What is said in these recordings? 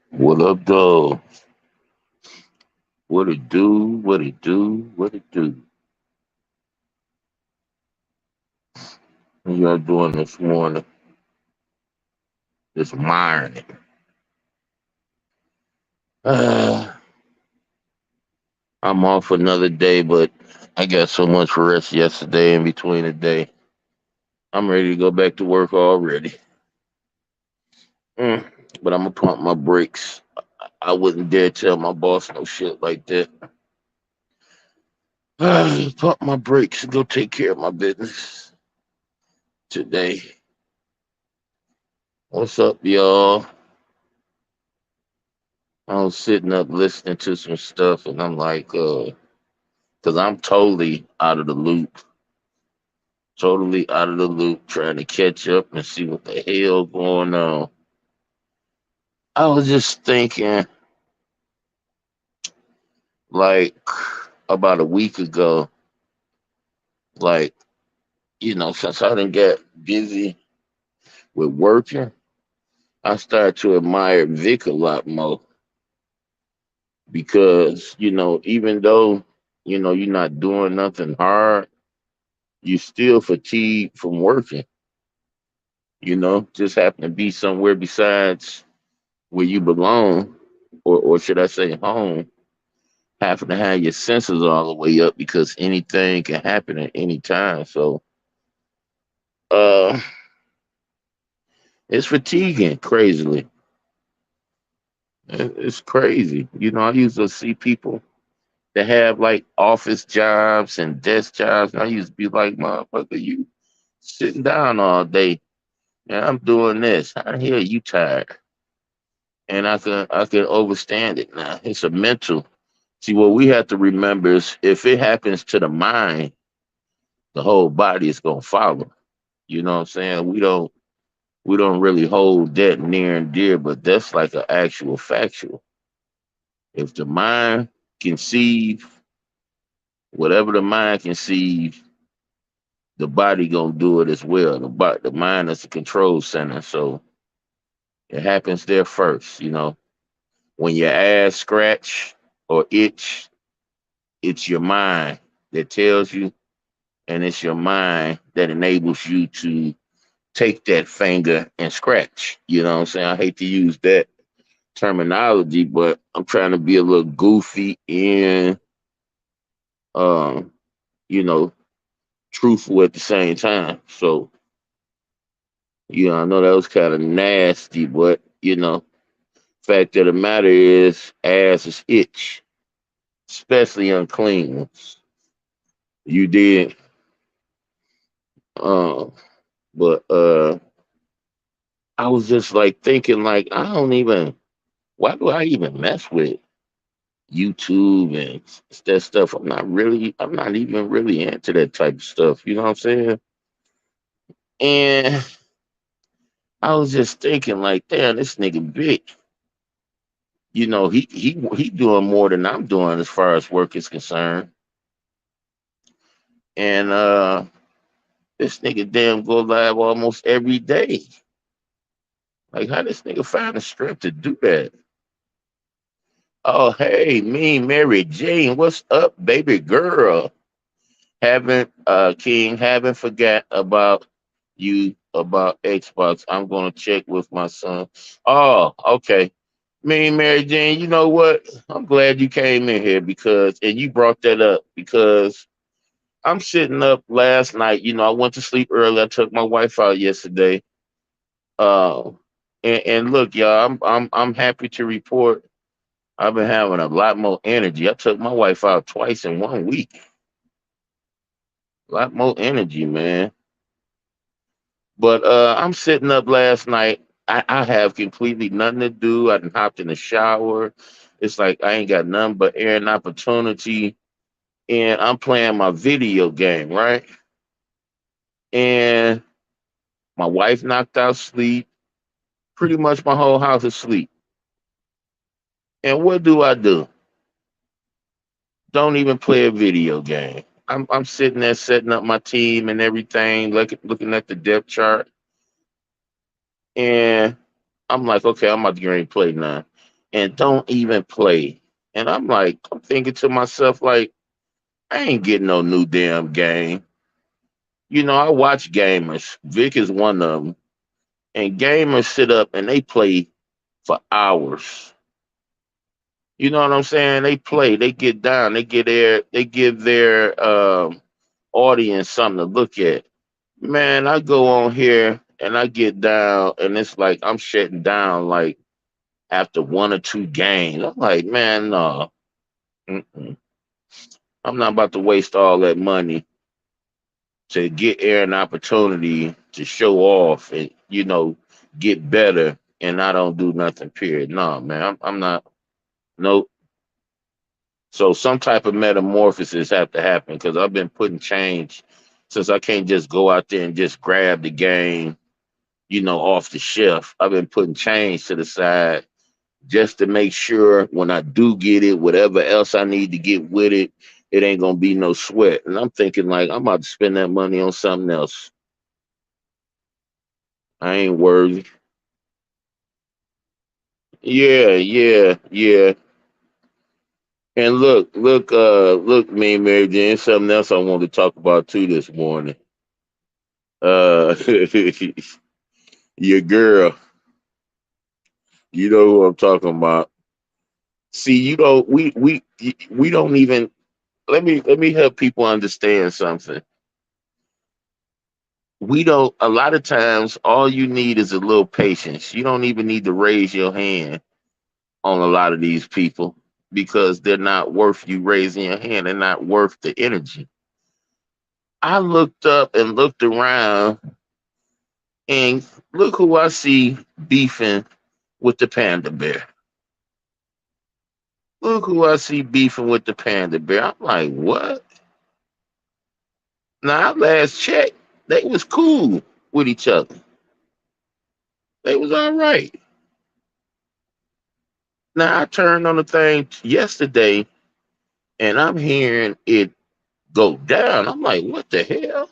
What up, though? What it do? What it do? What it do? What y'all doing this morning? This morning. Uh, I'm off another day, but I got so much rest yesterday in between the day. I'm ready to go back to work already. Mm, but I'm gonna pump my brakes. I wouldn't dare tell my boss no shit like that. Pump my brakes and go take care of my business today. What's up, y'all? I was sitting up listening to some stuff, and I'm like, because I'm totally out of the loop, trying to catch up and see what the hell going on. I was just thinking, like, about a week ago, like, since I didn't get busy with working, I started to admire Vic a lot more because, even though, you're not doing nothing hard, you still fatigued from working, just happen to be somewhere besides where you belong, or should I say home, having to have your senses all the way up because anything can happen at any time. So uh it's fatiguing crazily. It's crazy. I used to see people that have like office jobs and desk jobs. And I used to be like, motherfucker, you sitting down all day and I'm doing this. How the hell you tired? And I can overstand it now. It's a mental. See, what we have to remember is if it happens to the mind, the whole body is gonna follow. You know what I'm saying? We don't really hold that near and dear, but that's like an actual factual. If the mind conceive whatever the mind conceive, the body gonna do it as well. The mind is the control center, so it happens there first. When your ass scratch or itch, it's your mind that tells you, and it's your mind that enables you to take that finger and scratch. You know what I'm saying? I hate to use that terminology, but I'm trying to be a little goofy and um, you know, truthful at the same time. So, I know that was kind of nasty, but fact of the matter is ass is itch, especially unclean ones. You did. Um, but I was just like thinking like I don't even why do I even mess with YouTube and that stuff? I'm not even really into that type of stuff. You know what I'm saying? And I was just thinking, like, damn, this nigga big. He doing more than I'm doing as far as work is concerned. And this nigga damn go live almost every day. Like, how this nigga find the strength to do that? Oh, hey, me, Mary Jane, what's up, baby girl? Haven't forgot about you about Xbox. I'm gonna check with my son. Oh, okay. Me, Mary Jane, you know what? I'm glad you came in here and you brought that up because I'm sitting up last night. I went to sleep early. I took my wife out yesterday. Uh, and look, y'all, I'm happy to report I've been having a lot more energy. I took my wife out twice in 1 week. A lot more energy, man. But I'm sitting up last night. I have completely nothing to do. I done hopped in the shower. It's like I ain't got nothing but air and opportunity. And I'm playing my video game, right? And my wife knocked out sleep. Pretty much my whole house is asleep. And what do I do? Don't even play a video game. I'm sitting there setting up my team and everything, looking at the depth chart. And I'm like, okay, I'm about to get ready to play now. and don't even play. And I'm like, I'm thinking to myself, like, I ain't getting no new damn game. I watch gamers. Vic is one of them. And gamers sit up and they play for hours. You know what I'm saying? They play, they get down, they give their audience something to look at. Man, I go on here and I get down, and it's like I'm shutting down like after one or two games. I'm like, man, no, mm-mm. I'm not about to waste all that money to get air an opportunity to show off and get better, and I don't do nothing. Period. No, man, I'm not. Nope. So some type of metamorphosis have to happen because I've been putting change since I can't just go out there and just grab the game, off the shelf. I've been putting change to the side just to make sure when I do get it, whatever else I need to get with it, it ain't gonna be no sweat. And I'm thinking like I'm about to spend that money on something else. I ain't worthy. Yeah, yeah, yeah. And look, me, Mary Jane, something else I wanted to talk about too this morning. Uh, your girl, you know who I'm talking about. See, we don't even let me help people understand something. We don't A lot of times all you need is a little patience. You don't even need to raise your hand on a lot of these people because they're not worth you raising your hand. They're not worth the energy. I looked up and looked around and look who I see beefing with the panda bear. Look who I see beefing with the panda bear. I'm like, what? Now, I last checked, they was cool with each other. They was all right. Now, I turned on the thing yesterday and I'm hearing it go down. I'm like, what the hell?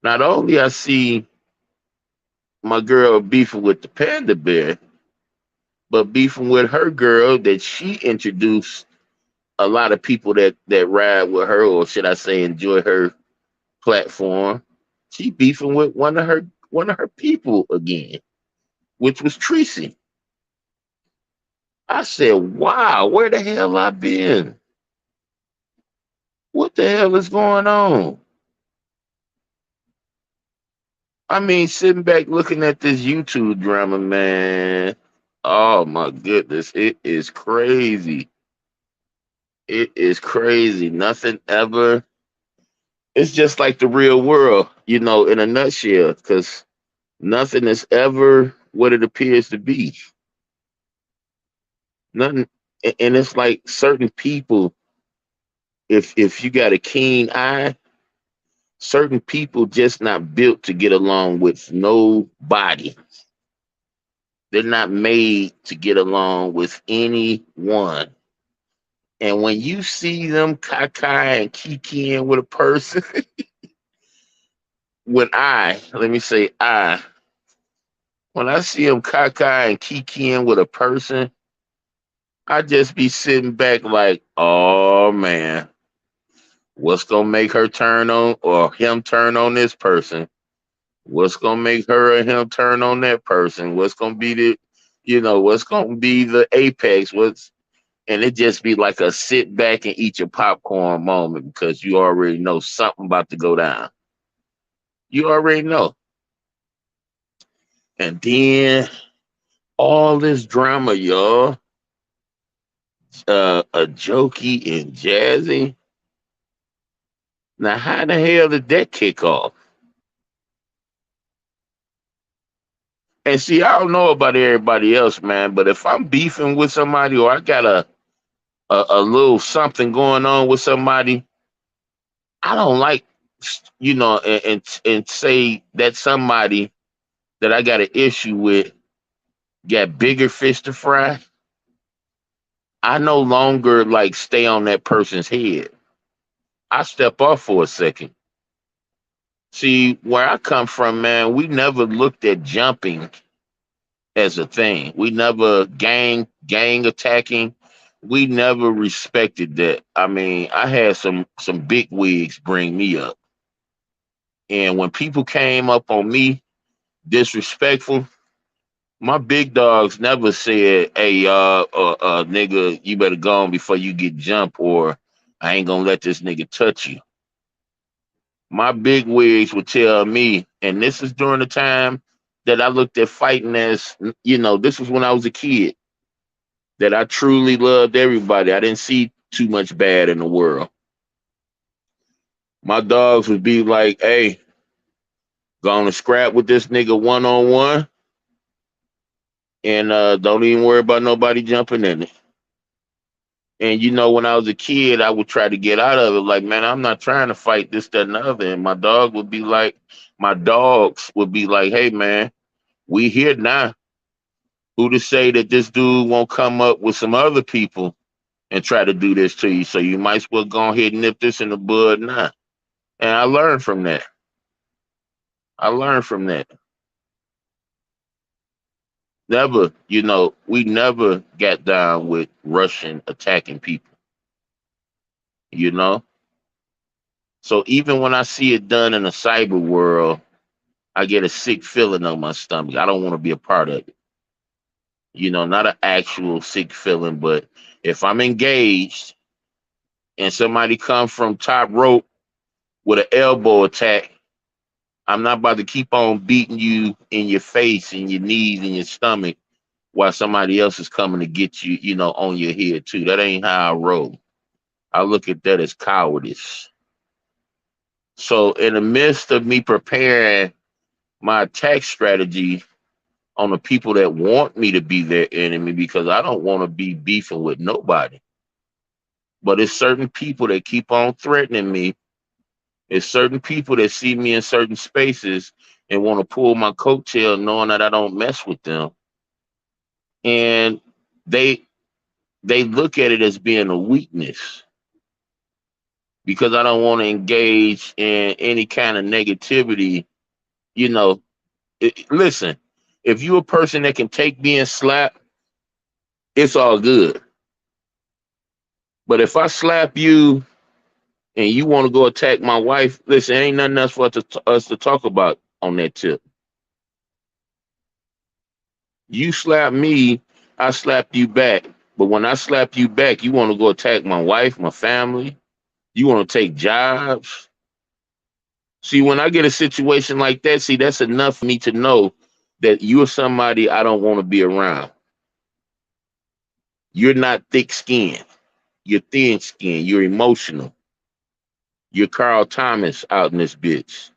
Not only I see my girl beefing with the panda bear, but beefing with her girl that she introduced a lot of people that ride with her, or should I say, enjoy her platform. She beefing with one of her people again, which was Tracy. I said, "Wow, where the hell I been? What the hell is going on?" I mean, sitting back looking at this YouTube drama, man. Oh my goodness, it is crazy. It is crazy. Nothing ever. It's just like the real world, in a nutshell, because nothing is ever what it appears to be. Nothing, and it's like certain people. If you got a keen eye, certain people just not built to get along with nobody. They're not made to get along with anyone. And when you see them kakai and kikiing with a person, let me say when I see them kakai and kikiing with a person, I just be sitting back like, oh man, what's gonna make her turn on or him turn on this person? What's gonna make her or him turn on that person? What's gonna be the apex? And it just be like a sit back and eat your popcorn moment because you already know something about to go down. You already know. And then all this drama, y'all. A Jokey and Jazzy. Now, how the hell did that kick off? And see, I don't know about everybody else, man, but if I'm beefing with somebody or I got a little something going on with somebody, I don't like, and say that somebody that I got an issue with got bigger fish to fry. I no longer like stay on that person's head. I step off for a second. See, where I come from, man, we never looked at jumping as a thing. We never gang attacking. We never respected that. I mean, I had some big wigs bring me up, and when people came up on me disrespectful, my big dogs never said, "Hey, nigga, you better go on before you get jumped," or "I ain't gonna let this nigga touch you." My big wigs would tell me, and this is during the time that I looked at fighting as, this was when I was a kid, that I truly loved everybody. I didn't see too much bad in the world. My dogs would be like, "Hey, gonna scrap with this nigga one on one, and don't even worry about nobody jumping in it." And when I was a kid, I would try to get out of it. Like, man, I'm not trying to fight this, that, and the other. And my dogs would be like, "Hey, man, we here now. Who to say that this dude won't come up with some other people and try to do this to you? So you might as well go ahead and nip this in the bud now." And I learned from that. I learned from that. Never, we never got down with Russian attacking people, you know? So even when I see it done in the cyber world, I get a sick feeling on my stomach. I don't want to be a part of it. Not an actual sick feeling, but if I'm engaged and somebody come from top rope with an elbow attack, I'm not about to keep on beating you in your face and your knees and your stomach while somebody else is coming to get you, on your head too. That ain't how I roll. I look at that as cowardice. So in the midst of me preparing my attack strategy on the people that want me to be their enemy, because I don't want to be beefing with nobody. But it's certain people that keep on threatening me. It's certain people that see me in certain spaces and want to pull my coattail knowing that I don't mess with them. And they they look at it as being a weakness because I don't want to engage in any kind of negativity. You know, listen, if you're a person that can take being slapped, it's all good. But if I slap you and you want to go attack my wife, listen, ain't nothing else for us to talk about on that tip. You slap me, I slapped you back. But when I slap you back, you want to go attack my wife, my family. You want to take jobs. See, when I get a situation like that, see, that's enough for me to know that you're somebody I don't want to be around. You're not thick skinned. You're thin skinned. You're emotional. You're Carl Thomas out in this bitch.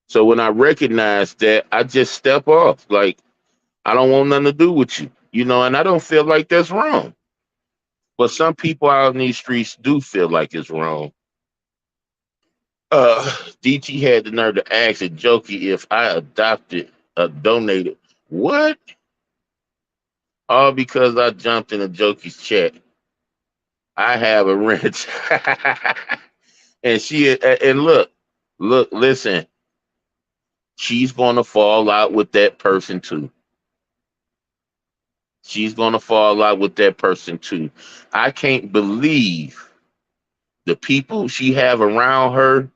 So when I recognize that, I just step off. Like, I don't want nothing to do with you, and I don't feel like that's wrong. But some people out in these streets do feel like it's wrong. DT had the nerve to ask a jokey if I donated. What? All because I jumped in a jokey's chat. I have a wrench. And listen, she's gonna fall out with that person too. She's gonna fall out with that person too. I can't believe the people she have around her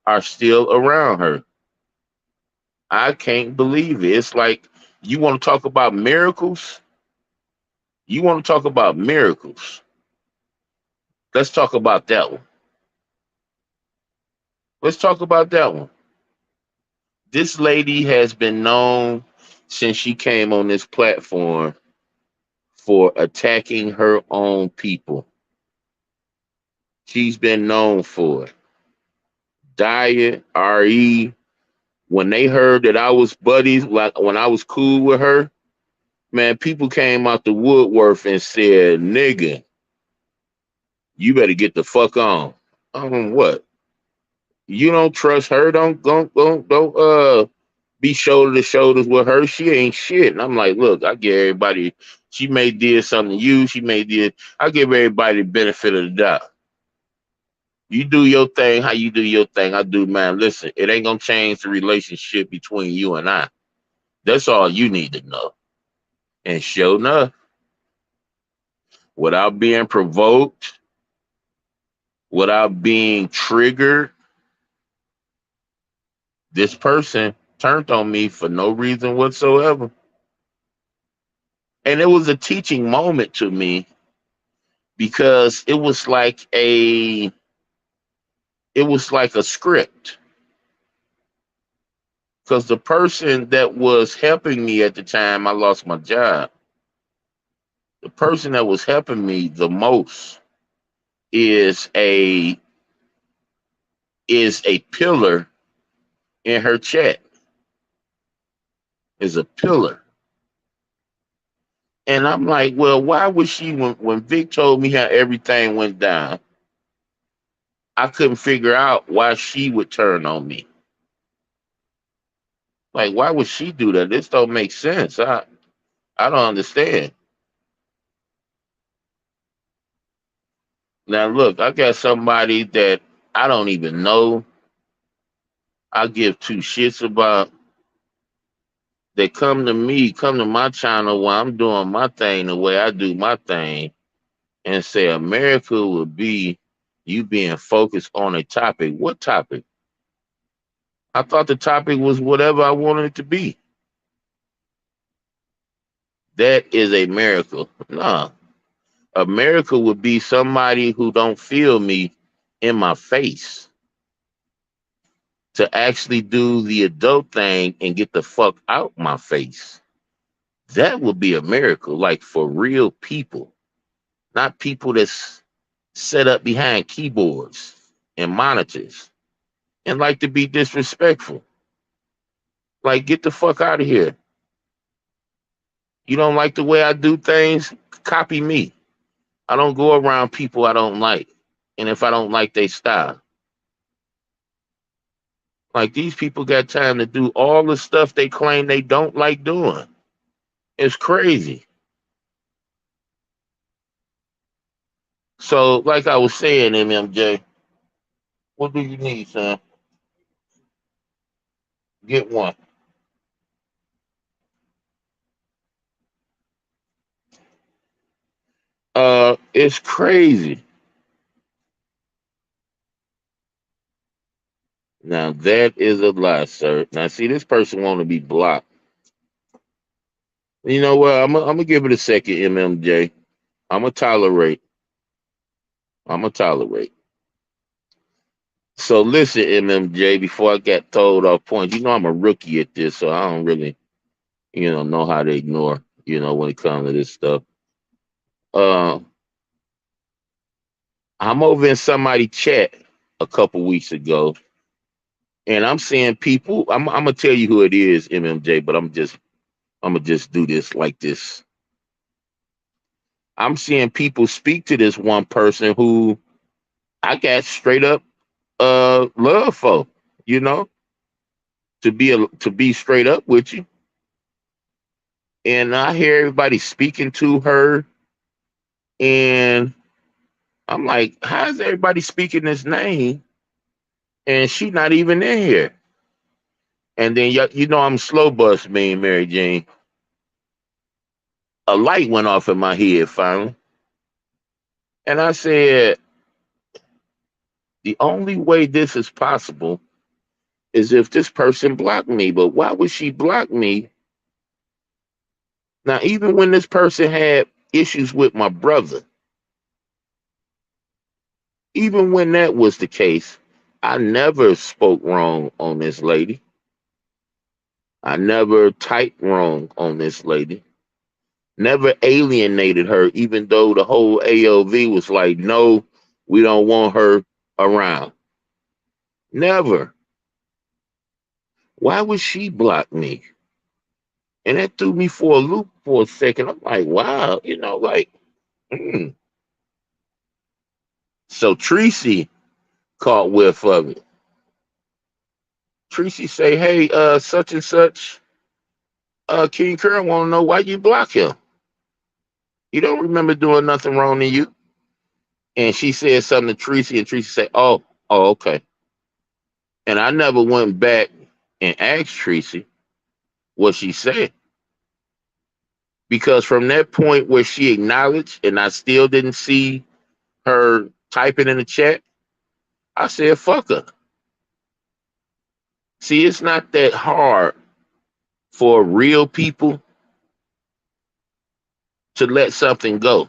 are still around her. I can't believe it. It's like, you want to talk about miracles? You want to talk about miracles? Let's talk about that one. Let's talk about that one. This lady has been known since she came on this platform for attacking her own people. She's been known for it. Diet, RE, when they heard that I was buddies, like when I was cool with her, man, people came out the woodwork and said, "Nigga, you better get the fuck on." What? You don't trust her? Don't be shoulder to shoulders with her. She ain't shit. And I'm like, look, I give everybody. She may did something to you. She may did. I give everybody the benefit of the doubt. You do your thing, how you do your thing. I do mine. Listen, it ain't gonna change the relationship between you and I. That's all you need to know. And sure enough, without being provoked, without being triggered, this person turned on me for no reason whatsoever. And it was a teaching moment to me because it was like a script. Because the person that was helping me at the time, I lost my job. The person that was helping me the most is a is a pillar in her chat. Is a pillar. And I'm like, well, why would she when Vic told me how everything went down, I couldn't figure out why she would turn on me. Like, why would she do that? This don't make sense. I don't understand. Now look, I got somebody that I don't even know. I give two shits about. They come to me, come to my channel while I'm doing my thing the way I do my thing, and say America would be you being focused on a topic. What topic? I thought the topic was whatever I wanted it to be. That is a miracle. Nah. America would be somebody who don't feel me in my face to actually do the adult thing and get the fuck out my face. That would be a miracle, like for real people, not people that's set up behind keyboards and monitors and like to be disrespectful. Like, get the fuck out of here. You don't like the way I do things? Copy me. I don't go around people I don't like. And if I don't like their style, like these people got time to do all the stuff they claim they don't like doing. It's crazy. So, like I was saying, MMJ, what do you need, son? Get one. It's crazy. Now that is a lie, sir. Now see, this person want to be blocked. You know what? I'm gonna give it a second, MMJ. I'm gonna tolerate. I'm gonna tolerate. So listen, MMJ. Before I got told off point, I'm a rookie at this, so I don't really, know how to ignore, when it comes to this stuff. Uh, I'm over in somebody chat a couple weeks ago, and I'm seeing people. I'm gonna tell you who it is, MMJ, but I'm gonna just do this like this. I'm seeing people speak to this one person who I got straight up love for, you know, to be straight up with you. And I hear everybody speaking to her, and I'm like, how's everybody speaking this name? And she not even in here. And then I'm slow bus me, Mary Jane. A light went off in my head finally. And I said, the only way this is possible is if this person blocked me. But why would she block me? Now, even when this person had issues with my brother, even when that was the case, I never spoke wrong on this lady. I never typed wrong on this lady. Never alienated her, even though the whole ALV was like, no, we don't want her around. Never. Why would she block me? And that threw me for a loop for a second. I'm like, wow, like, mm. So Tracy caught whiff of it. Tracy say, hey, such and such, King Curran want to know why you block him. You don't remember doing nothing wrong to you. And she said something to Tracy, and Tracy said, oh, okay. And I never went back and asked Tracy. what she said. Because from that point where she acknowledged and I still didn't see her typing in the chat, I said, fuck her. See, it's not that hard for real people to let something go,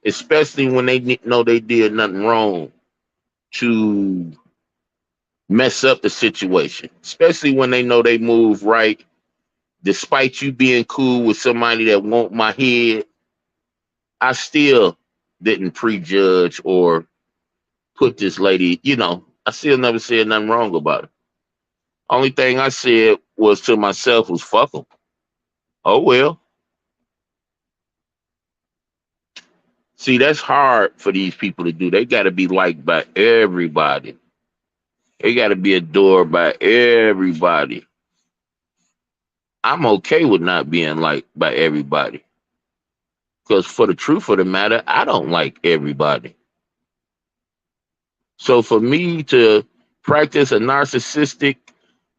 especially when they know they did nothing wrong to mess up the situation, especially when they know they move right. Despite you being cool with somebody that want my head, I still didn't prejudge or put this lady, I still never said nothing wrong about it. Only thing I said was to myself was fuck them. Oh well. See, that's hard for these people to do. They got to be liked by everybody. They got to be adored by everybody. I'm okay with not being liked by everybody. Because for the truth of the matter, I don't like everybody. So for me to practice a narcissistic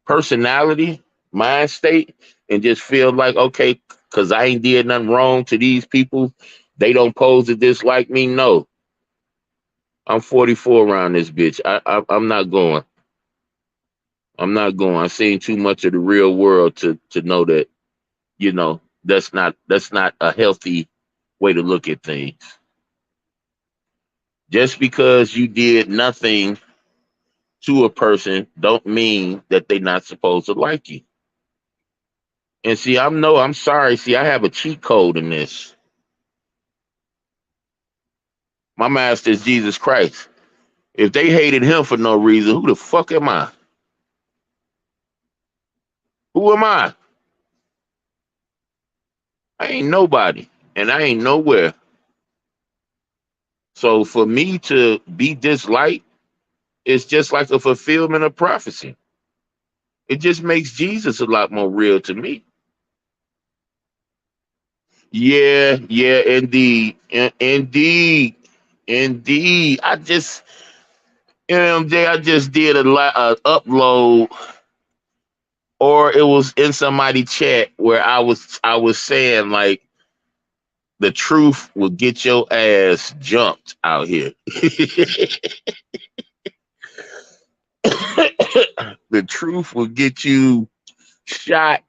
personality, mind state, and just feel like, okay, because I ain't did nothing wrong to these people, they don't pose to dislike me. No, I'm 44 around this bitch. I'm not going. I'm not going. I've seen too much of the real world to know that, that's not a healthy way to look at things. Just because you did nothing to a person don't mean that they're not supposed to like you. And see, I'm sorry. See, I have a cheat code in this. My master is Jesus Christ. If they hated him for no reason, who the fuck am I? Who am I? I ain't nobody, and I ain't nowhere. So for me to be disliked, it's just like a fulfillment of prophecy. It just makes Jesus a lot more real to me. Yeah, yeah, indeed, indeed, indeed. MJ, I just did a upload, or it was in somebody chat where I was saying like the truth will get your ass jumped out here. The truth will get you shot.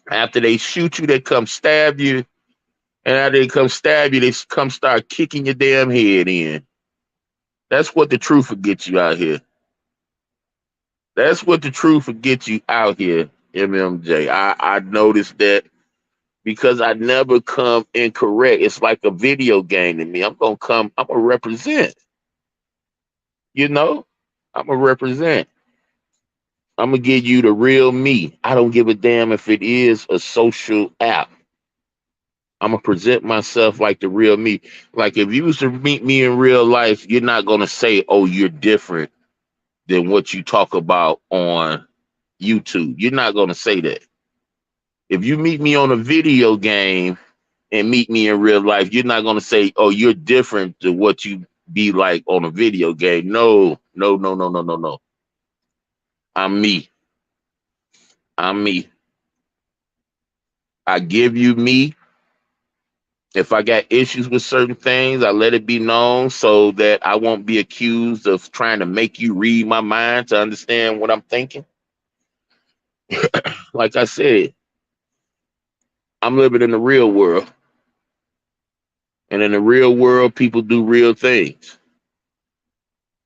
After they shoot you, they come stab you. And after they come stab you, they come start kicking your damn head in. That's what the truth will get you out here. That's what the truth will get you out here, MMJ. I noticed that because I never come incorrect. It's like a video game to me. I'm gonna represent, you know? I'm gonna represent. I'm gonna give you the real me. I don't give a damn if it is a social app. I'm gonna present myself like the real me. Like if you was to meet me in real life, you're not gonna say, "Oh, you're different than what you talk about on YouTube." You're not gonna say that. If you meet me on a video game and meet me in real life, you're not gonna say, "Oh, you're different to what you be like on a video game." No, no, no, no, no, no, no. I'm me. I'm me. I give you me. If I got issues with certain things, I let it be known so that I won't be accused of trying to make you read my mind to understand what I'm thinking. Like I said, I'm living in the real world. And in the real world, people do real things.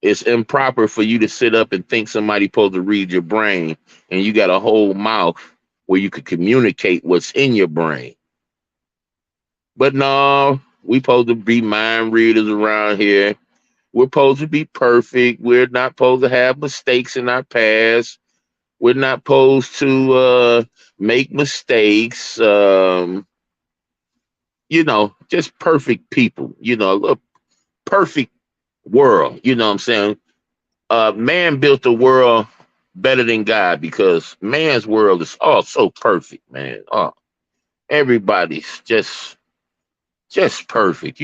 It's improper for you to sit up and think somebody's supposed to read your brain and you got a whole mouth where you could communicate what's in your brain. But no, we supposed to be mind readers around here. We're supposed to be perfect. We're not supposed to have mistakes in our past. We're not supposed to make mistakes. Just perfect people. A perfect world. You know what I'm saying? Man built the world better than God because man's world is all so perfect, man. Oh, everybody's just perfect.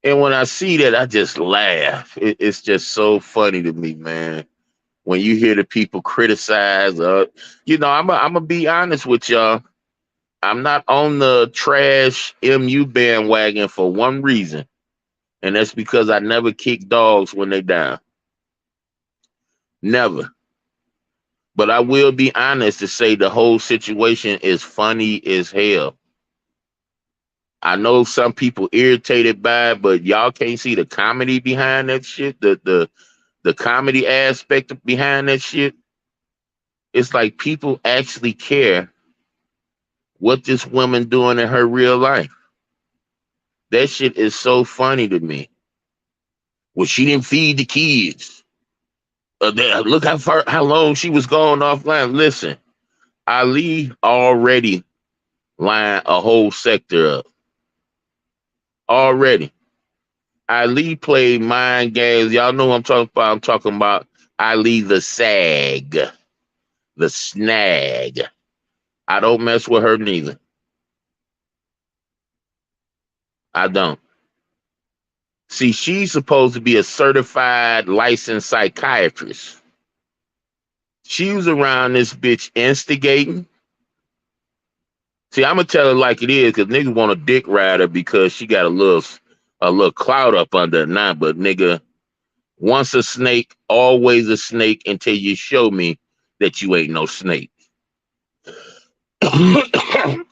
And when I see that, I just laugh. It's just so funny to me, man. When you hear the people criticize, I'm gonna be honest with y'all. I'm not on the trash MU bandwagon for one reason, and that's because I never kick dogs when they down. Never. But I will be honest to say the whole situation is funny as hell. I know some people irritated by it, but y'all can't see the comedy behind that shit. The comedy aspect behind that shit. It's like people actually care what this woman doing in her real life. That shit is so funny to me. Well, she didn't feed the kids. Look how long she was gone offline. Listen, Ali already lined a whole sector up. Already. Ali played mind games. Y'all know what I'm talking about. I'm talking about Ali the sag, the snag. I don't mess with her neither. I don't. See, she's supposed to be a certified licensed psychiatrist. She was around this bitch instigating. See, I'm gonna tell her like it is, cause niggas want a dick rider because she got a little clout up under her now. But nigga, once a snake, always a snake until you show me that you ain't no snake.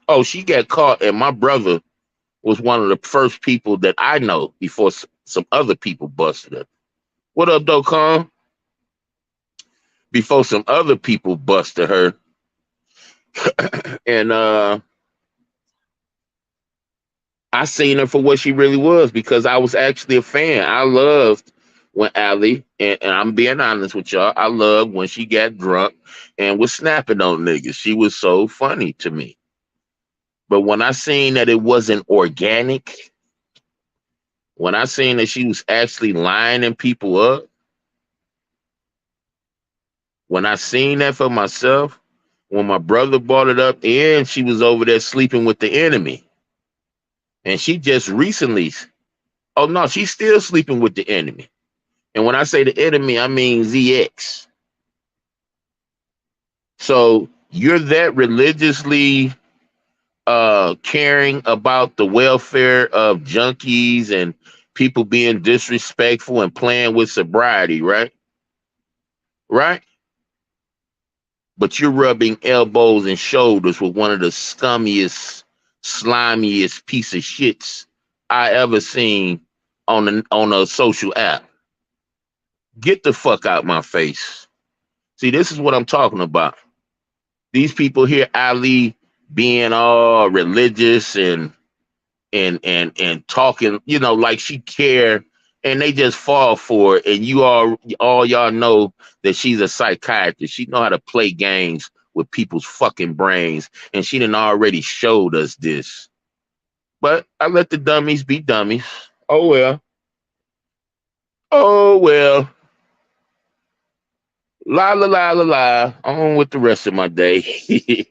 Oh, she got caught, and my brother was one of the first people that I know before some other people busted her. What up, Dokon? Before some other people busted her, and I seen her for what she really was because I was actually a fan. I loved when Ali, and I'm being honest with y'all, I loved when she got drunk and was snapping on niggas. She was so funny to me. But when I seen that it wasn't organic, when I seen that she was actually lining people up, when I seen that for myself, when my brother brought it up, and she was over there sleeping with the enemy, and she just recently, oh no, she's still sleeping with the enemy. And when I say the enemy, I mean ZX. So you're that religiously caring about the welfare of junkies and people being disrespectful and playing with sobriety, right? Right? But you're rubbing elbows and shoulders with one of the scummiest, slimiest piece of shits I ever seen on a social app. Get the fuck out my face. See, this is what I'm talking about. These people hear Ali being all religious and talking, like she care, and they just fall for it. And all y'all know that she's a psychiatrist. She know how to play games with people's fucking brains, and she done already showed us this. But I let the dummies be dummies. Oh well. Oh well. La la la la la. On with the rest of my day.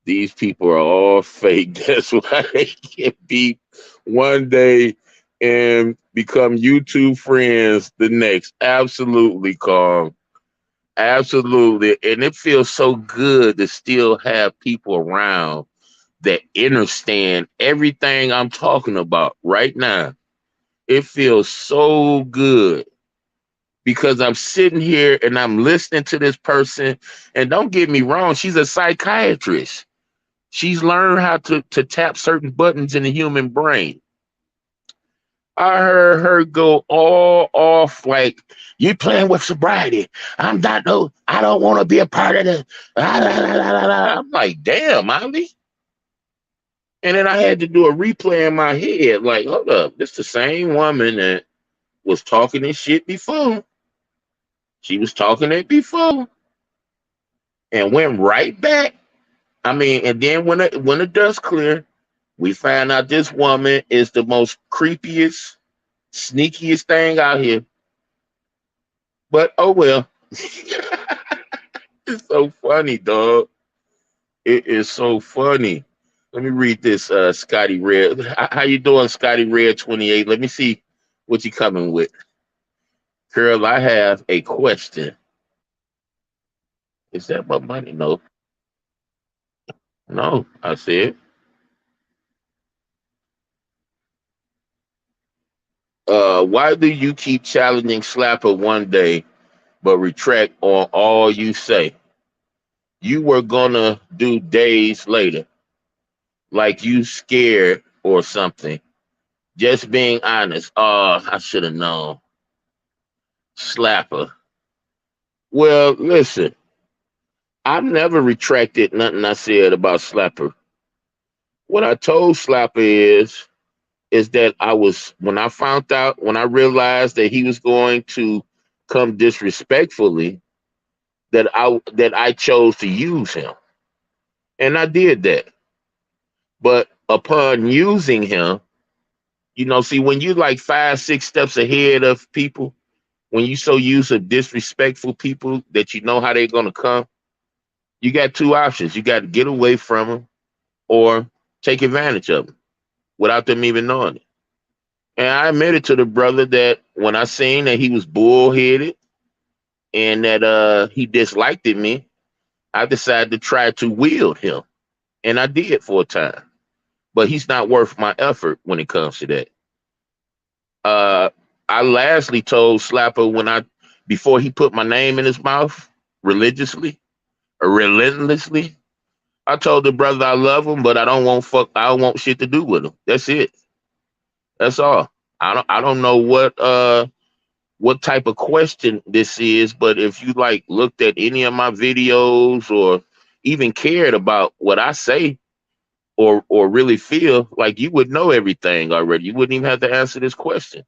These people are all fake. That's why they can be one day and become YouTube friends the next. Absolutely, calm. Absolutely. And it feels so good to still have people around that understand everything I'm talking about right now. It feels so good because I'm sitting here and I'm listening to this person. And don't get me wrong, she's a psychiatrist. She's learned how to tap certain buttons in the human brain. I heard her go all off like, you playing with sobriety. I'm not no, I don't want to be a part of this. I'm like, damn, Ali. And then I had to do a replay in my head, like, hold up, this the same woman that was talking this shit before. She was talking it before and went right back. I mean, and then when the dust cleared, we find out this woman is the most creepiest, sneakiest thing out here. But oh well. It's so funny, dog. It is so funny. Let me read this, Scotty Red. How you doing, Scotty Red 28? Let me see what you coming with. Girl, I have a question. Is that my money? No, no. I said, why do you keep challenging Slapper one day but retract on all you say? You were gonna do days later, like you scared or something. Just being honest. Oh, I should have known. Slapper. Well, listen, I've never retracted nothing I said about Slapper. What I told Slapper is that I was when I found out when I realized that he was going to come disrespectfully that I chose to use him. And I did that. But upon using him, see when you like 5, 6 steps ahead of people, when you so used to disrespectful people that you know how they're gonna come, you got two options. You got to get away from them or take advantage of them without them even knowing it. And I admitted to the brother that when I seen that he was bullheaded and that he disliked me, I decided to try to wield him. And I did for a time. But he's not worth my effort when it comes to that. Uh I lastly told Slapper before he put my name in his mouth religiously or relentlessly, I told the brother I love him, but I don't want shit to do with him. That's it. That's all. I don't know what type of question this is, but if you like looked at any of my videos or even cared about what I say or really feel, like you would know everything already. You wouldn't even have to answer this question.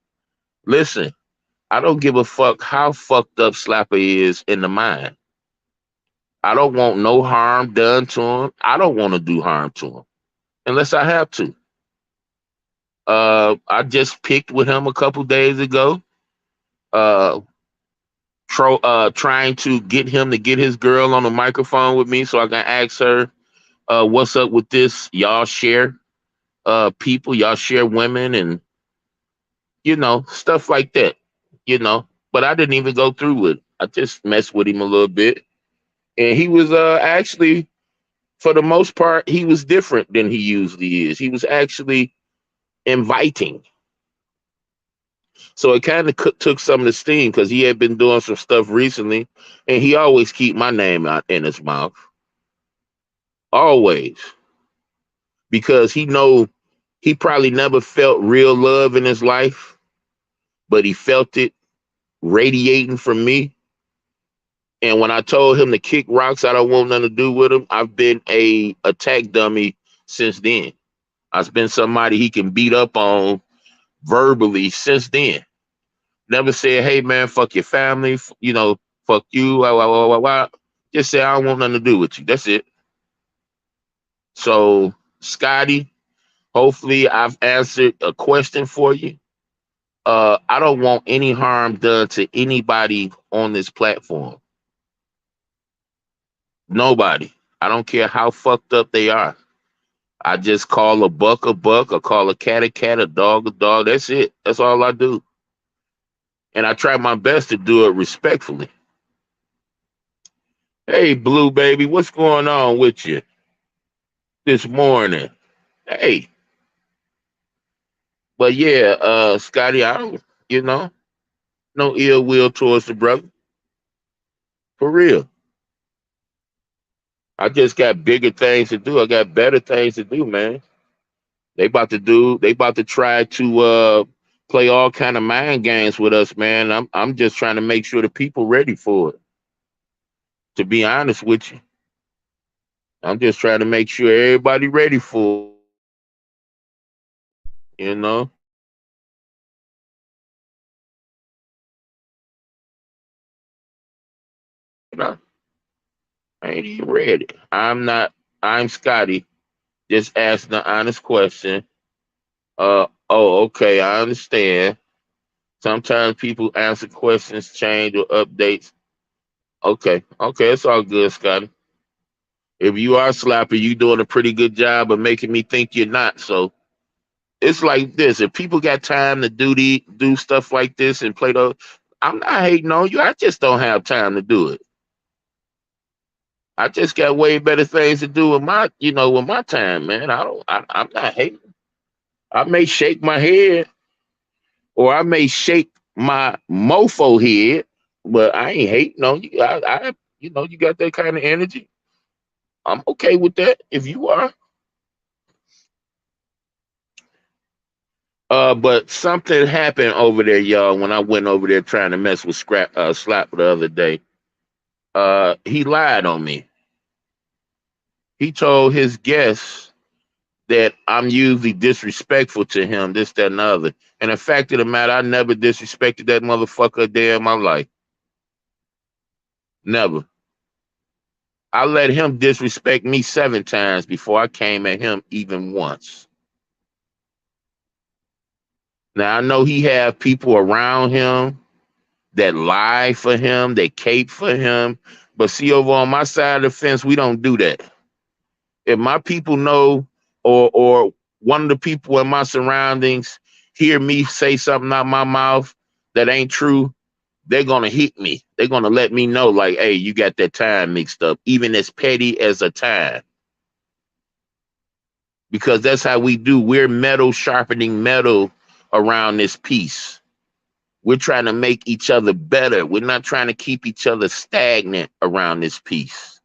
Listen, I don't give a fuck how fucked up Slapper is in the mind. I don't want no harm done to him. I don't want to do harm to him unless I have to. I just picked with him a couple days ago. Uh, Trying to get him to get his girl on the microphone with me so I can ask her, what's up with this? Y'all share people, y'all share women, and stuff like that. But I didn't even go through with it. I just messed with him a little bit, and he was actually, for the most part, he was different than he usually is. He was actually inviting. So it kind of took some of the steam because he had been doing some stuff recently, and he always keep my name out in his mouth, always, because he probably never felt real love in his life, but he felt it radiating from me. And when I told him to kick rocks, I don't want nothing to do with him. I've been a attack dummy since then. I've been somebody he can beat up on verbally since then. Never said, hey man, fuck your family, fuck you, wah, wah, wah, wah, wah. Just say I don't want nothing to do with you. That's it. So, Scotty, hopefully I've answered a question for you. I don't want any harm done to anybody on this platform. Nobody. I don't care how fucked up they are. I just call a buck, or call a cat, a dog, a dog. That's it. That's all I do. And I try my best to do it respectfully. Hey, Blue baby, what's going on with you this morning? Hey, but yeah, Scotty, I don't, no ill will towards the brother. For real. I just got bigger things to do. I got better things to do, man. They about to try to play all kind of mind games with us, man. I'm just trying to make sure the people ready for it. To be honest with you. I'm just trying to make sure everybody ready for it, you know. I ain't even ready. I'm Scotty. Just asking an honest question. Oh, okay, I understand. Sometimes people answer questions, change or updates. Okay, it's all good, Scotty. If you are Slapper, you doing a pretty good job of making me think you're not. So it's like this: if people got time to do stuff like this and play those, I'm not hating on you. I just don't have time to do it. I just got way better things to do with my, with my time, man. I'm not hating. I may shake my head or I may shake my mofo head, but I ain't hating on you. You got that kind of energy. I'm okay with that if you are. But something happened over there, y'all, when I went over there trying to mess with Slap the other day. He lied on me. He told his guests that I'm usually disrespectful to him, this, that, and the other. And the fact of the matter, I never disrespected that motherfucker a day in my life. Never. I let him disrespect me 7 times before I came at him even once. Now I know he have people around him that lie for him, that cape for him. But see, over on my side of the fence, we don't do that. If my people know, or one of the people in my surroundings hear me say something out my mouth that ain't true, they're gonna hit me. They're gonna let me know, like, hey, you got that time mixed up, even as petty as a time. Because that's how we do. We're metal sharpening metal around this piece. We're trying to make each other better. We're not trying to keep each other stagnant around this piece.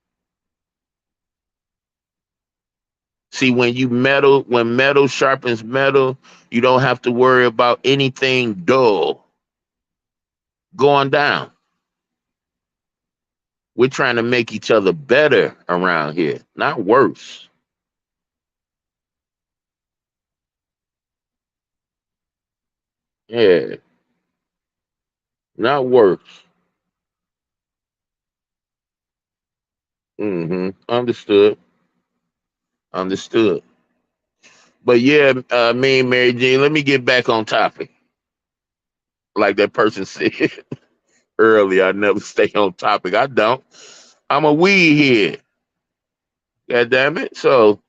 See, when metal sharpens metal, you don't have to worry about anything dull going down. We're trying to make each other better around here, not worse. Yeah, not worse. Understood. Understood. But yeah, me and Mary Jean, let me get back on topic. Like that person said earlier, I never stay on topic. I don't. I'm a weed head. God damn it. So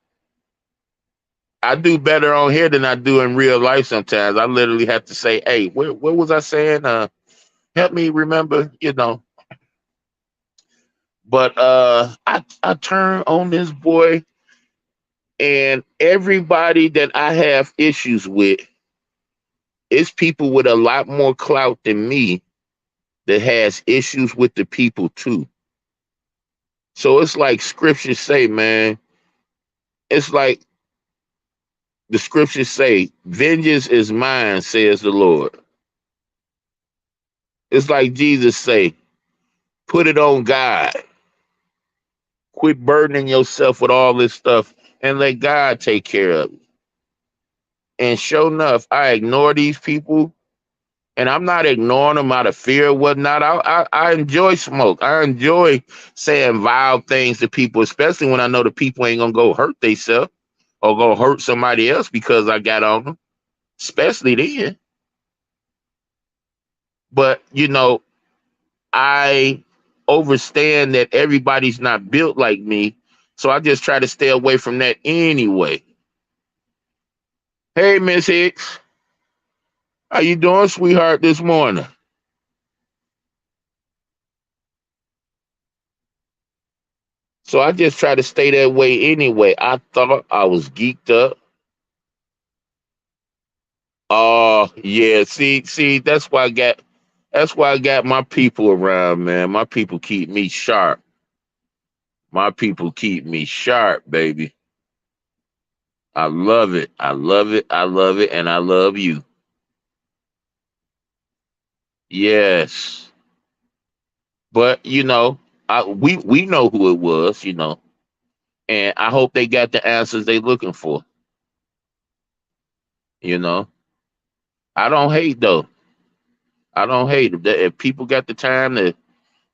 I do better on here than I do in real life sometimes. I literally have to say, hey, what was I saying? Help me remember, But I turn on this boy, and everybody that I have issues with is people with a lot more clout than me that has issues with the people too. So it's like scriptures say, man, it's like the scriptures say, vengeance is mine, says the Lord. It's like Jesus say, put it on God. Quit burdening yourself with all this stuff and let God take care of it. And sure enough, I ignore these people, and I'm not ignoring them out of fear or whatnot. I enjoy smoke. I enjoy saying vile things to people, especially when I know the people ain't gonna go hurt themselves or go hurt somebody else because I got on them, especially then. But I understand that everybody's not built like me, so I just try to stay away from that anyway. Hey, Miss Hicks, how you doing, sweetheart, this morning? So I just try to stay that way anyway. I thought I was geeked up. Oh yeah, see, that's why I got my people around, man. My people keep me sharp. My people keep me sharp, baby. I love it. I love it. I love it, and I love you. Yes, but we know who it was, and I hope they got the answers they looking for. You know, I don't hate though. I don't hate if people got the time to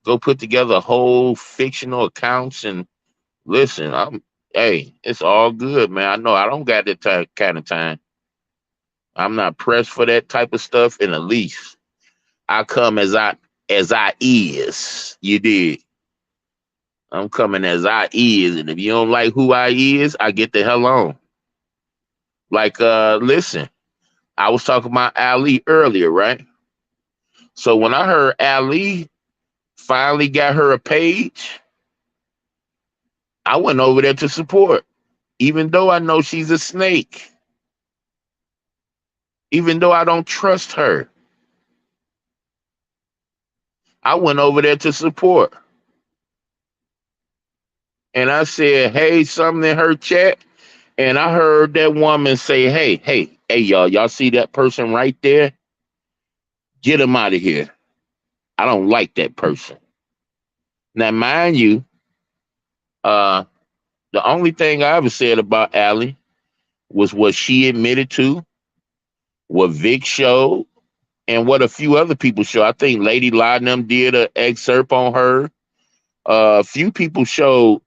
go put together whole fictional accounts and listen. Hey, it's all good, man. I know I don't got that kind of time. I'm not pressed for that type of stuff in the least. I come as I is. You did. I'm coming as I is, and if you don't like who I is, I get the hell on. Like, listen, I was talking about Ali earlier, right? So when I heard Ali finally got her a page, I went over there to support, even though I know she's a snake, even though I don't trust her. I went over there to support. And I said, hey, something in her chat. And I heard that woman say, hey, y'all see that person right there? Get him out of here. I don't like that person. Now, mind you, uh, the only thing I ever said about Allie was what she admitted to, what Vic showed, and what a few other people showed. I think Lady Laudanum did an excerpt on her. A few people showed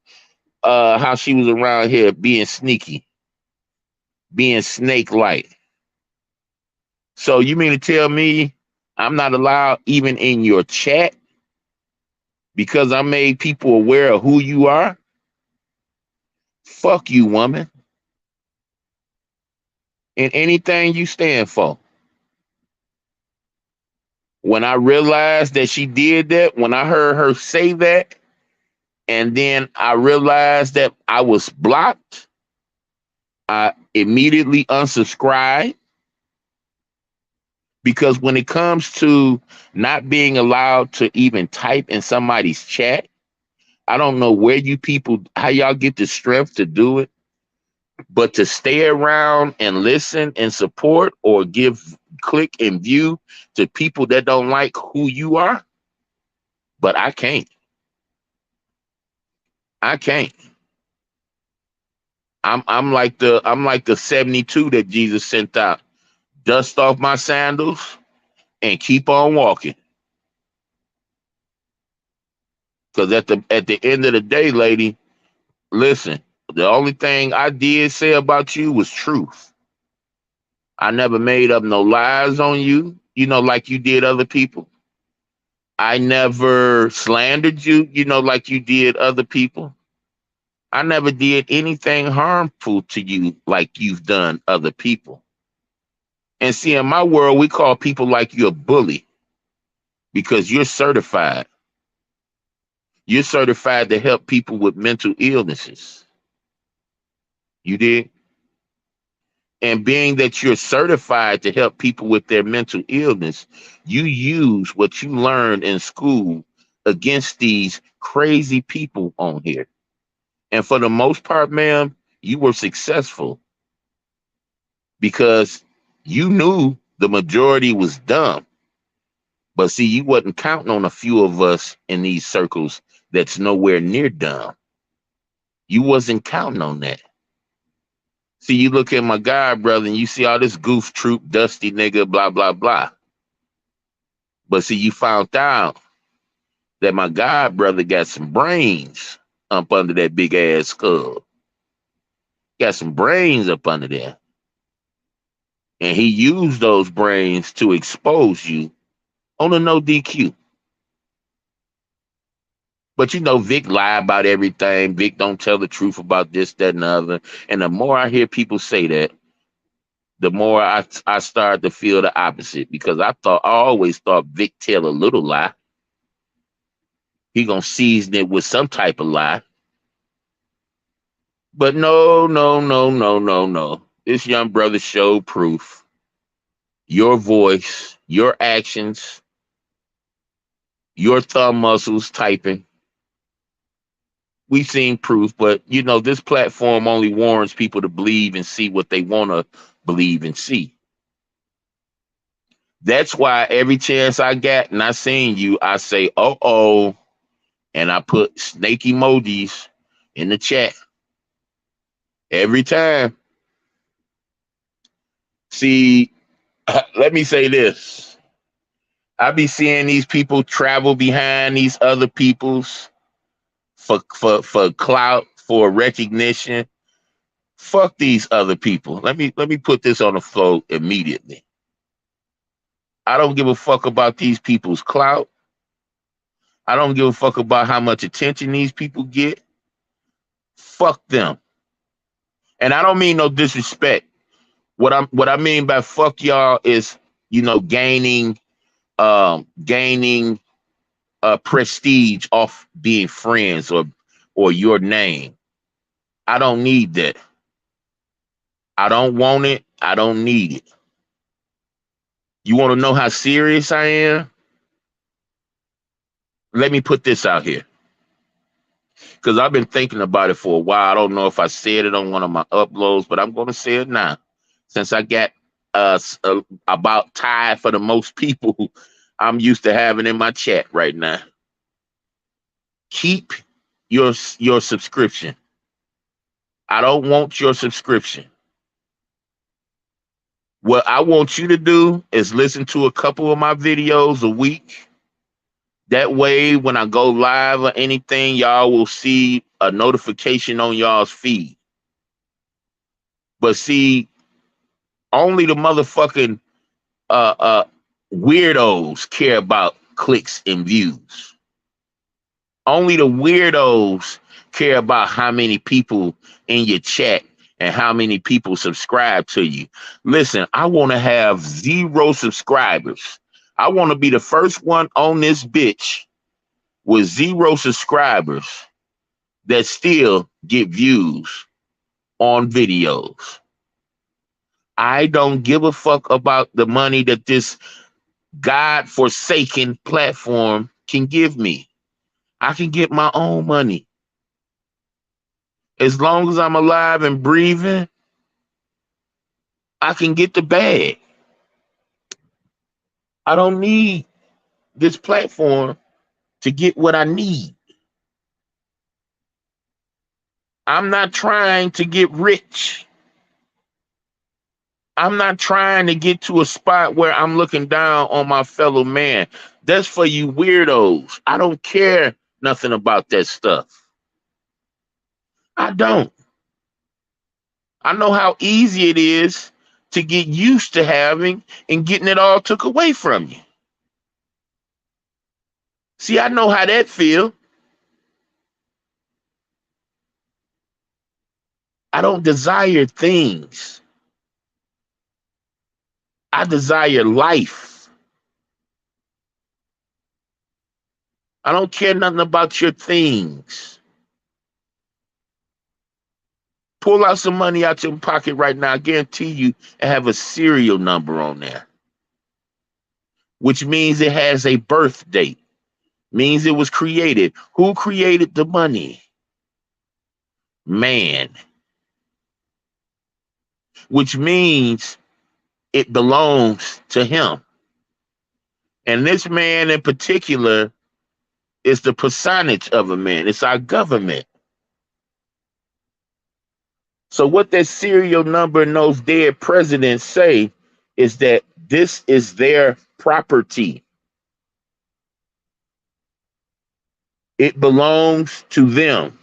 how she was around here being sneaky, being snake-like. So you mean to tell me I'm not allowed even in your chat because I made people aware of who you are? Fuck you, woman. And anything you stand for. When I realized that she did that, when I heard her say that, and then I realized that I was blocked, I immediately unsubscribed because when it comes to not being allowed to even type in somebody's chat, I don't know where you people, how y'all get the strength to do it, but to stay around and listen and support or give click and view to people that don't like who you are, but I can't. I can't. I'm like the 72 that Jesus sent out. Dust off my sandals and keep on walking. Because at the end of the day, lady, listen, the only thing I did say about you was truth. I never made up no lies on you, like you did other people. I never slandered you, like you did other people. I never did anything harmful to you like you've done other people. And see, in my world, we call people like you a bully because you're certified. You're certified to help people with mental illnesses. You did? And being that you're certified to help people with their mental illness, you use what you learned in school against these crazy people on here. And for the most part, ma'am, you were successful because you knew the majority was dumb. But see, you wasn't counting on a few of us in these circles that's nowhere near dumb. You wasn't counting on that. See, you look at my guy, brother, and you see all this goof troop, dusty nigga, blah, blah, blah. But see, you found out that my god brother got some brains up under that big ass skull. Got some brains up under there. And he used those brains to expose you on a no DQ. But Vic lie about everything. Vic don't tell the truth about this, that, and the other. And the more I hear people say that, the more I start to feel the opposite because I always thought Vic tell a little lie. He gonna season it with some type of lie. But no, no, no, no, no, no. This young brother showed proof. Your voice, your actions, your thumb muscles typing. We've seen proof, but this platform only warrants people to believe and see what they want to believe and see. That's why every chance I got and I seen you, I say, oh, and I put snake emojis in the chat. Every time. See, let me say this. I be seeing these people travel behind these other people's for clout, for recognition. Fuck these other people. Let me put this on the floor immediately. I don't give a fuck about these people's clout. I don't give a fuck about how much attention these people get. Fuck them. And I don't mean no disrespect. What I mean by fuck y'all is, gaining prestige off being friends or your name. I don't need that. I don't want it. I don't need it. You want to know how serious I am? Let me put this out here because I've been thinking about it for a while. I don't know if I said it on one of my uploads, but I'm going to say it now. Since I got about tied for the most people I'm used to having in my chat right now. Keep your subscription. I don't want your subscription. What I want you to do is listen to a couple of my videos a week. That way, when I go live or anything, y'all will see a notification on y'all's feed. But see, only the motherfucking weirdos care about clicks and views. Only the weirdos care about how many people in your chat and how many people subscribe to you. Listen, I want to have 0 subscribers. I want to be the first one on this bitch with 0 subscribers that still get views on videos. I don't give a fuck about the money that this God-forsaken platform can give me. I can get my own money. As long as I'm alive and breathing, I can get the bag. I don't need this platform to get what I need. I'm not trying to get rich. I'm not trying to get to a spot where I'm looking down on my fellow man. That's for you weirdos. I don't care nothing about that stuff. I don't. I know how easy it is to get used to having and getting it all took away from you. See, I know how that feels. I don't desire things. I desire life. I don't care nothing about your things. Pull out some money out your pocket right now. I guarantee you it have a serial number on there, which means it has a birth date, means it was created. Who created the money? Man. Which means it belongs to him. And this man in particular is the personage of a man. It's our government. So what that serial number and those dead presidents say is that this is their property. It belongs to them.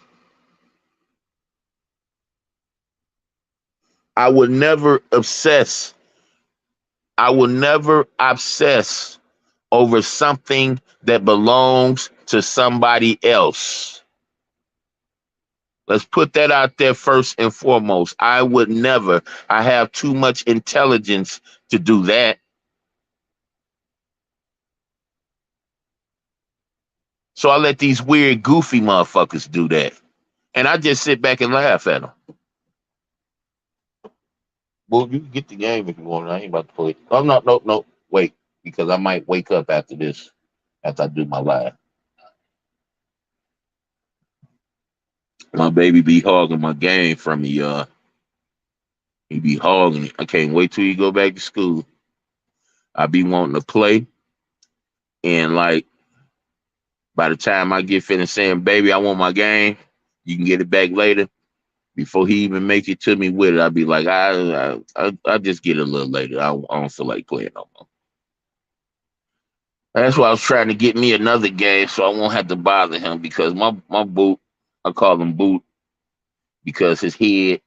I would never obsess. I will never obsess over something that belongs to somebody else. Let's put that out there first and foremost. I would never. I have too much intelligence to do that. So I let these weird, goofy motherfuckers do that. And I just sit back and laugh at them. Well, you can get the game if you want. I ain't about to play. Oh, no. Wait, because I might wake up after this, after I do my live. My baby be hogging my game from me, y'all. He be hogging it. I can't wait till he go back to school. I be wanting to play. And like, by the time I get finished saying, baby, I want my game, you can get it back later. Before he even make it to me with it, I'll be like, I'll just get it a little later. I don't feel like playing no more. That's why I was trying to get me another game so I won't have to bother him because my boot, I call him Boot because his head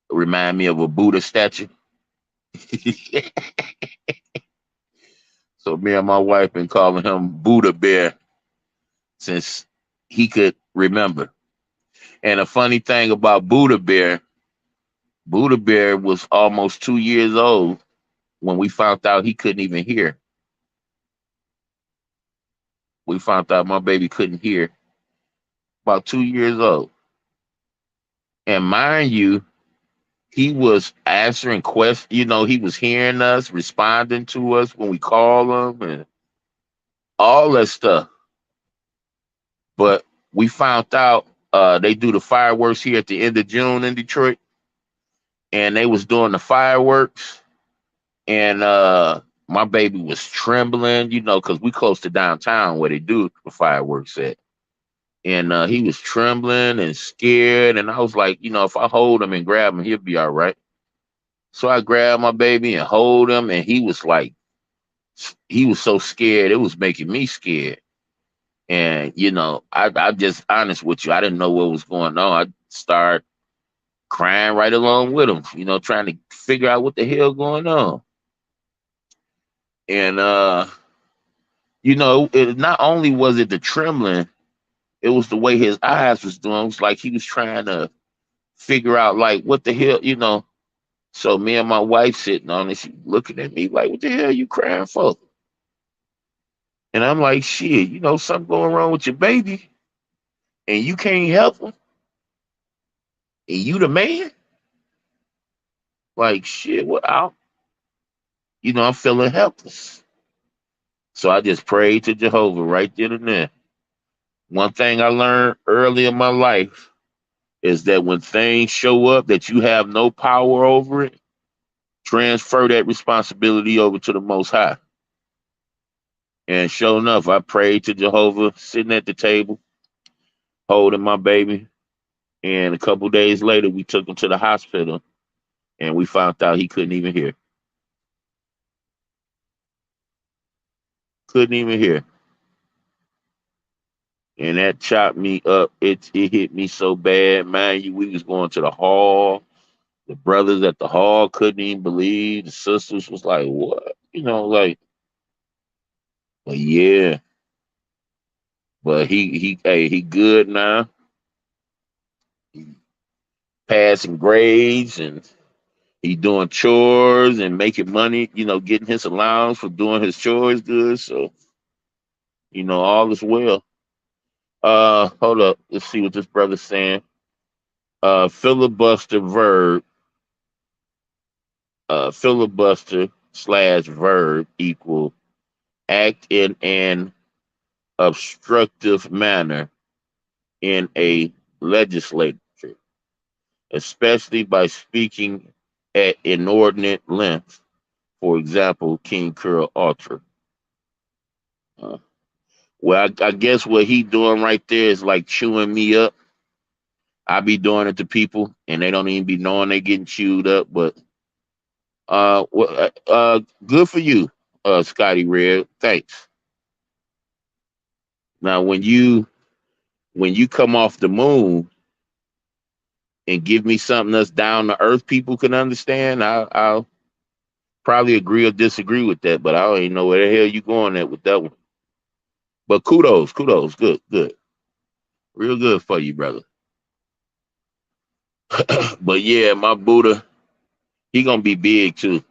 remind me of a Buddha statue. So me and my wife been calling him Buddha Bear since he could remember. And a funny thing about Buddha Bear was almost 2 years old when we found out he couldn't even hear. We found out my baby couldn't hear. About 2 years old. And mind you, he was answering questions. He was hearing us, responding to us when we call him, and all that stuff. But we found out they do the fireworks here at the end of June in Detroit, and they was doing the fireworks, and my baby was trembling, because we close to downtown where they do the fireworks at. And he was trembling and scared, and I was like, if I hold him and grab him, he'll be all right. So I grabbed my baby and hold him, and he was so scared, it was making me scared. And I just honest with you, I didn't know what was going on. I started crying right along with him, trying to figure out what the hell going on. And not only was it the trembling, it was the way his eyes was doing. It was like he was trying to figure out like what the hell. So me and my wife sitting on it, she looking at me like, "What the hell are you crying for?" And I'm like, "Shit, something going wrong with your baby, and you can't help him, and you the man." Like shit, what out? I'm feeling helpless. So I just prayed to Jehovah right then and there. One thing I learned early in my life is that when things show up that you have no power over it, transfer that responsibility over to the Most High. And sure enough, I prayed to Jehovah sitting at the table, holding my baby. And a couple days later, we took him to the hospital and we found out he couldn't even hear. Couldn't even hear. And that chopped me up. It hit me so bad, man. We was going to the hall. The brothers at the hall couldn't even believe. The sisters was like, "What?" Like, but yeah. But he good now. He passing grades and he doing chores and making money. Getting his allowance for doing his chores good. So all is well. Hold up. Let's see what this brother's saying. Filibuster verb. Filibuster slash verb equal act in an obstructive manner in a legislature, especially by speaking at inordinate length. For example, King Curl Ultra. Uh, well, I guess what he doing right there is like chewing me up. I be doing it to people, and they don't even be knowing they getting chewed up. But good for you, Scotty Red. Thanks. Now, when you come off the moon and give me something that's down to earth, people can understand. I'll probably agree or disagree with that, but I don't even know where the hell you going at with that one. But kudos, good, good, real good for you, brother. But yeah, my Buddha, he gonna be big too.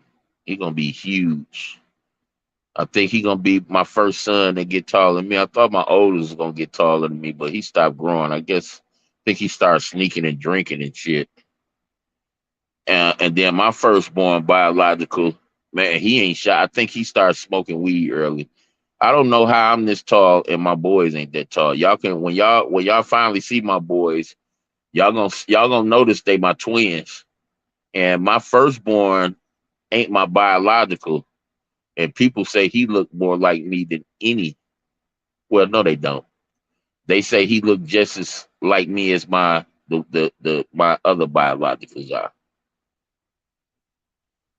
He gonna be huge. I think he gonna be my first son that get taller than me. I thought my oldest was gonna get taller than me, but he stopped growing. I guess I think he started sneaking and drinking and shit. And then my firstborn biological, man, he ain't shy. I think he started smoking weed early. I don't know how I'm this tall and my boys ain't that tall. Y'all can when y'all finally see my boys, y'all gonna notice they my twins. And my firstborn ain't my biological. And people say he looked more like me than any. Well, no, they don't. They say he looked just as like me as my other biologicals are.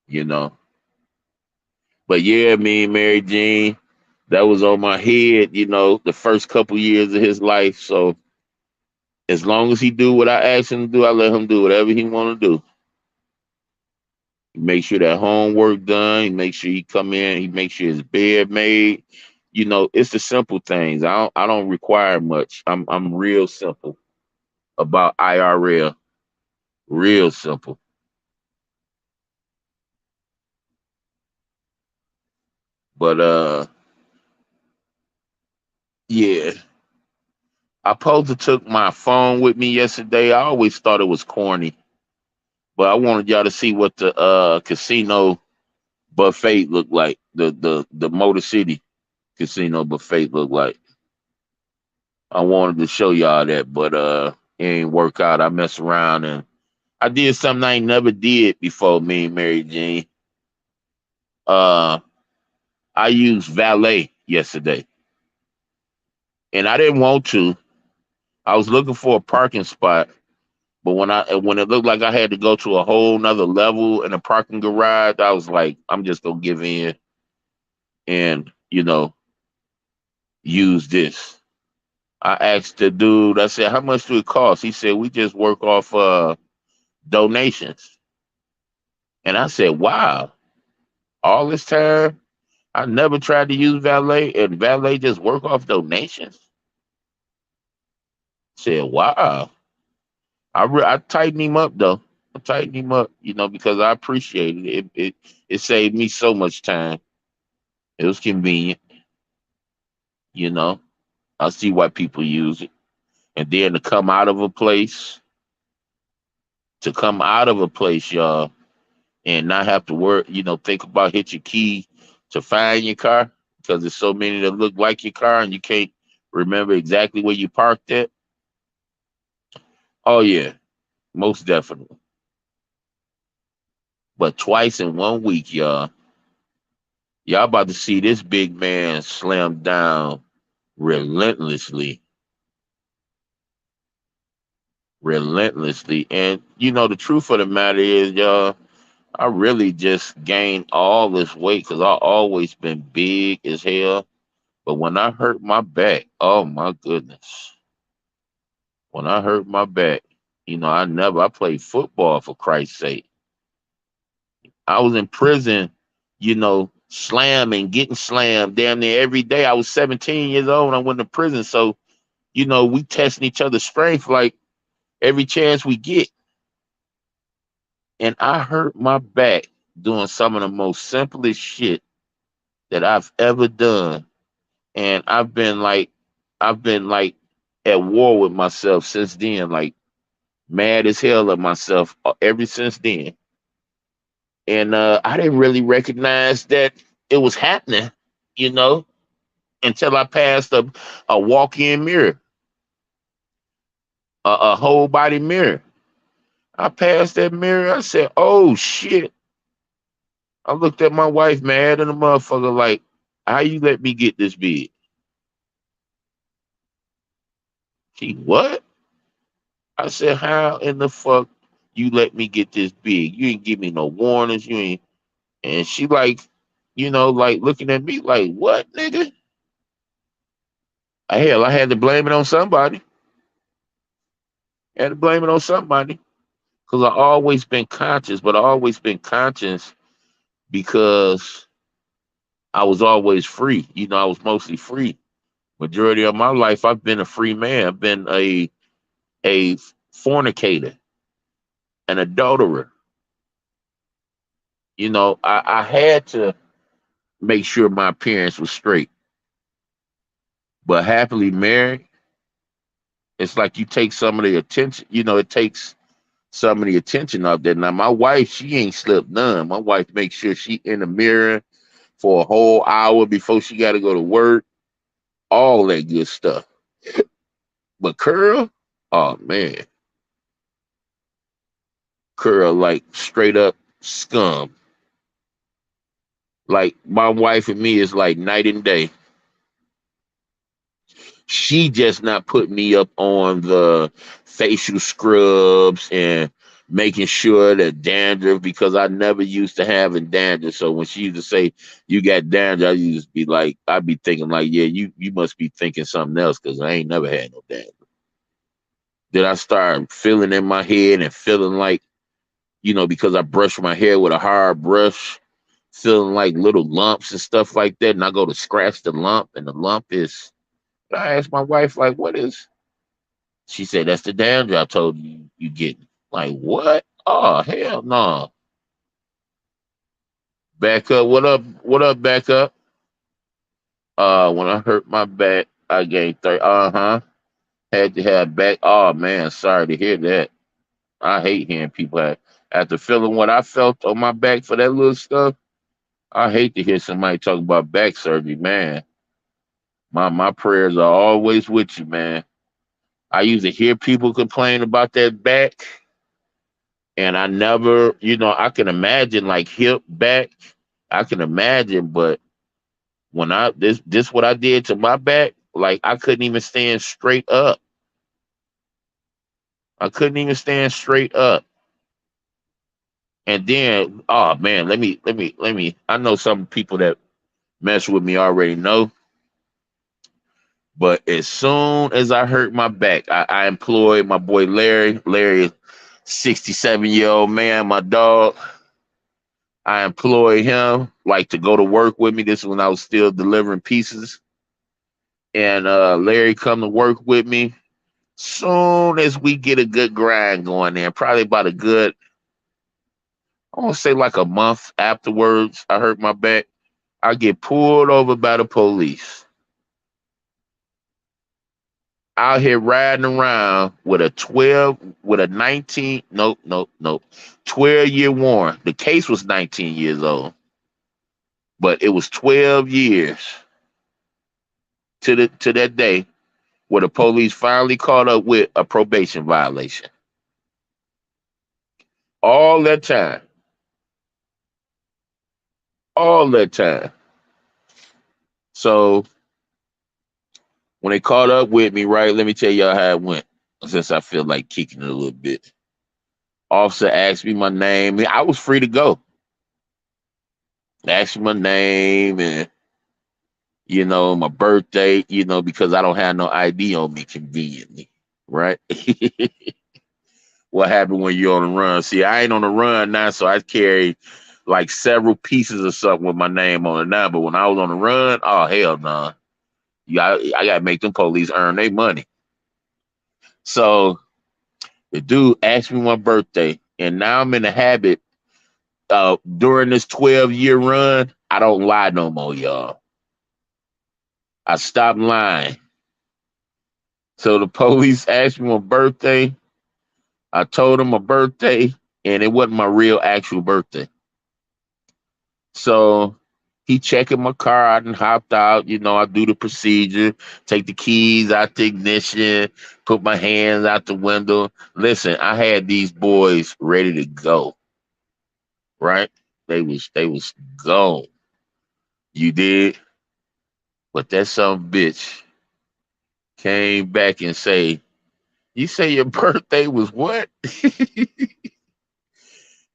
You know. But yeah, me and Mary Jean, that was on my head. The first couple years of his life. So as long as he do what I ask him to do, I let him do whatever he want to do. He make sure that homework done. He make sure he come in. He make sure his bed made. It's the simple things. I don't require much. I'm real simple about IRL. Real simple. But yeah, I supposed to took my phone with me yesterday. I always thought it was corny, but I wanted y'all to see what the casino buffet looked like. The Motor City casino buffet looked like. I wanted to show y'all that, but it ain't work out. I messed around and I did something I ain't never did before, me and Mary Jane. Uh I used valet yesterday. And I didn't want to. I was looking for a parking spot, but when it looked like I had to go to a whole nother level in a parking garage, I was like, I'm just gonna give in and use this. I asked the dude, I said, how much do it cost? He said, we just work off donations. And I said, wow, all this time I never tried to use valet and valet just work off donations. I said, wow. I tightened him up though. I tightened him up, because I appreciated it. It saved me so much time. It was convenient, you know. I see why people use it. And then to come out of a place, y'all, and not have to work, think about hit your key to find your car because there's so many that look like your car and you can't remember exactly where you parked it. Oh yeah, most definitely. But twice in 1 week, y'all. Y'all about to see this big man slam down relentlessly, relentlessly. And the truth of the matter is, y'all, I really just gained all this weight because I always been big as hell. But when I hurt my back, oh my goodness. When I hurt my back, I played football for Christ's sake. I was in prison, slamming, getting slammed damn near every day. I was 17 years old when I went to prison. So, we testing each other's strength like every chance we get. And I hurt my back doing some of the most simplest shit that I've ever done. And I've been like at war with myself since then, like mad as hell at myself ever since then. And I didn't really recognize that it was happening, you know, until I passed a walk-in mirror, a whole body mirror. I passed that mirror. I said, "Oh shit!" I looked at my wife, mad and the motherfucker, like, "How you let me get this big?" She, what? I said, "How in the fuck you let me get this big? You ain't give me no warnings. You ain't." And she like, like looking at me like, "What, nigga?" Hell, I had to blame it on somebody. I had to blame it on somebody because I always been conscious, but I always been conscious because I was always free. I was mostly free. Majority of my life, I've been a free man. I've been a fornicator, an adulterer. I had to make sure my parents were straight. But happily married, it's like you take some of the attention. It takes some of the attention off that. Now, my wife, she ain't slipped none. My wife makes sure she in the mirror for a whole hour before she got to go to work. All that good stuff. But Curl, oh man, Curl like straight up scum. Like my wife and me is like night and day. She just not putting me up on the facial scrubs and making sure that dandruff because I never used to having dandruff. So when she used to say you got dandruff, I used to be like, I'd be thinking like, yeah, you must be thinking something else because I ain't never had no dandruff. Then I start feeling in my head and feeling like, because I brush my hair with a hard brush, feeling like little lumps and stuff like that. And I go to scratch the lump, and the lump is. I asked my wife, like, what is? She said, that's the dandruff I told you get. Like, what? Oh, hell no. Back up. What up? What up, back up? When I hurt my back, I gained 30. Uh-huh. Had to have back. Oh man, sorry to hear that. I hate hearing people after feeling what I felt on my back for that little stuff. I hate to hear somebody talk about back surgery, man. My prayers are always with you, man. I used to hear people complain about that back, and I never, I can imagine like hip, back. I can imagine, but when this what I did to my back, like I couldn't even stand straight up. I couldn't even stand straight up. And then, oh man, let me. I know some people that mess with me already know, but as soon as I hurt my back, I employed my boy Larry. Larry is 67-year-old man, my dog. I employed him like to go to work with me. This is when I was still delivering pieces. And Larry come to work with me. Soon as we get a good grind going there, probably about a good, I want to say like a month afterwards, I hurt my back. I get pulled over by the police. Out here riding around with a 12, with a 19, nope, 12-year warrant. The case was 19 years old, but it was 12 years to that day where the police finally caught up with a probation violation. All that time, all that time. So when they caught up with me, right, let me tell y'all how it went, since I feel like kicking it a little bit. Officer asked me my name. I was free to go. Asked me my name and my birthday, because I don't have no ID on me conveniently, right? What happened when you're on the run? See, I ain't on the run now, so I carry like several pieces of something with my name on it now. But when I was on the run, oh hell no. Nah. I gotta make them police earn their money. So the dude asked me my birthday, and now I'm in the habit during this 12-year run, I don't lie no more, y'all. I stopped lying. So the police asked me my birthday. I told him my birthday, and it wasn't my real actual birthday. So he checking my car out and hopped out. I do the procedure, take the keys out the ignition, put my hands out the window. Listen, I had these boys ready to go. Right? They was gone. You did, but that some bitch came back and say, "You say your birthday was what?"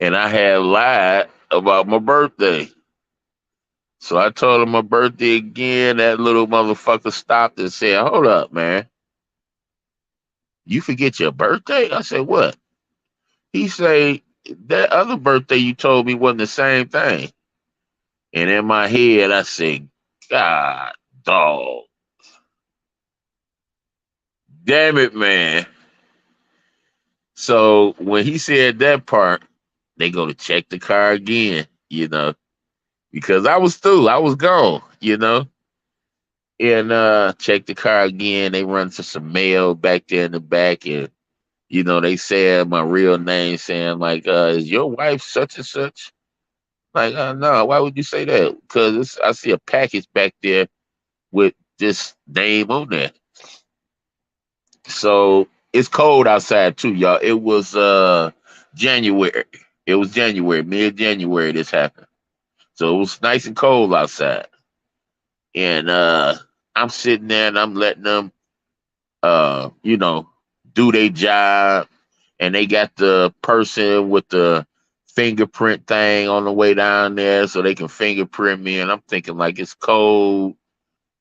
And I had lied about my birthday. So I told him my birthday again. That little motherfucker stopped and said, "Hold up, man. You forget your birthday?" I said, "What?" He say, "That other birthday you told me wasn't the same thing." And in my head, I said, "God, dog. Damn it, man." So when he said that part, they go to check the car again, because I was through. I was gone. And check the car again. They run to some mail back there in the back, and they said my real name, saying like, "Is your wife such and such?" Like, no. Why would you say that? Because I see a package back there with this name on there. So it's cold outside too, y'all. It was January. It was January, mid-January. This happened, so it was nice and cold outside, and I'm sitting there and I'm letting them uh, you know, do their job, and they got the person with the fingerprint thing on the way down there so they can fingerprint me. And I'm thinking like it's cold,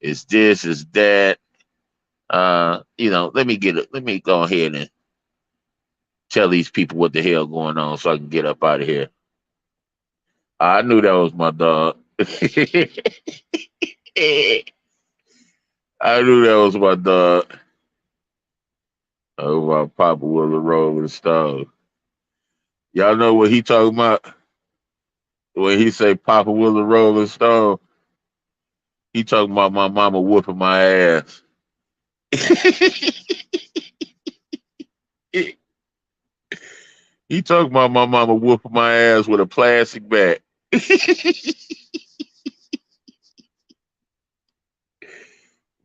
it's this, it's that. Let me get it. Let me go ahead and tell these people what the hell going on so I can get up out of here. I knew that was my dog. I knew that was my dog. Oh, my Papa Willie Rolling Stone. Y'all know what he talking about when he say Papa Willie Rolling Stone? He talking about my mama whooping my ass. He talking about my mama whooping my ass with a plastic bat.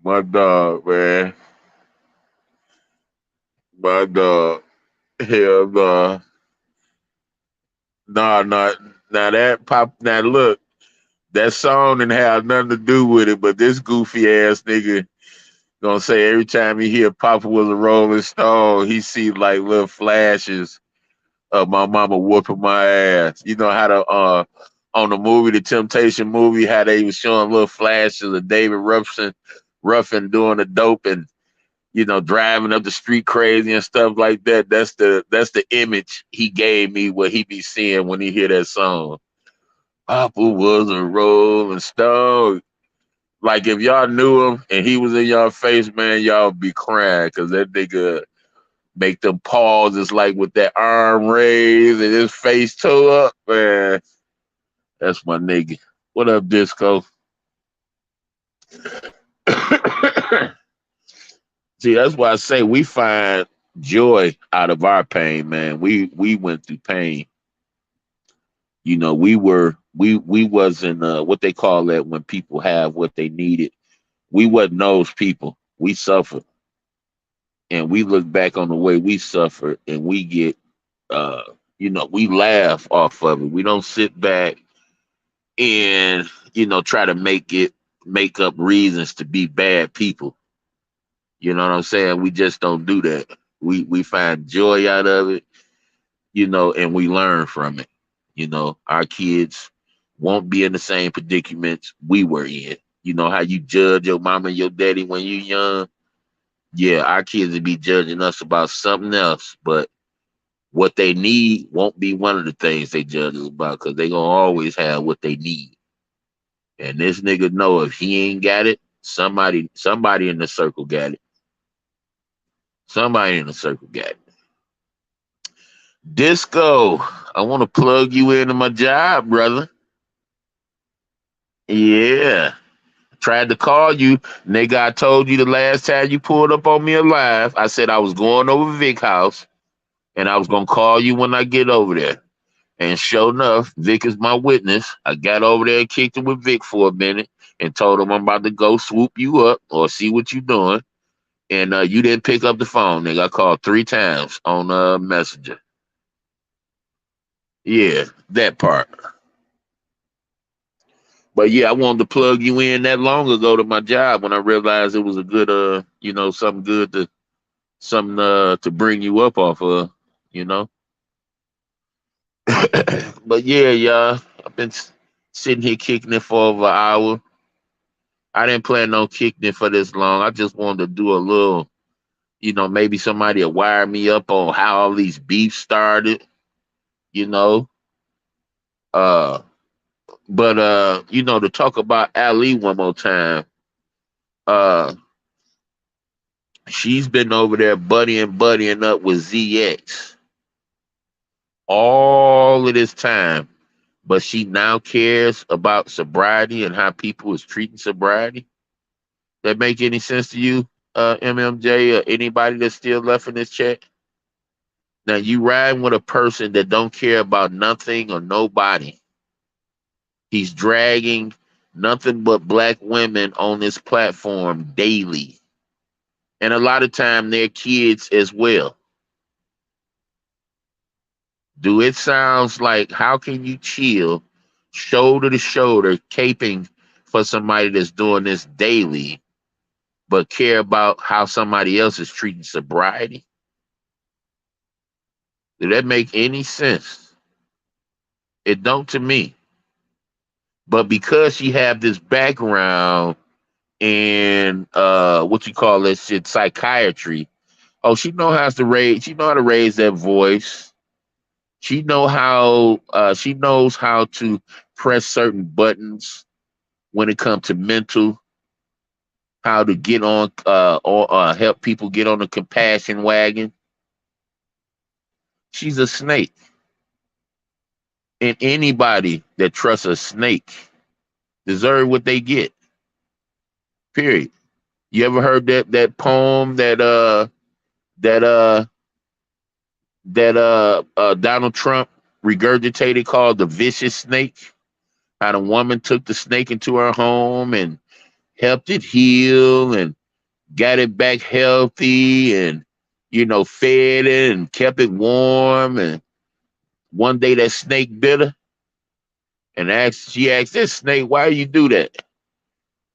My dog, man. My dog. Hell no. Nah, nah. Now that pop. Now look, that song didn't have nothing to do with it, but this goofy ass nigga gonna say every time he hear Papa was a Rolling Stone, he see like little flashes of my mama whooping my ass. You know how the on the movie, the Temptation movie, how they was showing little flashes of David Ruffin doing the dope and driving up the street crazy and stuff like that. That's the image he gave me what he be seeing when he hear that song. Papa was a Rolling Stone. Like if y'all knew him and he was in y'all face, man, y'all be crying because that nigga make them pauses like with that arm raised and his face toe up, man. That's my nigga. What up, Disco? See, that's why I say we find joy out of our pain, man. We went through pain. We wasn't what they call that when people have what they needed. We wasn't those people. We suffered. And we look back on the way we suffered and we get we laugh off of it. We don't sit back and try to make up reasons to be bad people. You know what I'm saying? We just don't do that. We find joy out of it, and we learn from it. Our kids won't be in the same predicaments we were in. You know how you judge your mama and your daddy when you young? Yeah, our kids will be judging us about something else, but what they need won't be one of the things they judge us about because they gonna always have what they need. And this nigga know if he ain't got it, somebody in the circle got it. Somebody in the circle got it. Disco, I want to plug you into my job, brother. Yeah. Tried to call you. Nigga, I told you the last time you pulled up on me alive. I said I was going over Vic house and I was gonna call you when I get over there. And sure enough, Vic is my witness. I got over there and kicked it with Vic for a minute and told him I'm about to go swoop you up or see what you doing. And you didn't pick up the phone, nigga. I called 3 times on Messenger. Yeah, that part. But yeah, I wanted to plug you in that long ago to my job when I realized it was a good, something good something to bring you up off of, you know. But yeah, y'all, I've been sitting here kicking it for over an hour. I didn't plan on kicking it for this long. I just wanted to do a little, maybe somebody will wire me up on how all these beefs started, you know. Uh, but to talk about Ali one more time, uh, she's been over there buddying up with ZX all of this time, but she now cares about sobriety and how people is treating sobriety. That make any sense to you, MMJ, or anybody that's still left in this chat? Now you riding with a person that don't care about nothing or nobody. He's dragging nothing but black women on this platform daily. And a lot of time they're kids as well. Do it sounds like how can you chill shoulder to shoulder caping for somebody that's doing this daily but care about how somebody else is treating sobriety? Did that make any sense? It don't to me. But because she have this background in what you call that shit, psychiatry, oh, she know how to raise that voice. She knows how to press certain buttons when it comes to mental, how to get on or help people get on the compassion wagon. She's a snake. And anybody that trusts a snake deserve what they get. Period. You ever heard that poem that Donald Trump regurgitated called "The Vicious Snake"? How the woman took the snake into her home and helped it heal and got it back healthy and fed it and kept it warm. And one day that snake bit her and she asked this snake, "Why you do that?"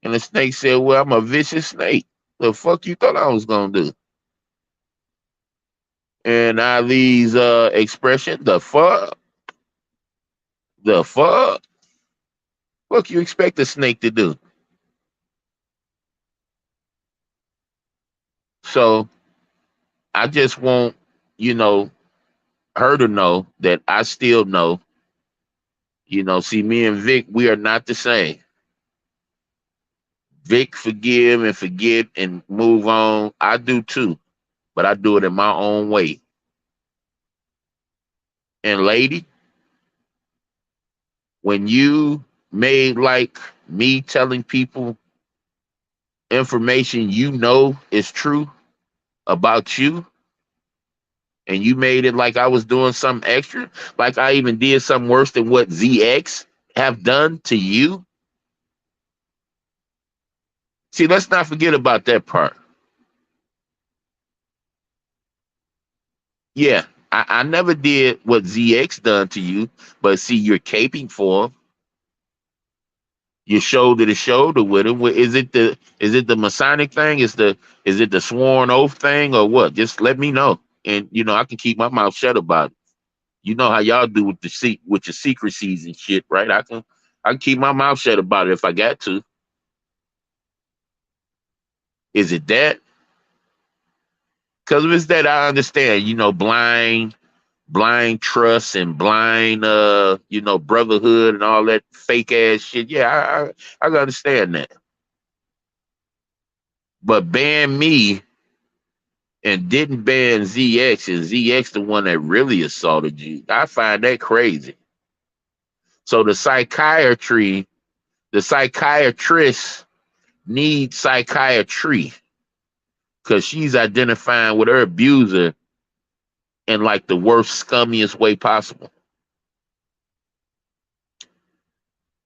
And the snake said, "Well, I'm a vicious snake. The fuck you thought I was gonna do?" And Ali's expression, the fuck, what you expect a snake to do? So I just want, you know, her to know that I still know, see me and Vic, we are not the same. Vic forgive and forget and move on. I do too, but I do it in my own way. And lady, when you made like me telling people information is true about you, and you made it like I was doing something extra, like I even did something worse than what ZX have done to you. See, let's not forget about that part. Yeah, I never did what ZX done to you, but see, you're caping for him. You're shoulder to shoulder with him. Is it the Masonic thing? Is it the sworn oath thing or what? Just let me know, and I can keep my mouth shut about it. You know how y'all do with with your secrecies and shit, right? I can keep my mouth shut about it if I got to. Is it that? Because if it's that, I understand. Blind trust and blind brotherhood and all that fake ass shit. Yeah, I can understand that. But ban me and didn't ban ZX, and ZX the one that really assaulted you. I find that crazy. So the psychiatrist needs psychiatry because she's identifying with her abuser in like the worst, scummiest way possible.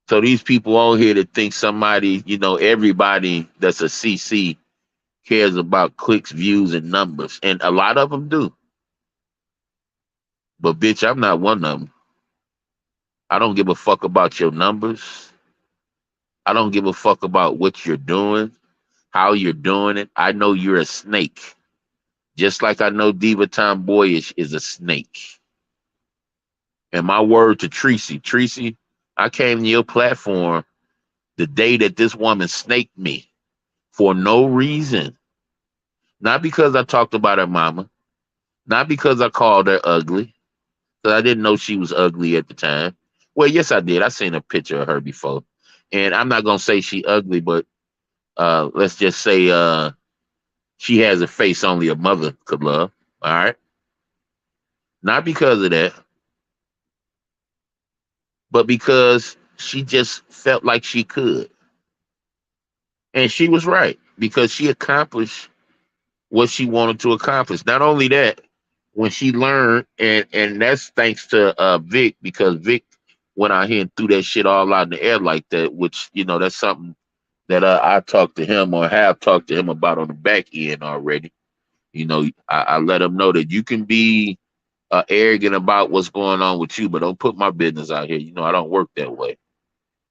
So these people on here that think somebody, everybody that's a CC cares about clicks, views, and numbers, and a lot of them do. But bitch, I'm not one of them. I don't give a fuck about your numbers. I don't give a fuck about what you're doing, how you're doing it. I know you're a snake, just like I know Diva Tomboyish is a snake. And my word to Tracy, I came to your platform the day that this woman snaked me for no reason. Not because I talked about her mama, not because I called her ugly, because I didn't know she was ugly at the time. Well, yes, I did. I seen a picture of her before. And I'm not gonna say she ugly, but let's just say she has a face only a mother could love. All right. Not because of that, but because she just felt like she could. And she was right because she accomplished what she wanted to accomplish. Not only that, when she learned, and that's thanks to Vic, because Vic went out here and threw that shit all out in the air like that, which that's something that I talked to him or have talked to him about on the back end already. I let him know that you can be arrogant about what's going on with you, but don't put my business out here. I don't work that way.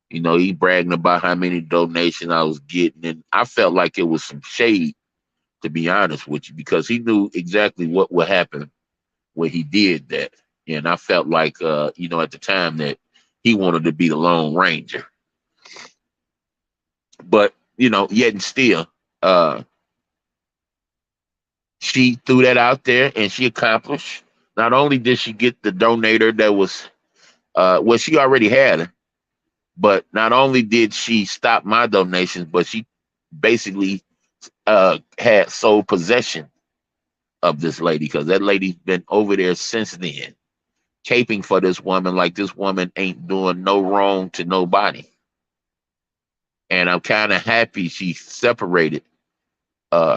He bragging about how many donations I was getting, and I felt like it was some shade, to be honest with you, because he knew exactly what would happen when he did that. And I felt like, at the time that he wanted to be the Lone Ranger. But, yet and still, she threw that out there and she accomplished. Not only did she get the donator that was, she already had her, but not only did she stop my donations, but she basically had sole possession of this lady because that lady's been over there since then, caping for this woman like this woman ain't doing no wrong to nobody. And I'm kind of happy she separated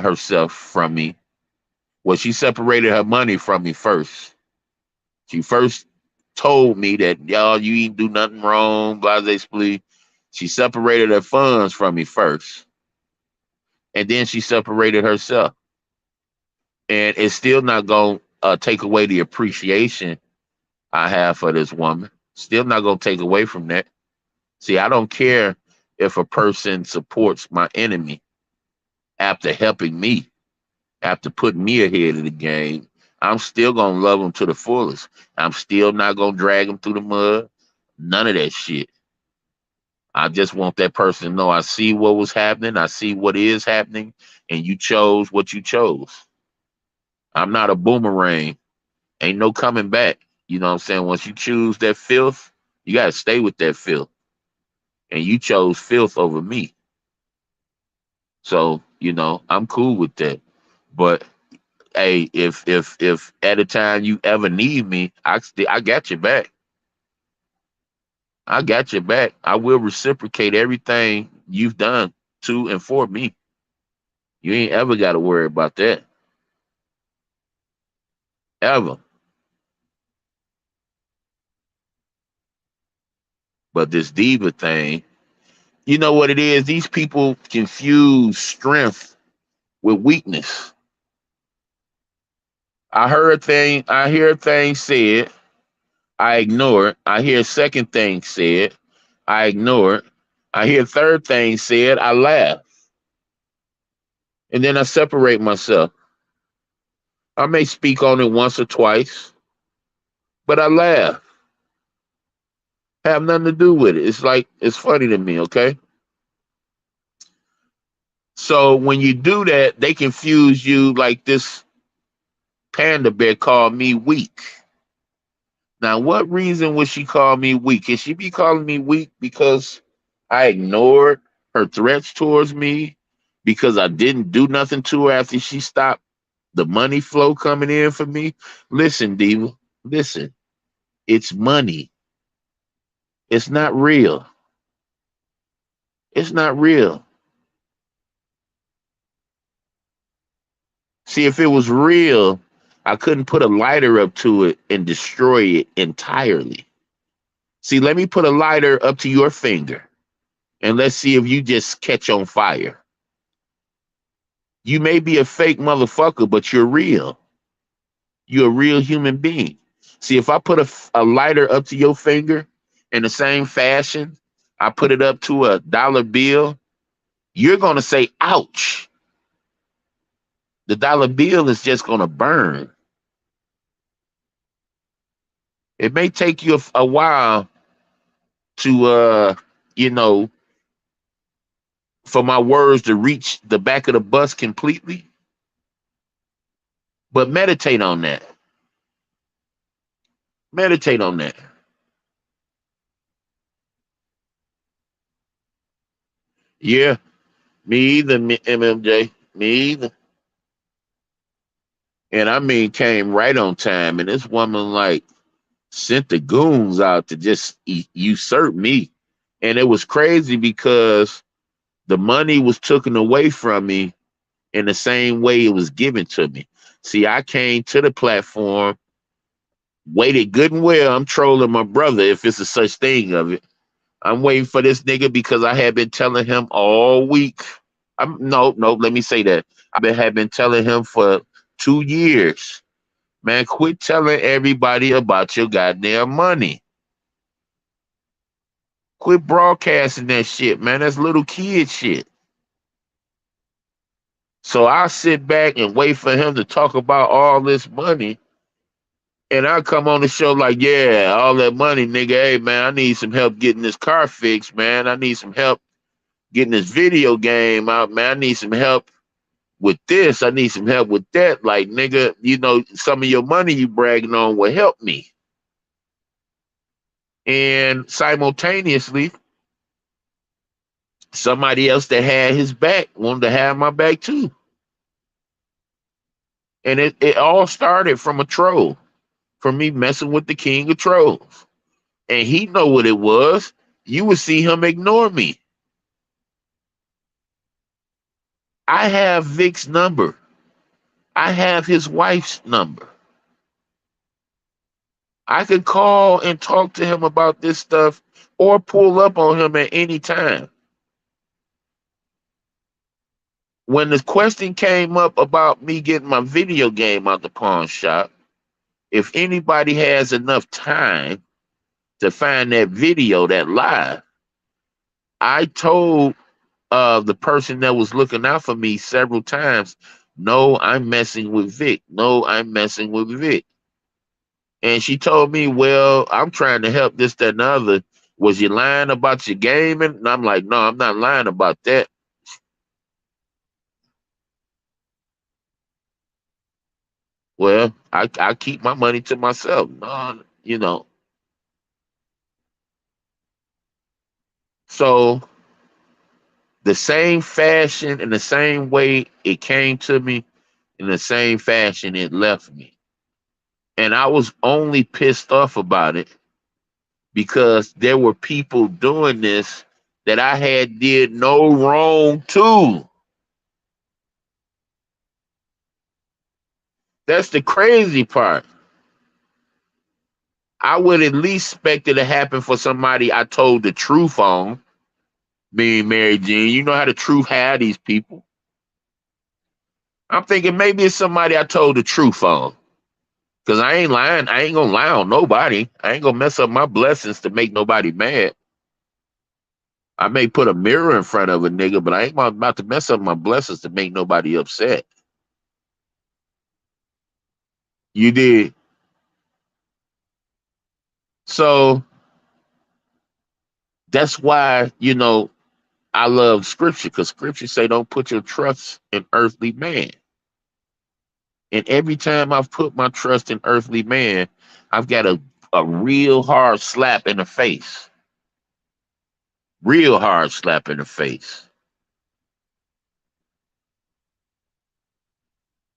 herself from me. Well, she separated her money from me first. She first told me that y'all, you ain't do nothing wrong, blase splee. She separated her funds from me first, and then she separated herself. And it's still not gonna take away the appreciation I have for this woman. Still not gonna take away from that. See, I don't care if a person supports my enemy after helping me, after putting me ahead of the game. I'm still gonna love them to the fullest. I'm still not gonna drag them through the mud. None of that shit. I just want that person to know I see what was happening, I see what is happening, and you chose what you chose. I'm not a boomerang. Ain't no coming back. You know what I'm saying? Once you choose that filth, you gotta stay with that filth. And you chose filth over me. So, I'm cool with that. But hey, if at a time you ever need me, I got your back. I got your back. I will reciprocate everything you've done to and for me. You ain't ever got to worry about that. Ever. But this diva thing, you know what it is? These people confuse strength with weakness. I hear a thing said, I ignore it. I hear a second thing said, I ignore it. I hear a third thing said, I laugh. And then I separate myself. I may speak on it once or twice, but I laugh. Have nothing to do with it. It's like it's funny to me, okay? So when you do that, they confuse you like this panda bear called me weak. Now, what reason would she call me weak? Can she be calling me weak because I ignored her threats towards me? Because I didn't do nothing to her after she stopped the money flow coming in for me? Listen, Diva, listen. It's money. It's not real. It's not real. See, if it was real, I couldn't put a lighter up to it and destroy it entirely. See, let me put a lighter up to your finger and let's see if you just catch on fire. You may be a fake motherfucker, but you're real. You're a real human being. See, if I put a lighter up to your finger in the same fashion, I put it up to a dollar bill, you're going to say, ouch. The dollar bill is just going to burn. It may take you a while to, you know, for my words to reach the back of the bus completely, but meditate on that. Meditate on that. Yeah, me either, MMJ. Me either. And I mean, came right on time. And this woman, like, sent the goons out to just usurp me. And it was crazy because the money was taken away from me in the same way it was given to me. See, I came to the platform, waited good and well. I'm trolling my brother if it's a such thing of it. I'm waiting for this nigga because I had been telling him all week. No, let me say that. Had been telling him for 2 years. Man, quit telling everybody about your goddamn money. Quit broadcasting that shit, man. That's little kid shit. So I sit back and wait for him to talk about all this money. And I come on the show like, yeah, all that money, nigga. Hey, man, I need some help getting this car fixed, man. I need some help getting this video game out, man. I need some help with this. I need some help with that. Like, nigga, some of your money you bragging on will help me. And simultaneously, somebody else that had his back wanted to have my back too. And it all started from a troll, from me messing with the king of trolls. And he know what it was. You would see him ignore me. I have Vic's number. I have his wife's number. I could call and talk to him about this stuff or pull up on him at any time. When the question came up about me getting my video game out the pawn shop, if anybody has enough time to find that video, that live, I told the person that was looking out for me several times, no, I'm messing with Vic. No, I'm messing with Vic. And she told me, well, I'm trying to help this, that, and the other. Was you lying about your gaming? And I'm like, no, I'm not lying about that. Well, I keep my money to myself. No, So the same fashion and the same way it came to me, in the same fashion it left me. And I was only pissed off about it because there were people doing this that I had did no wrong to. That's the crazy part. I would at least expect it to happen for somebody I told the truth on. Me and Mary Jean, you know how the truth had these people. I'm thinking maybe it's somebody I told the truth on. Cause I ain't lying. I ain't gonna lie on nobody. I ain't gonna mess up my blessings to make nobody mad. I may put a mirror in front of a nigga, but I ain't about to mess up my blessings to make nobody upset. You did. So that's why, I love scripture, because scripture say don't put your trust in earthly man. And every time I've put my trust in earthly man, I've got a real hard slap in the face. Real hard slap in the face.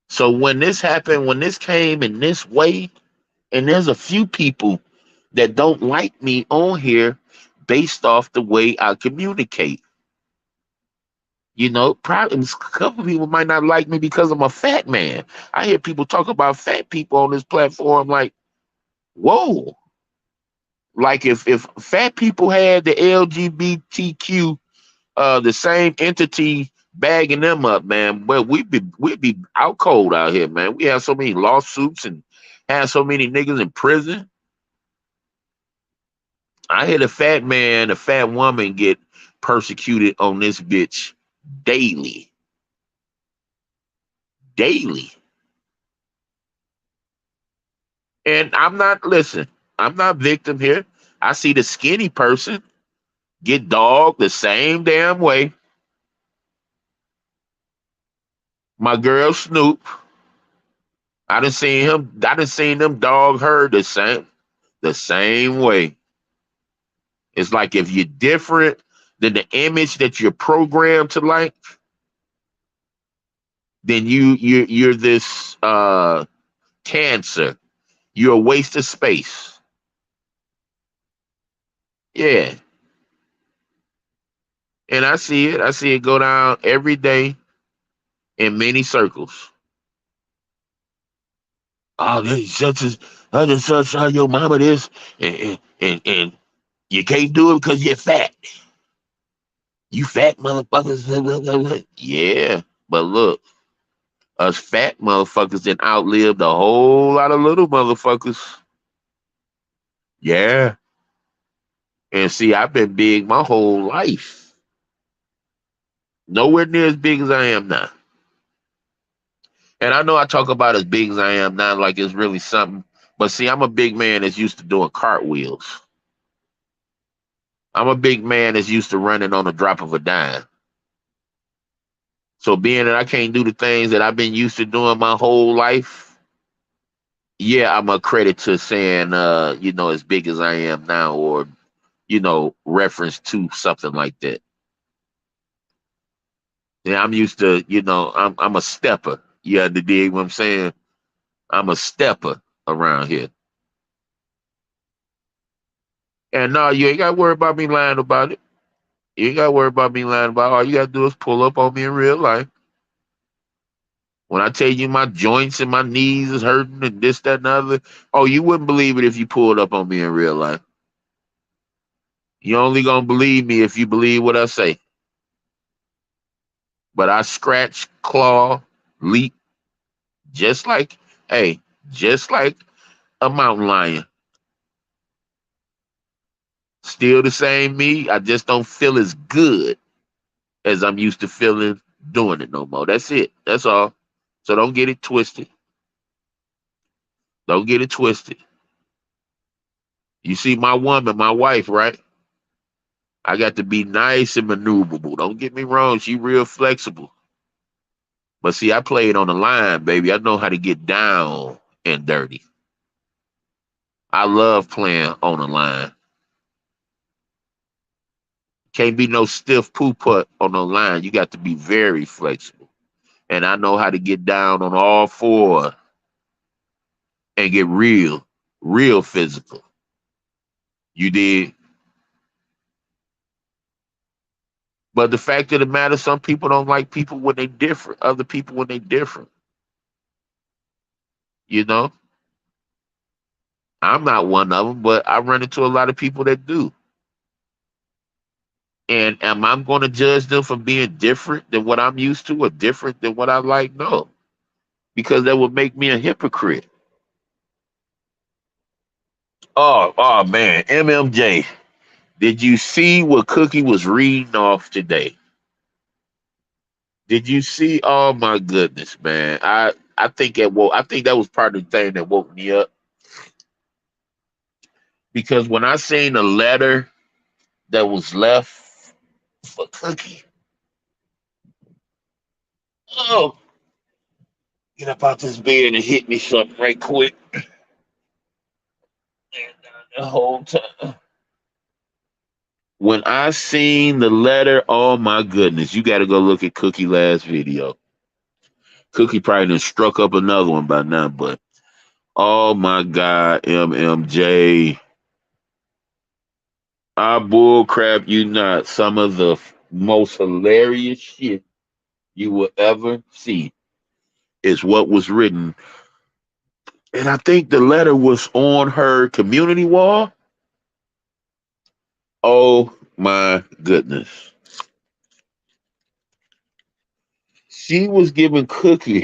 So when this happened, when this came in this way, and there's a few people that don't like me on here based off the way I communicate. Probably a couple of people might not like me because I'm a fat man. I hear people talk about fat people on this platform like, whoa. Like if fat people had the LGBTQ, the same entity bagging them up, man, well, we'd be out cold out here, man. We have so many lawsuits and have so many niggas in prison. I hear the fat woman get persecuted on this bitch daily. Daily. And I'm not victim here. I see the skinny person get dogged the same damn way. My girl Snoop, I done seen them dog her the same way. It's like if you're different than the image that you're programmed to like, then you're this cancer. You're a waste of space. Yeah. And I see it. I see it go down every day in many circles. Oh, such and such how your mama is, and you can't do it because you're fat. You fat motherfuckers. Yeah. But look, us fat motherfuckers that outlived a whole lot of little motherfuckers. Yeah. And see, I've been big my whole life. Nowhere near as big as I am now. And I know I talk about as big as I am now like it's really something. But see, I'm a big man that's used to doing cartwheels. I'm a big man that's used to running on the drop of a dime. So being that I can't do the things that I've been used to doing my whole life, yeah, I'm a credit to saying, as big as I am now, or reference to something like that. Yeah, I'm used to, I'm a stepper. You had to dig what I'm saying? I'm a stepper around here. And no, you ain't got to worry about me lying about it. You ain't got to worry about me lying about it. All you got to do is pull up on me in real life. When I tell you my joints and my knees is hurting and this, that, and the other, oh, you wouldn't believe it if you pulled up on me in real life. You only gonna believe me if you believe what I say. But I scratch, claw, leap, just like, hey, just like a mountain lion. Still the same me. I just don't feel as good as I'm used to feeling doing it no more. That's it. That's all. So don't get it twisted. Don't get it twisted. You see my woman, my wife, right? I got to be nice and maneuverable. Don't get me wrong. She real flexible. But see, I played on the line, baby. I know how to get down and dirty. I love playing on the line. Can't be no stiff poo putt on the line. You got to be very flexible. And I know how to get down on all four and get real physical. You did. But the fact of the matter, some people don't like people when they different. Other people when they different. You know, I'm not one of them, but I run into a lot of people that do. And am I going to judge them for being different than what I'm used to or different than what I like? No, because that would make me a hypocrite. Oh man, MMJ. Did you see what Cookie was reading off today? Did you see? Oh my goodness, man. I think I think that was part of the thing that woke me up because when I seen the letter that was left for Cookie, oh, get up out this bed and hit me something right quick. And the whole time. When I seen the letter, oh my goodness, you got to go look at Cookie last video. Cookie probably done struck up another one by now, but oh my God, MMJ. I bullcrap you not. Some of the most hilarious shit you will ever see is what was written. And I think the letter was on her community wall. Oh my goodness. She was giving Cookie.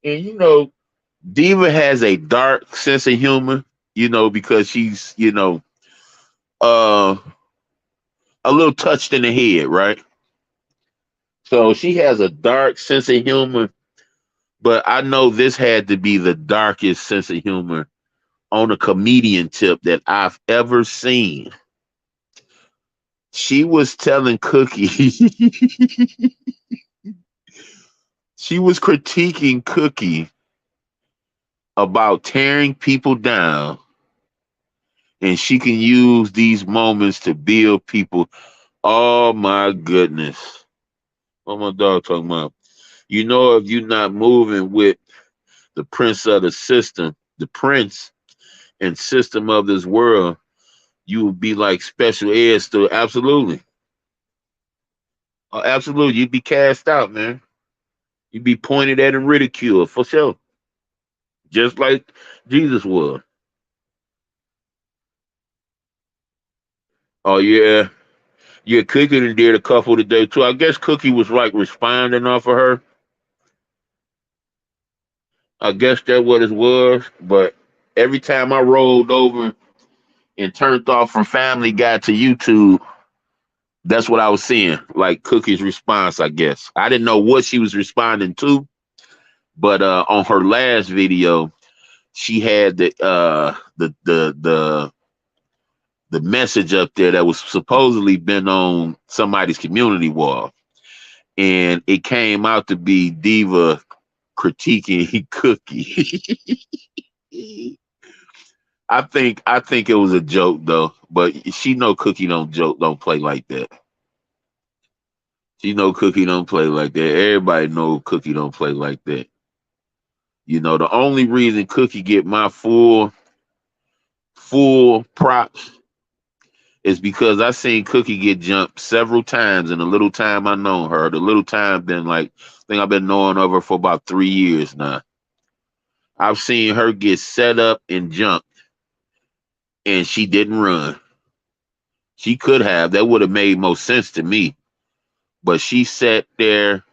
And Diva has a dark sense of humor, because she's, uh a little touched in the head, right? So she has a dark sense of humor, but I know this had to be the darkest sense of humor on a comedian tip that I've ever seen. She was telling Cookie, she was critiquing Cookie about tearing people down, and she can use these moments to build people. Oh my goodness. What my dog talking about? If you're not moving with the prince of the system, the prince and system of this world, you will be like special ed still. Absolutely. Absolutely. You'd be cast out, man. You'd be pointed at and ridiculed for sure. Just like Jesus was. Oh yeah. Yeah, Cookie done did a couple today too. I guess Cookie was like responding off of her. I guess that what it was. But every time I rolled over and turned off from Family Guy to YouTube, that's what I was seeing. Like Cookie's response, I guess. I didn't know what she was responding to, but on her last video, she had the message up there that was supposedly been on somebody's community wall, and it came out to be Diva critiquing Cookie. I think it was a joke though, but she know Cookie don't play like that. She know Cookie don't play like that. Everybody know Cookie don't play like that. The only reason Cookie get my full props It's because I seen Cookie get jumped several times in the little time I known her. The little time been like, I think I've been knowing of her for about 3 years now. I've seen her get set up and jumped, and she didn't run. She could have. That would have made most sense to me. But she sat there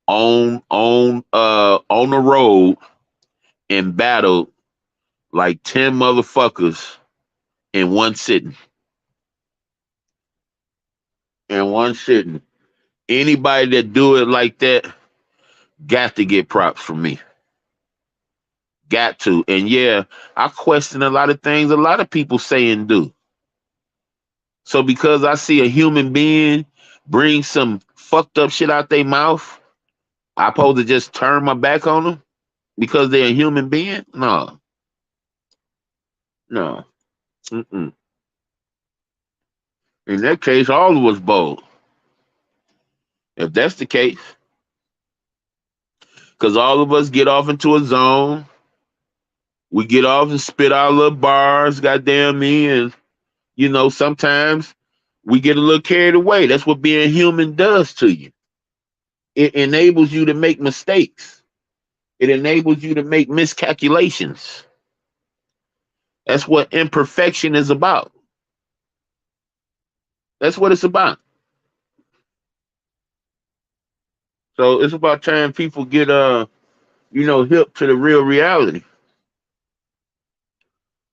on the road and battled like 10 motherfuckers in one sitting. In one sitting. Anybody that do it like that got to get props from me. Got to. And yeah, I question a lot of things a lot of people say and do. So because I see a human being bring some fucked up shit out their mouth, I supposed to just turn my back on them because they're a human being? No, no. Mm-mm. In that case, all of us bold. If that's the case, because all of us get off into a zone, we get off and spit our little bars, goddamn me, and sometimes we get a little carried away. That's what being human does to you. It enables you to make mistakes. It enables you to make miscalculations. That's what imperfection is about. That's what it's about. So it's about time people get hip to the real reality.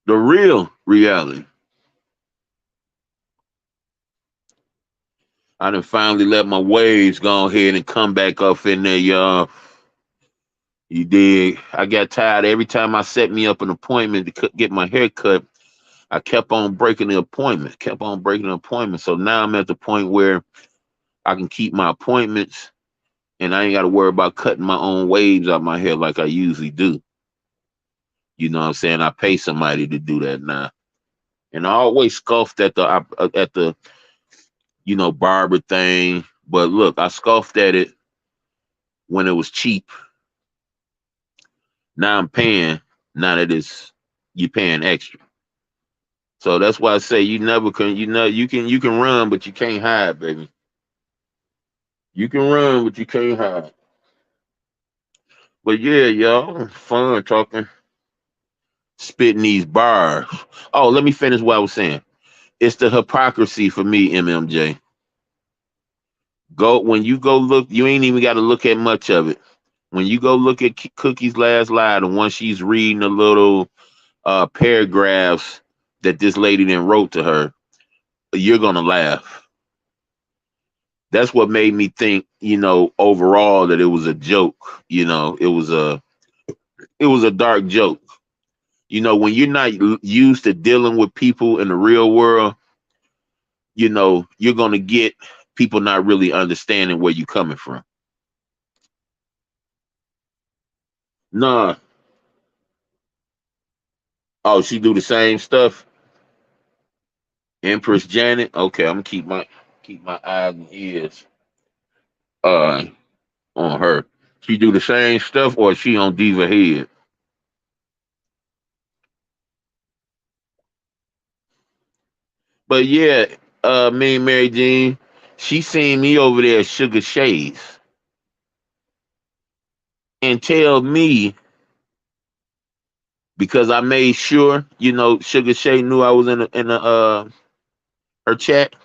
The real reality. I done finally let my waves go ahead and come back up in there, y'all. You dig? I got tired every time I set me up an appointment to get my hair cut. I kept on breaking the appointment, kept on breaking the appointment. So now I'm at the point where I can keep my appointments and I ain't got to worry about cutting my own waves out my hair like I usually do. You know what I'm saying? I pay somebody to do that now. And I always scoffed at the barber thing. But look, I scoffed at it when it was cheap. Now I'm paying. Now that you're paying extra. So that's why I say you never can. You can run, but you can't hide, baby. You can run, but you can't hide. But yeah, y'all, fun talking, spitting these bars. Oh, let me finish what I was saying. It's the hypocrisy for me, MMJ. Go when you go look, you ain't even got to look at much of it. When you go look at Cookie's last lie, the one she's reading the little paragraphs that this lady then wrote to her, you're gonna laugh. That's what made me think, overall that it was a joke. It was a dark joke. When you're not used to dealing with people in the real world, you're gonna get people not really understanding where you're coming from. Nah. Oh, she do the same stuff. Empress Janet. Okay, I'm gonna keep my eyes and ears uh on her. She do the same stuff, or she on Diva Head. But yeah, me and Mary Jean, she seen me over there at Sugar Shades and tell me because I made sure, Sugar Shade knew I was in her chat.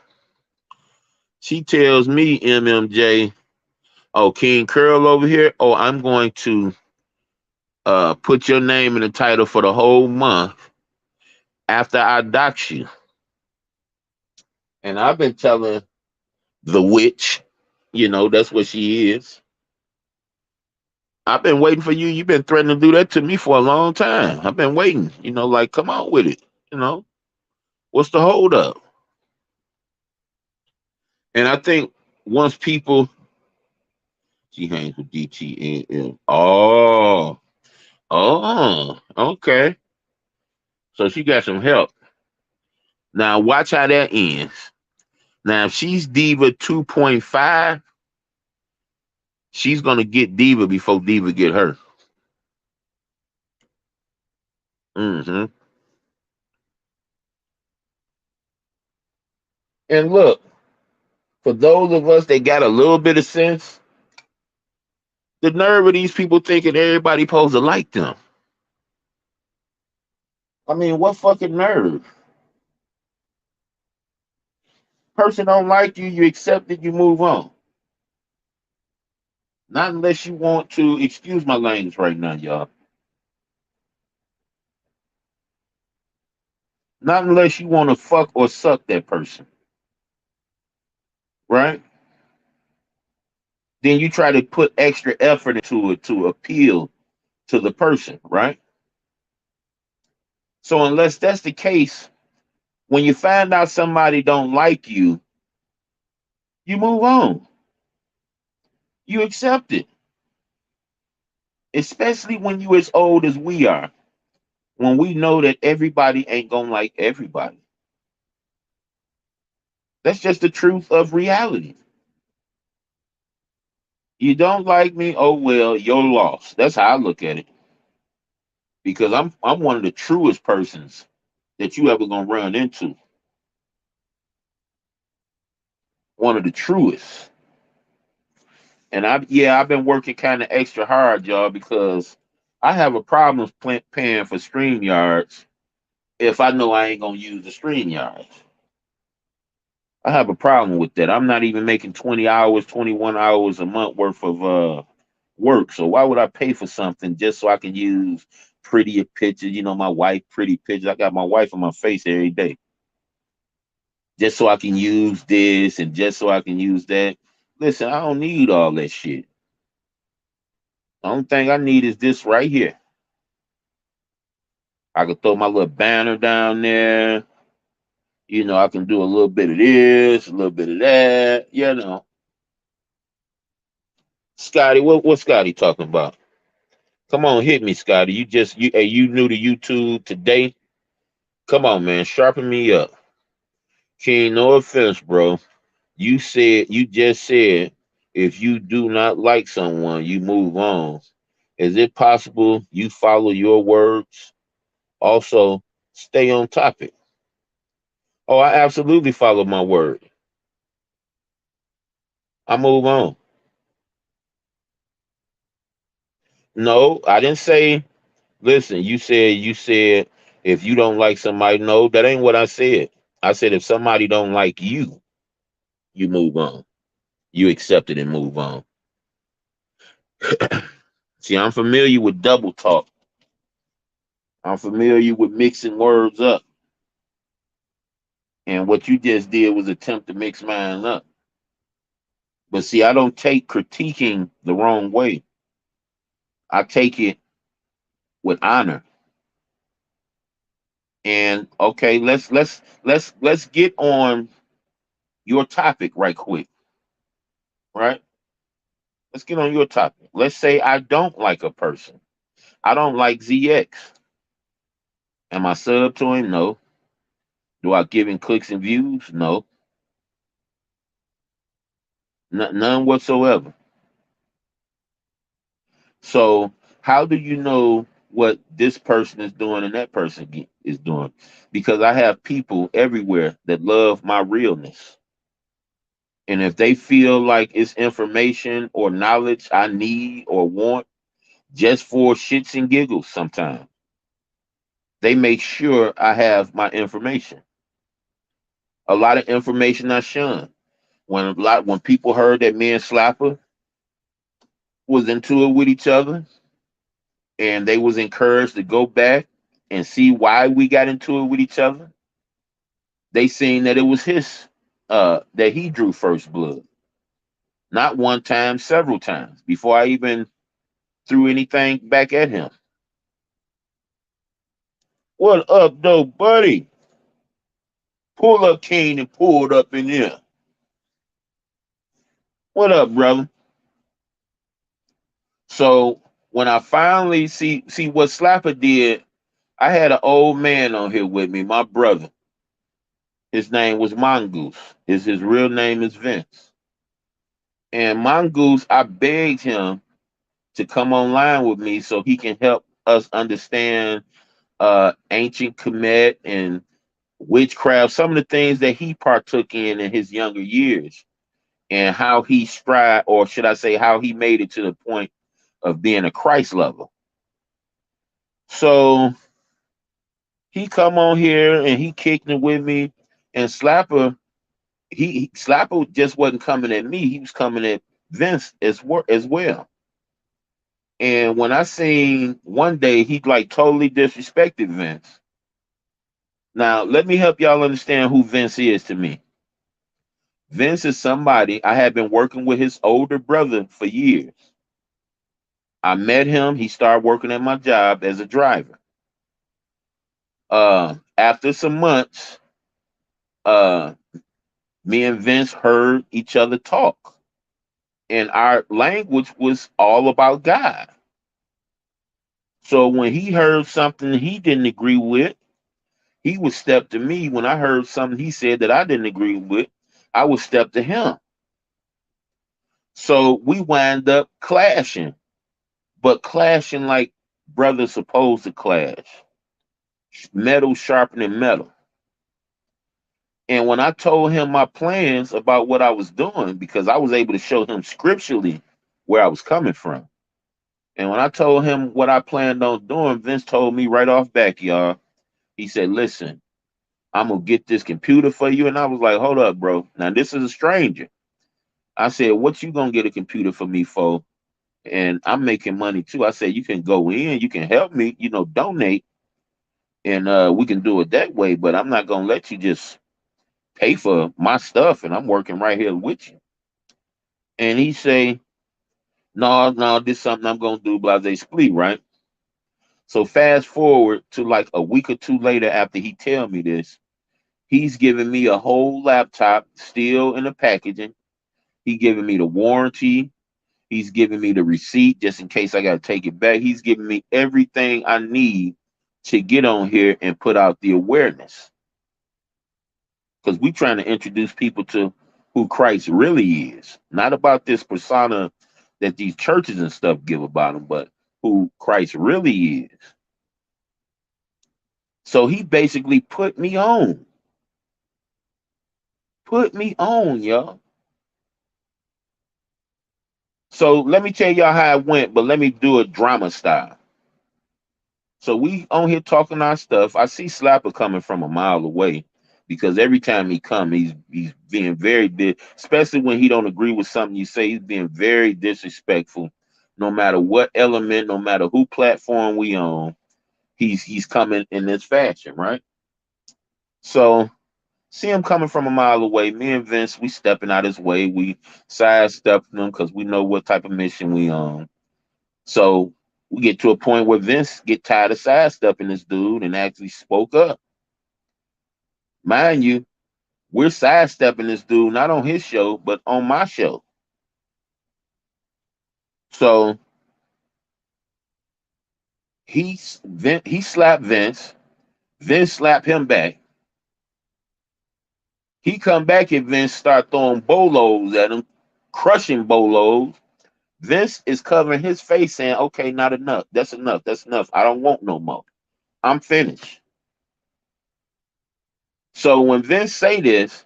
She tells me, MMJ, oh, King Curl over here. Oh, I'm going to put your name in the title for the whole month after I dox you. And I've been telling the witch, that's what she is. I've been waiting for you. You've been threatening to do that to me for a long time. I've been waiting, like, come on with it. What's the hold up? And I think once people, she hangs with DTN. Oh, okay. So she got some help. Now watch how that ends. Now if she's Diva 2.5, she's gonna get Diva before Diva get her. Hmm. And look, for those of us that got a little bit of sense, the nerve of these people thinking everybody supposed to like them. I mean, what fucking nerve? Person don't like you, you accept it, you move on. Not unless you want to, excuse my language right now, y'all. Not unless you want to fuck or suck that person, right? Then you try to put extra effort into it to appeal to the person, right? So unless that's the case, when you find out somebody don't like you, you move on. You accept it. Especially when you as old as we are, when we know that everybody ain't gonna like everybody. That's just the truth of reality. You don't like me, oh well, you're lost. That's how I look at it. Because I'm one of the truest persons that you ever gonna run into. One of the truest. And I've been working kind of extra hard, y'all, because I have a problem paying for stream yards if I know I ain't gonna use the stream yards. I have a problem with that. I'm not even making 20 hours, 21 hours a month worth of work. So why would I pay for something just so I can use prettier pictures? You know, my wife, pretty pictures. I got my wife on my face every day. Just so I can use this and just so I can use that. Listen, I don't need all that shit. The only thing I need is this right here. I can throw my little banner down there. You know, I can do a little bit of this, a little bit of that. You know, Scotty, what Scotty talking about? Come on, hit me, Scotty. You new to YouTube today? Come on, man, sharpen me up. King, no offense, bro. You just said if you do not like someone, you move on. Is it possible you follow your words? Also, stay on topic. Oh, I absolutely follow my word. I move on. No, I didn't say. Listen, you said if you don't like somebody, no, that ain't what I said. I said if somebody don't like you, you move on. You accept it and move on. See, I'm familiar with double talk. I'm familiar with mixing words up. And what you just did was attempt to mix mine up. But see, I don't take critiquing the wrong way. I take it with honor. And okay, let's get on your topic right quick, right? Let's get on your topic. Let's say I don't like a person. I don't like ZX. Am I sub to him? No. Do I give him clicks and views? No. None whatsoever. So how do you know what this person is doing and that person is doing? Because I have people everywhere that love my realness. And if they feel like it's information or knowledge I need or want just for shits and giggles sometimes, they make sure I have my information. A lot of information I shun. When people heard that me and Slapper was into it with each other and they was encouraged to go back and see why we got into it with each other, they seen that it was his that he drew first blood. Not one time, several times before I even threw anything back at him. What up, though, buddy? Pull up Kane and pulled up in there. What up, brother? So when I finally see what Slapper did, I had an old man on here with me, my brother. His name was Mongoose. His real name is Vince. And Mongoose, I begged him to come online with me so he can help us understand ancient Kemet and witchcraft, some of the things that he partook in his younger years, and how he strived, or should I say, how he made it to the point of being a Christ lover. So he come on here and he kicked it with me, and Slapper just wasn't coming at me; he was coming at Vince as well. And when I seen one day he like totally disrespected Vince. Now let me help y'all understand who Vince is to me. Vince is somebody I had been working with his older brother for years. I met him. He started working at my job as a driver. After some months, uh, me and Vince heard each other talk, and our language was all about God. So when he heard something he didn't agree with, he would step to me. When I heard something he said that I didn't agree with, I would step to him. So we wind up clashing, but clashing like brothers supposed to clash, metal sharpening metal. And when I told him my plans about what I was doing, because I was able to show him scripturally where I was coming from. And when I told him what I planned on doing, Vince told me right off back, y'all. He said, listen, I'm gonna get this computer for you. And I was like, hold up, bro. Now this is a stranger. I said, what you gonna get a computer for me for? And I'm making money too. I said, you can go in, you can help me, donate, and we can do it that way, but I'm not gonna let you just pay for my stuff and I'm working right here with you. And he say, no, no, this is something I'm gonna do, blase split, right? So fast forward to like a week or two later after he tell me this, he's giving me a whole laptop still in the packaging. He giving me the warranty. He's giving me the receipt just in case I gotta take it back. He's giving me everything I need to get on here and put out the awareness. Because we trying to introduce people to who Christ really is, not about this persona that these churches and stuff give about him, but who Christ really is. So he basically put me on, y'all. So let me tell y'all how it went, but let me do it drama style. So we on here talking our stuff. I see Slapper coming from a mile away because every time he come, he's being very especially when he don't agree with something you say. He's being very disrespectful. No matter what element, no matter who platform we on, he's coming in this fashion, right? So see him coming from a mile away. Me and Vince, we stepping out his way. We sidestepping him because we know what type of mission we on. So we get to a point where Vince get tired of sidestepping this dude and actually spoke up. Mind you, we're sidestepping this dude not on his show, but on my show. So he slapped Vince. Vince slapped him back. He come back and Vince start throwing bolos at him, crushing bolos. Vince is covering his face saying, okay, not enough. That's enough. That's enough. I don't want no more. I'm finished. So when Vince say this,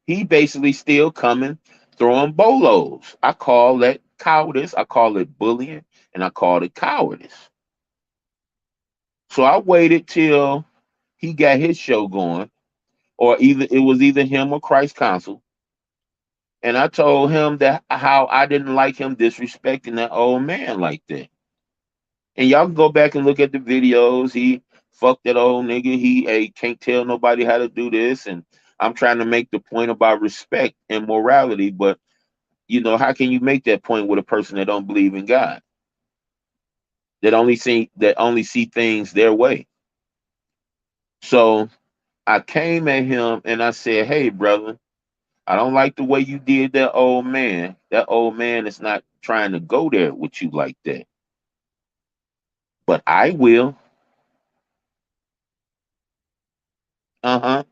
he basically still coming, throwing bolos. I call that cowardice. I call it bullying, and I call it cowardice. So I waited till he got his show going, or either it was either him or Christ Council, and I told him that how I didn't like him disrespecting that old man like that. And y'all can go back and look at the videos. He fucked that old nigga. He can't tell nobody how to do this, and I'm trying to make the point about respect and morality, but how can you make that point with a person that don't believe in God, that only see things their way? So I came at him and I said, hey brother, I don't like the way you did that old man. That old man is not trying to go there with you like that, but I will. Uh-huh.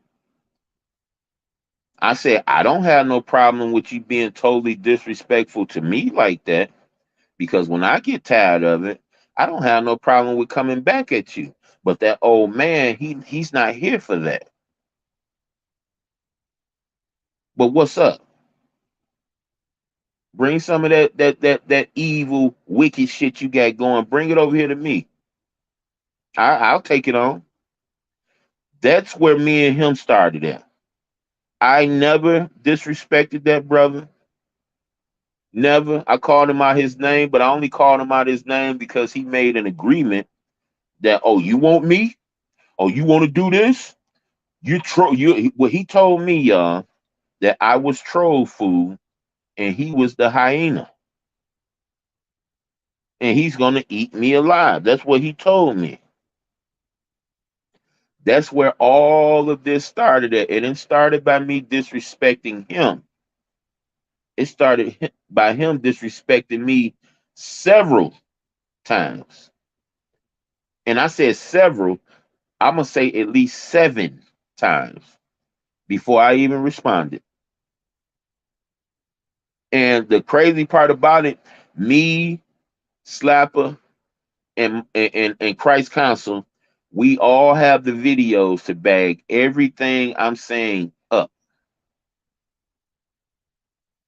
I said, I don't have no problem with you being totally disrespectful to me like that, because when I get tired of it, I don't have no problem with coming back at you. But that old man, he's not here for that. But what's up? Bring some of that evil, wicked shit you got going. Bring it over here to me. I'll take it on. That's where me and him started at. I never disrespected that brother. Never. I called him out his name, but I only called him out his name because he made an agreement that, oh, you want me? Oh, you want to do this? You troll. You. Well, he told me, y'all, that I was troll food and he was the hyena, and he's gonna eat me alive. That's what he told me. That's where all of this started at. It didn't started by me disrespecting him. It started by him disrespecting me several times. And I said several, I'm gonna say at least 7 times before I even responded. And the crazy part about it, me, Slapper, and Christ Council, we all have the videos to bag everything I'm saying up.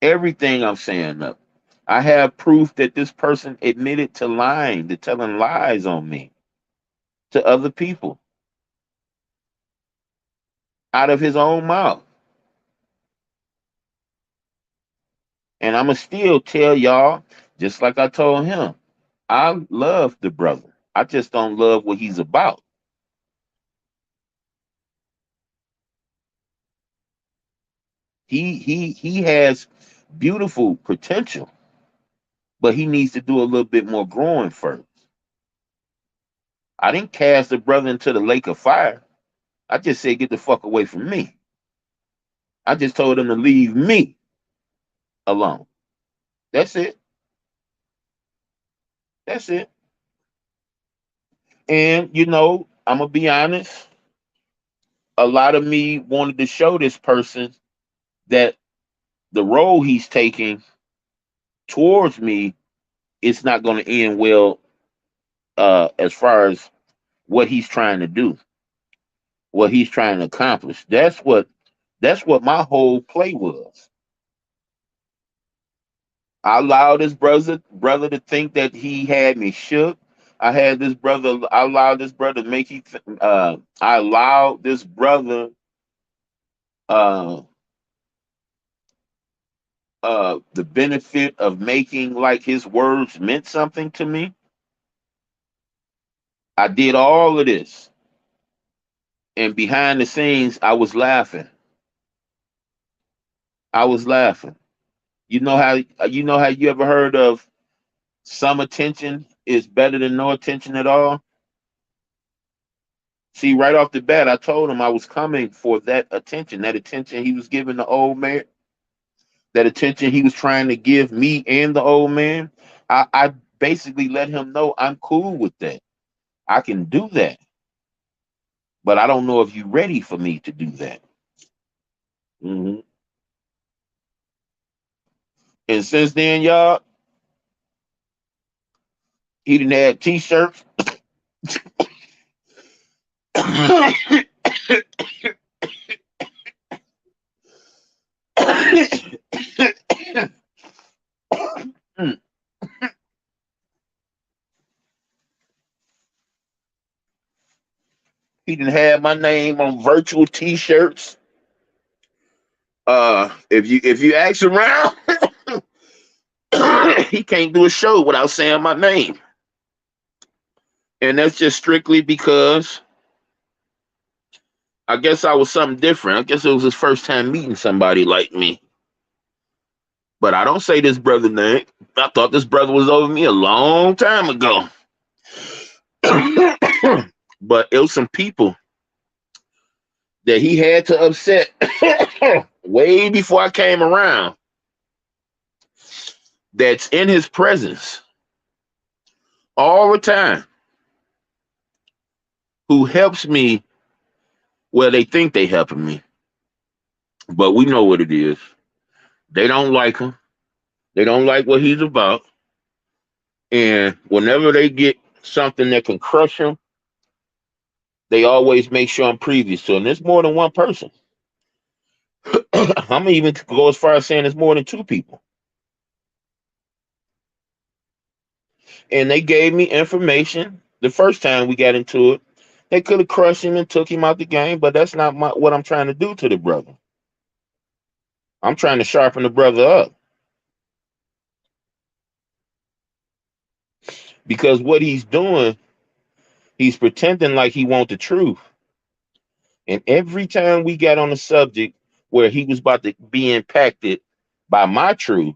Everything I'm saying up. I have proof that this person admitted to lying, to telling lies on me, to other people, out of his own mouth. And I'ma still tell y'all, just like I told him, I love the brother. I just don't love what he's about. He has beautiful potential, but he needs to do a little bit more growing first. I didn't cast the brother into the lake of fire. I just said, get the fuck away from me. I just told him to leave me alone. That's it. That's it. And I'm gonna be honest. A lot of me wanted to show this person that the role he's taking towards me is not going to end well, as far as what he's trying to do, what he's trying to accomplish. That's what my whole play was. I allowed this brother to think that he had me shook. I allowed this brother to make I allowed this brother uh the benefit of making like his words meant something to me. I did all of this, and behind the scenes I was laughing. I was laughing. You know how you ever heard of some attention is better than no attention at all? See, right off the bat, I told him I was coming for that attention he was giving the old man, that attention he was trying to give me and the old man. I basically let him know I'm cool with that. I can do that, but I don't know if you're ready for me to do that. hmm And since then, y'all, he didn't have t-shirts. He didn't have my name on virtual t-shirts. If you ask around, he can't do a show without saying my name. And that's just strictly because I guess I was something different. I guess it was his first time meeting somebody like me. But I don't say this brother name. I thought this brother was over me a long time ago. But it was some people that he had to upset way before I came around, that's in his presence all the time, who helps me. Well, they think they helping me, but we know what it is. They don't like him. They don't like what he's about. And whenever they get something that can crush him, they always make sure I'm previous to. And there's more than one person. I'm even go as far as saying it's more than two people. And they gave me information the first time we got into it. They could have crushed him and took him out the game, but that's not what I'm trying to do to the brother. I'm trying to sharpen the brother up because what he's doing, he's pretending like he wants the truth. And every time we got on the subject where he was about to be impacted by my truth,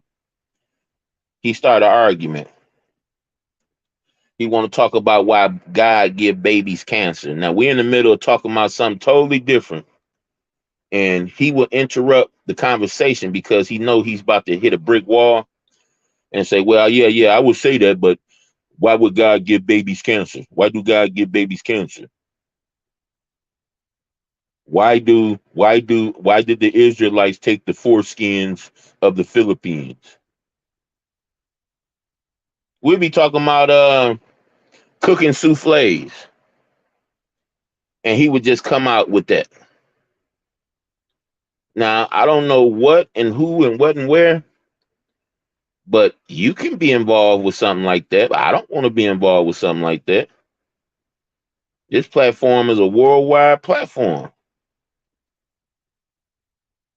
he started an argument. He want to talk about why God give babies cancer. Now we're in the middle of talking about something totally different, and he will interrupt the conversation because he know he's about to hit a brick wall and say, "Well, yeah, I would say that, but why would God give babies cancer? Why do God give babies cancer? Why did the Israelites take the foreskins of the Philippines?" We'll be talking about cooking souffles, and he would just come out with that. Now I don't know what and who and what and where, but you can be involved with something like that. I don't want to be involved with something like that. This platform is a worldwide platform.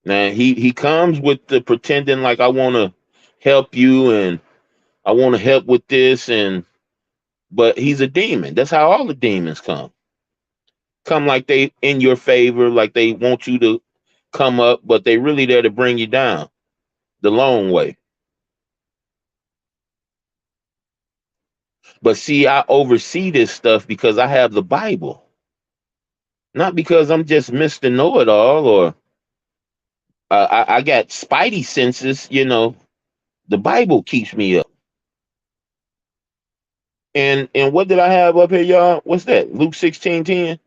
Now he comes with the pretending like I want to help you and I want to help with this, and but he's a demon. That's how all the demons come. Come like they in your favor, like they want you to come up, but they really there to bring you down the long way. But see, I oversee this stuff because I have the Bible, not because I'm just Mr. Know It All or I got spidey senses. The Bible keeps me up. And what did I have up here, y'all? What's that? Luke 16:10.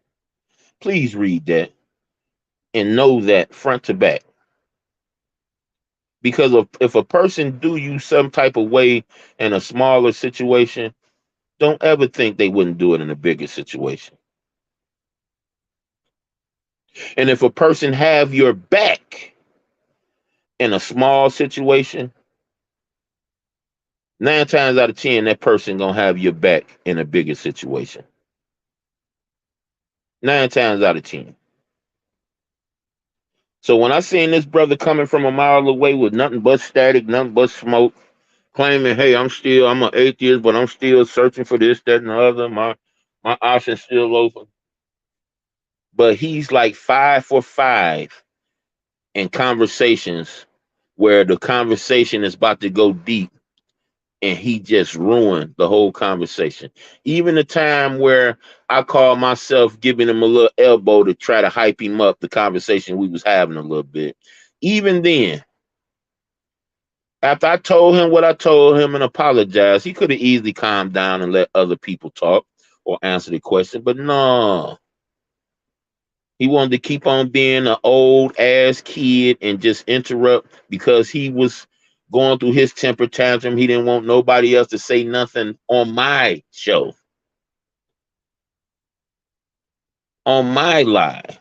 Please read that and know that front to back. Because if a person do you some type of way in a smaller situation, don't ever think they wouldn't do it in a bigger situation. And if a person have your back in a small situation, 9 times out of 10, that person gonna have your back in a bigger situation. 9 times out of 10. So when I seen this brother coming from a mile away with nothing but static, nothing but smoke, claiming, "Hey, I'm an atheist, but I'm still searching for this, that, and the other. My option's still open." But he's like 5 for 5 in conversations where the conversation is about to go deep, and he just ruined the whole conversation. Even the time where I call myself giving him a little elbow to try to hype him up, the conversation we was having a little bit. Even then, after I told him what I told him and apologized, he could have easily calmed down and let other people talk or answer the question. But no, he wanted to keep on being an old ass kid and just interrupt because he was going through his temper tantrum. He didn't want nobody else to say nothing on my show, on my live.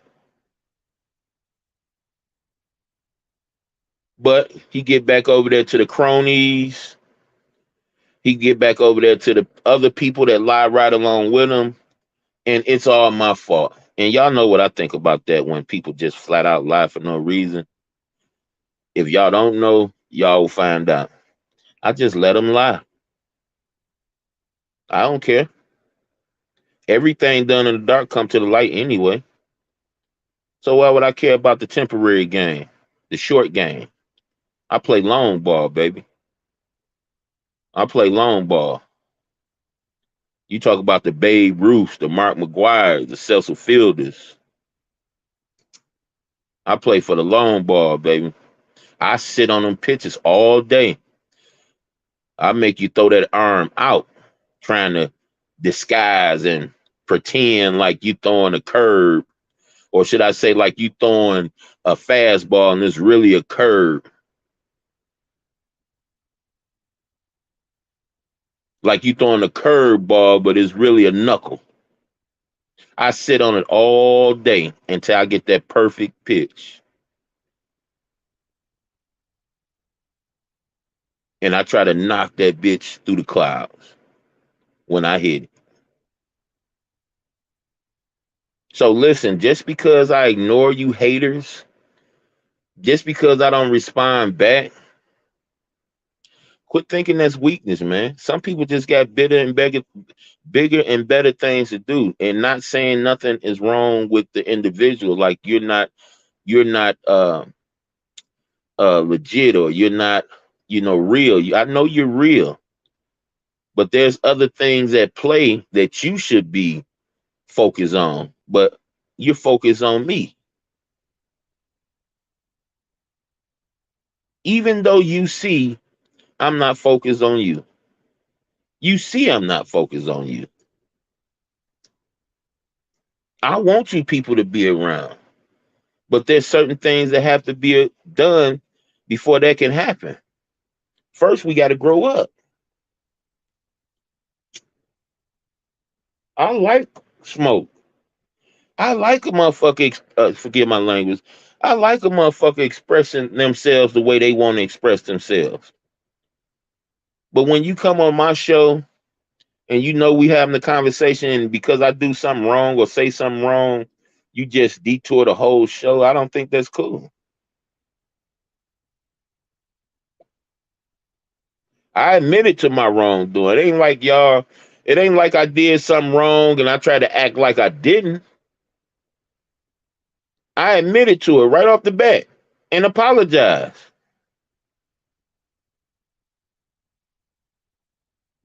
But he get back over there to the cronies. He get back over there to the other people that lie right along with him, and it's all my fault. And y'all know what I think about that when people just flat out lie for no reason. If y'all don't know, y'all will find out. I just let them lie. I don't care. Everything done in the dark come to the light anyway. So why would I care about the temporary game, the short game? I play long ball, baby. I play long ball. You talk about the Babe Ruths, the Mark McGuire, the Cecil Fielders. I play for the long ball, baby. I sit on them pitches all day. I make you throw that arm out, trying to disguise and pretend like you throwing a curve, or should I say, like you throwing a fastball and it's really a curve. Like you throwing a curve ball, but it's really a knuckle. I sit on it all day until I get that perfect pitch. and I try to knock that bitch through the clouds when I hit it. So listen, just because I ignore you haters, just because I don't respond back, quit thinking that's weakness, man. Some people just got bigger and better things to do, and not saying nothing is wrong with the individual. Like you're not legit, or you're not, real. I know you're real, but there's other things at play that you should be focused on. But you're focused on me, even though you see I'm not focused on you. You see I'm not focused on you. I want you people to be around, but there's certain things that have to be done before that can happen. First, we got to grow up. I like smoke. I like a motherfucker, forgive my language. I like a motherfucker expressing themselves the way they want to express themselves. But when you come on my show and we having a conversation, and because I do something wrong or say something wrong, you just detour the whole show. I don't think that's cool. I admitted to my wrongdoing. It ain't like I did something wrong and I tried to act like I didn't. I admitted to it right off the bat and apologized.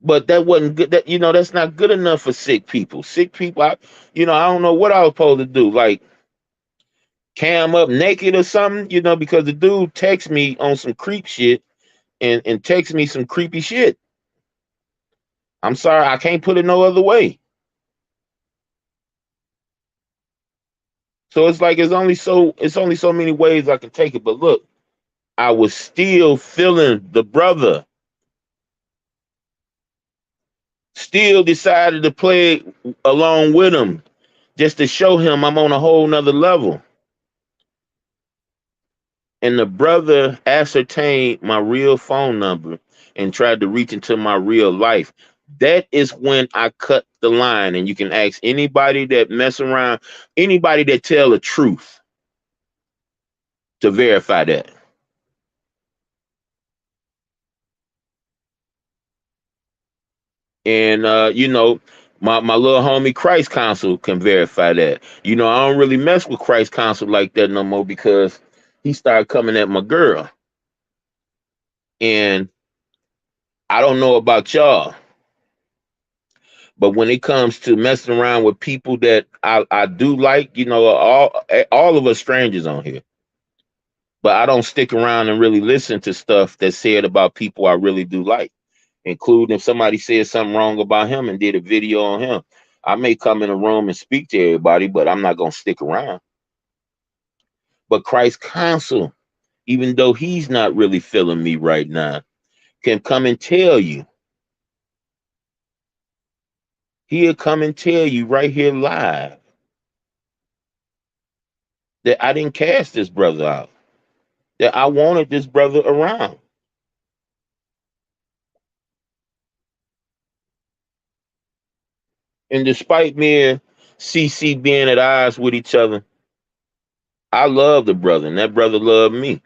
But that wasn't good. That's not good enough for sick people. Sick people, I don't know what I was supposed to do. Like cam up naked or something, because the dude texted me on some creep shit and text me some creepy shit. I'm sorry, I can't put it no other way. So it's like it's only so many ways I can take it. But look, I was still feeling the brother. Still decided to play along with him just to show him I'm on a whole nother level. And the brother ascertained my real phone number and tried to reach into my real life. That is when I cut the line. And you can ask anybody that mess around, anybody that tell the truth to verify that. And my little homie Christ Counsel can verify that. I don't really mess with Christ Counsel like that no more because he started coming at my girl. And I don't know about y'all, but when it comes to messing around with people that I do like, all of us strangers on here. But I don't stick around and really listen to stuff that's said about people I really do like, including if somebody said something wrong about him and did a video on him. I may come in a room and speak to everybody, but I'm not gonna stick around. But Christ Counsel, even though he's not really feeling me right now, can come and tell you. He'll come and tell you right here live that I didn't cast this brother out, that I wanted this brother around. And despite me and CC being at odds with each other, I love the brother, and that brother loved me.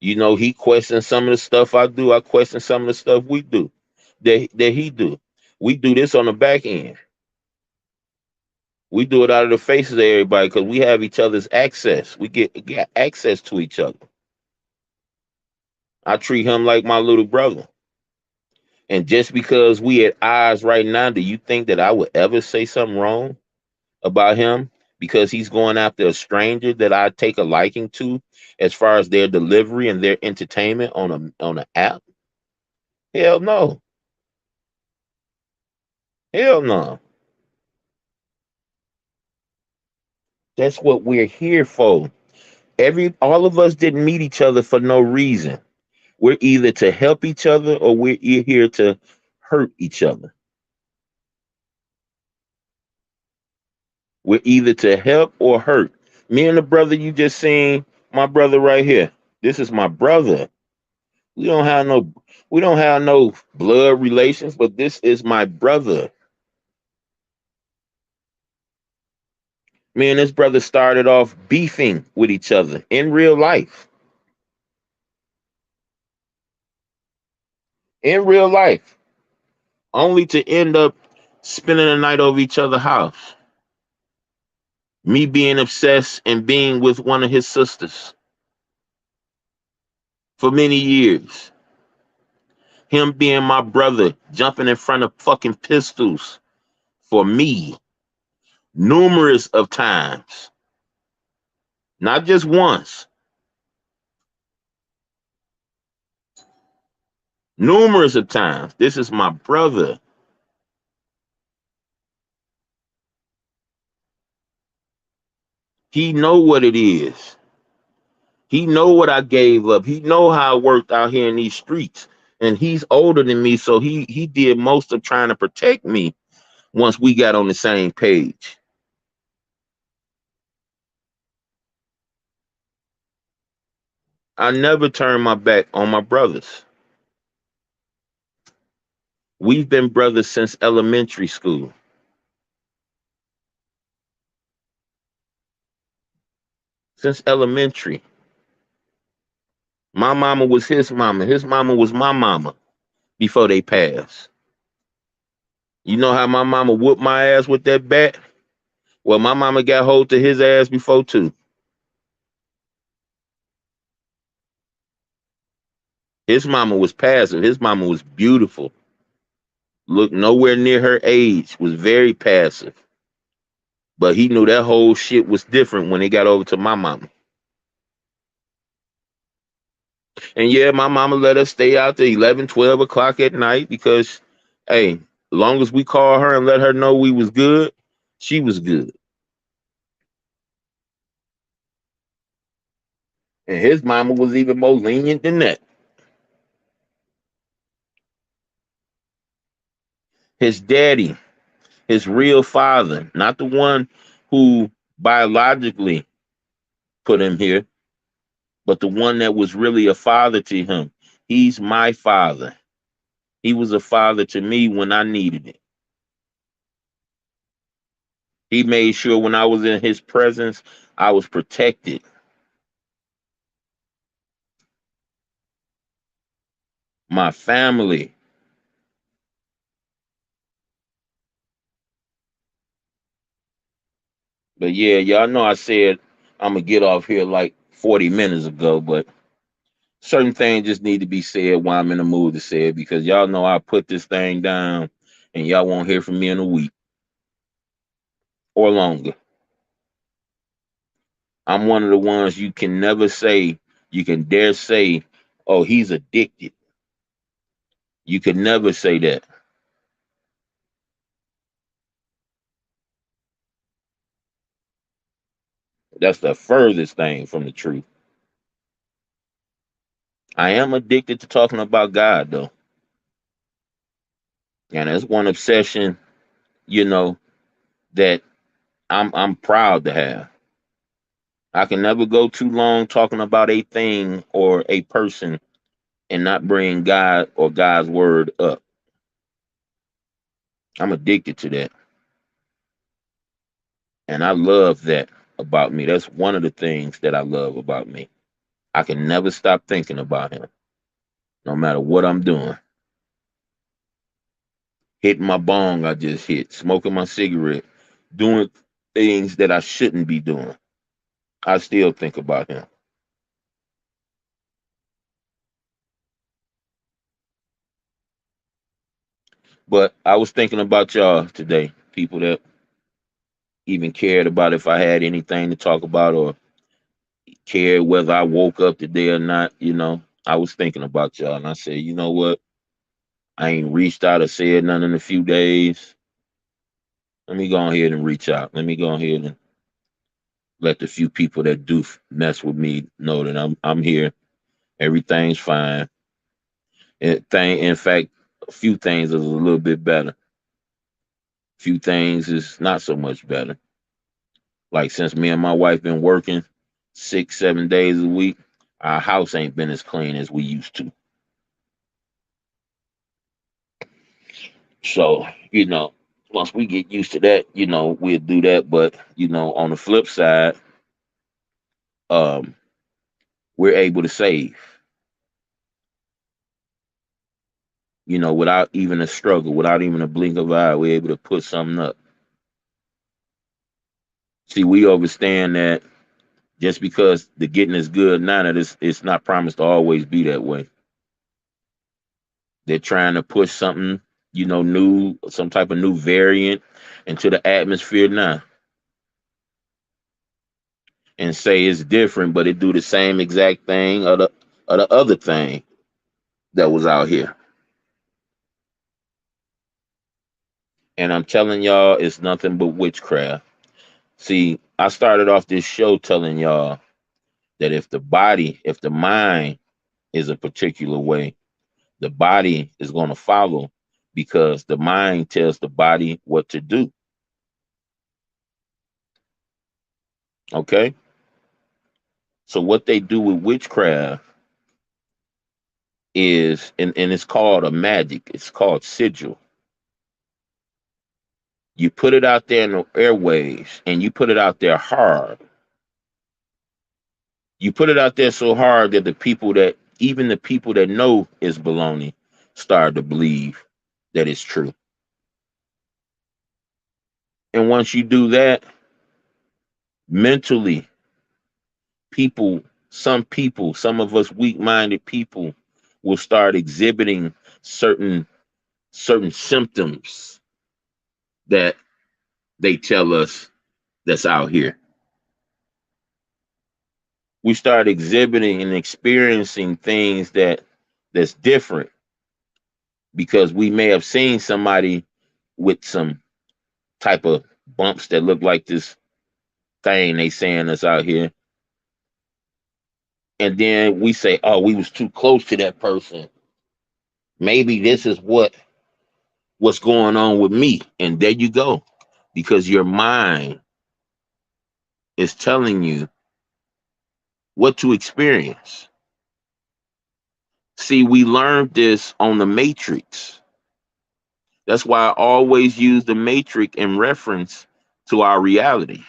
He questions some of the stuff I do. I question some of the stuff we do, that he do. We do this on the back end. We do it out of the faces of everybody because we have each other's access. We get access to each other. I treat him like my little brother. And just because we at odds right now, do you think that I would ever say something wrong about him because he's going after a stranger that I take a liking to as far as their delivery and their entertainment on an app? Hell no. Hell no. That's what we're here for. All of us didn't meet each other for no reason. We're either to help each other or we're here to hurt each other. We're either to help or hurt. Me and the brother you just seen, my brother right here. This is my brother. We don't have no we don't have no blood relations, but this is my brother. Me and this brother started off beefing with each other in real life. In real life. Only to end up spending the night over each other's house. Me being obsessed and being with one of his sisters for many years. Him being my brother, jumping in front of fucking pistols for me numerous of times. Not just once, numerous of times. This is my brother. He know what it is. He know what I gave up. He know how I worked out here in these streets. And he's older than me, so he did most of trying to protect me once we got on the same page. I never turned my back on my brothers. We've been brothers since elementary school. Since elementary. My mama was his mama. His mama was my mama before they passed. You know how my mama whooped my ass with that bat? Well, my mama got hold to his ass before too. His mama was passive. His mama was beautiful. Looked nowhere near her age. Was very passive. But he knew that whole shit was different when he got over to my mama. And yeah, my mama let us stay out till 11, 12 o'clock at night because, hey, as long as we call her and let her know we was good, she was good. And his mama was even more lenient than that. His daddy, his real father, not the one who biologically put him here, but the one that was really a father to him. He's my father. He was a father to me when I needed it. He made sure when I was in his presence, I was protected. My family. But yeah, y'all know I said I'm gonna get off here like 40 minutes ago, but certain things just need to be said while I'm in the mood to say it because y'all know I put this thing down and y'all won't hear from me in a week or longer. I'm one of the ones you can never say, you can dare say, oh, he's addicted. You could never say that. That's the furthest thing from the truth. I am addicted to talking about God though. And that's one obsession, you know, that I'm proud to have. I can never go too long talking about a thing or a person and not bring God or God's word up. I'm addicted to that. And I love that about me. That's one of the things that I love about me. I can never stop thinking about him, no matter what I'm doing. Hitting my bong I just hit, smoking my cigarette, doing things that I shouldn't be doing. I still think about him. But I was thinking about y'all today, people that even cared about if I had anything to talk about or cared whether I woke up today or not. I was thinking about y'all and I said, you know what? I ain't reached out or said nothing in a few days. Let me go ahead and reach out. Let me go ahead and let the few people that do mess with me know that I'm here. Everything's fine. In fact, a few things is a little bit better. A few things is not so much better. Like since me and my wife been working 6, 7 days a week, our house ain't been as clean as we used to. So, once we get used to that, we'll do that. But, on the flip side, um, we're able to save, without even a struggle, without even a blink of an eye. We're able to put something up. See, we understand that just because the getting is good now, that it's not promised to always be that way. They're trying to push something, new, some type of new variant into the atmosphere now and say it's different, but it do the same exact thing of the other thing that was out here. And I'm telling y'all, it's nothing but witchcraft. See, I started off this show telling y'all that if the mind is a particular way, the body is going to follow because the mind tells the body what to do. Okay? So what they do with witchcraft is, and it's called a magic, it's called sigil. You put it out there in the airways and you put it out there hard. You put it out there so hard that even the people that know it's baloney start to believe that it's true. And once you do that, mentally, people, some of us weak-minded people will start exhibiting certain symptoms that they tell us that's out here. We start exhibiting and experiencing things that's different because we may have seen somebody with some type of bumps that look like this thing they saying that's out here. And then we say, oh, we was too close to that person. Maybe this is what's going on with me. And there you go. Because your mind is telling you what to experience. See, we learned this on the Matrix. That's why I always use the Matrix in reference to our reality.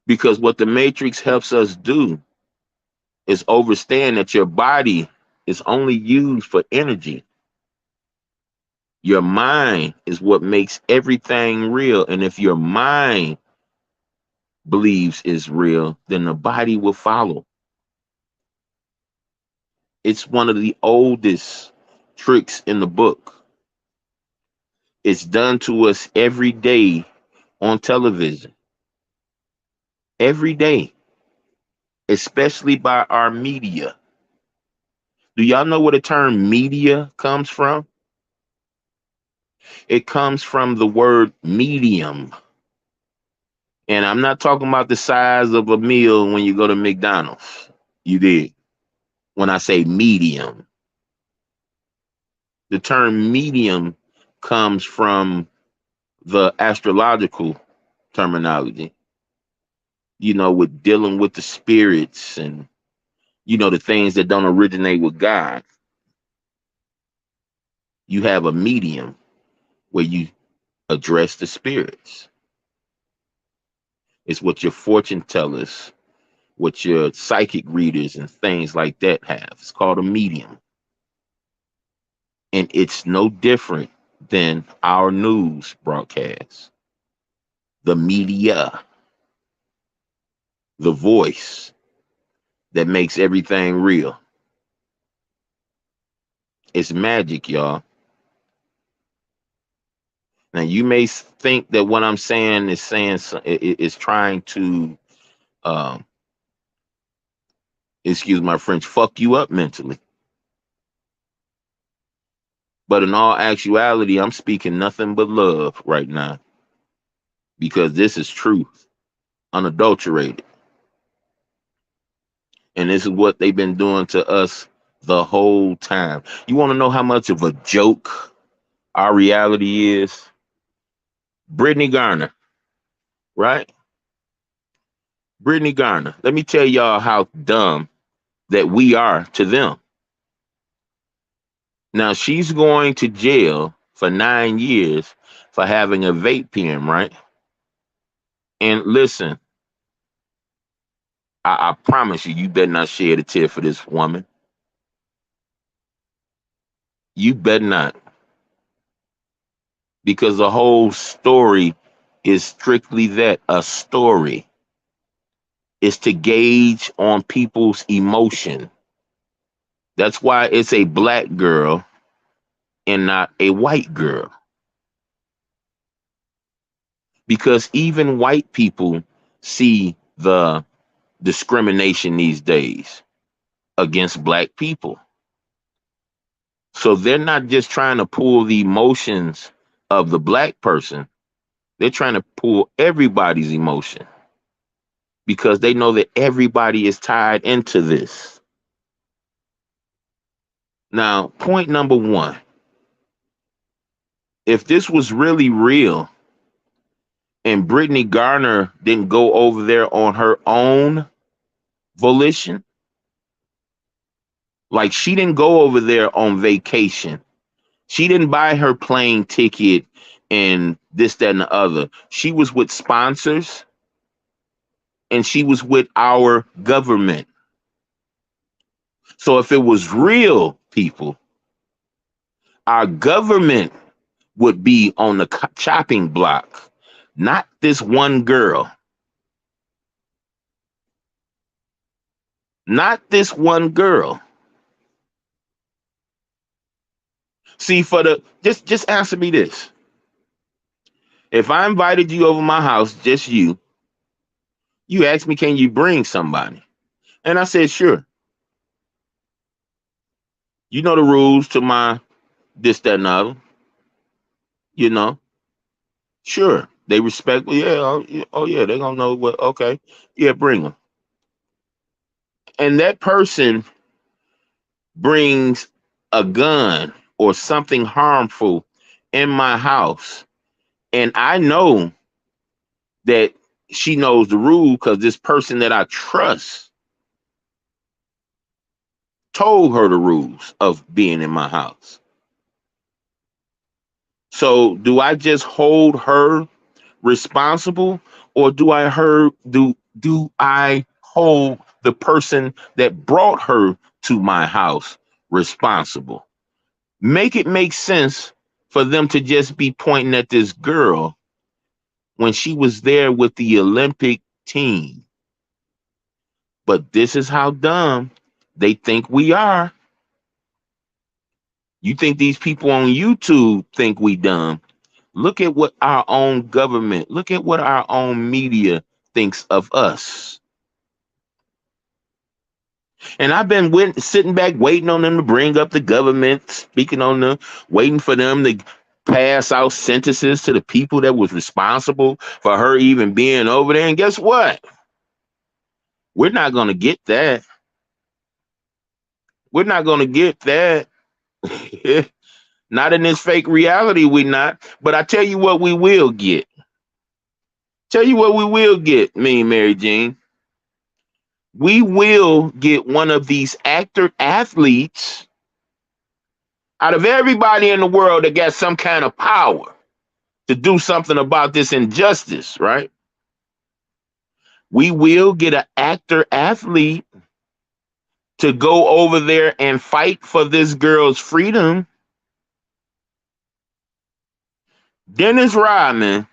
Because what the Matrix helps us do is understand that your body is only used for energy. Your mind is what makes everything real. And if your mind believes is real, then the body will follow. It's one of the oldest tricks in the book. It's done to us every day on television. Every day, especially by our media. Do y'all know where the term media comes from? It comes from the word medium. And I'm not talking about the size of a meal when you go to McDonald's. You did. When I say medium, the term medium comes from the astrological terminology, with dealing with the spirits and, the things that don't originate with God. You have a medium where you address the spirits. It's what your fortune tellers, what your psychic readers and things like that have. It's called a medium. And it's no different than our news broadcast, the media, the voice that makes everything real. It's magic, y'all. Now you may think that what I'm saying is trying to, um, excuse my French, fuck you up mentally. But in all actuality, I'm speaking nothing but love right now because this is truth, unadulterated. And this is what they've been doing to us the whole time. You want to know how much of a joke our reality is? Brittany Garner, right? Brittany Garner. Let me tell y'all how dumb that we are to them. Now she's going to jail for 9 years for having a vape pen, right? And listen, I promise you, you better not shed a tear for this woman. You better not, because the whole story is strictly that, a story. Is to gauge on people's emotion. That's why it's a black girl and not a white girl. Because even white people see the discrimination these days against black people. So they're not just trying to pull the emotions of the black person, they're trying to pull everybody's emotion because they know that everybody is tied into this. Now, point number one, if this was really real and Brittany Garner didn't go over there on her own volition, like she didn't go over there on vacation. She didn't buy her plane ticket and this, that, and the other. She was with sponsors and she was with our government. So if it was real, people, our government would be on the chopping block, not this one girl. Not this one girl. See, for the just answer me this. If I invited you over my house, just you asked me, can you bring somebody? And I said, sure. You know the rules to my this, that, and other. You know, sure. They respect, yeah, oh yeah, they're gonna know what, okay. Yeah, bring them. And that person brings a gun or something harmful in my house. And I know that she knows the rule because this person that I trust told her the rules of being in my house. So do I just hold her responsible, or do I hold the person that brought her to my house responsible? Make it make sense for them to just be pointing at this girl when she was there with the Olympic team. But this is how dumb they think we are. You think these people on YouTube think we dumb? Look at what our own government, look at what our own media thinks of us. And I've been sitting back waiting on them to bring up the government, speaking on them, waiting for them to pass out sentences to the people that was responsible for her even being over there. And guess what? We're not going to get that. We're not going to get that. Not in this fake reality, we not. But I tell you what we will get. Tell you what we will get, me and Mary Jean. We will get one of these actor athletes out of everybody in the world that got some kind of power to do something about this injustice, right? We will get an actor athlete to go over there and fight for this girl's freedom. Dennis Rodman,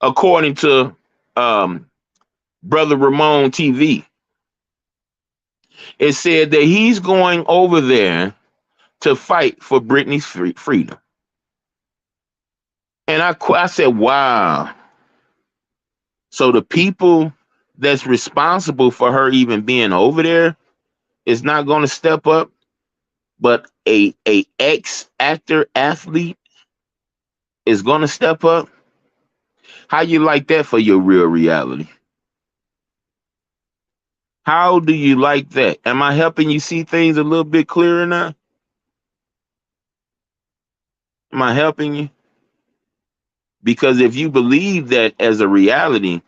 according to Brother Ramon TV, it said that he's going over there to fight for Britney's freedom. And I said, wow. So the people that's responsible for her even being over there is not going to step up, but a ex actor athlete is going to step up. How you like that for your real reality? How do you like that? Am I helping you see things a little bit clearer now? Am I helping you? Because if you believe that as a reality,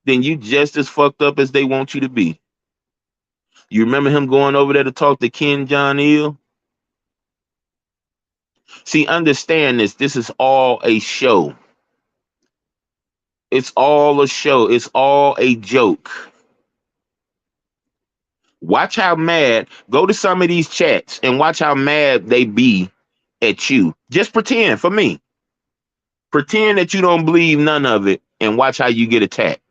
then you just as fucked up as they want you to be. You remember him going over there to talk to Ken John Il? See, understand this. This is all a show. It's all a show. It's all a joke. Watch how mad. Go to some of these chats and watch how mad they be at you. Just pretend for me. Pretend that you don't believe none of it and watch how you get attacked.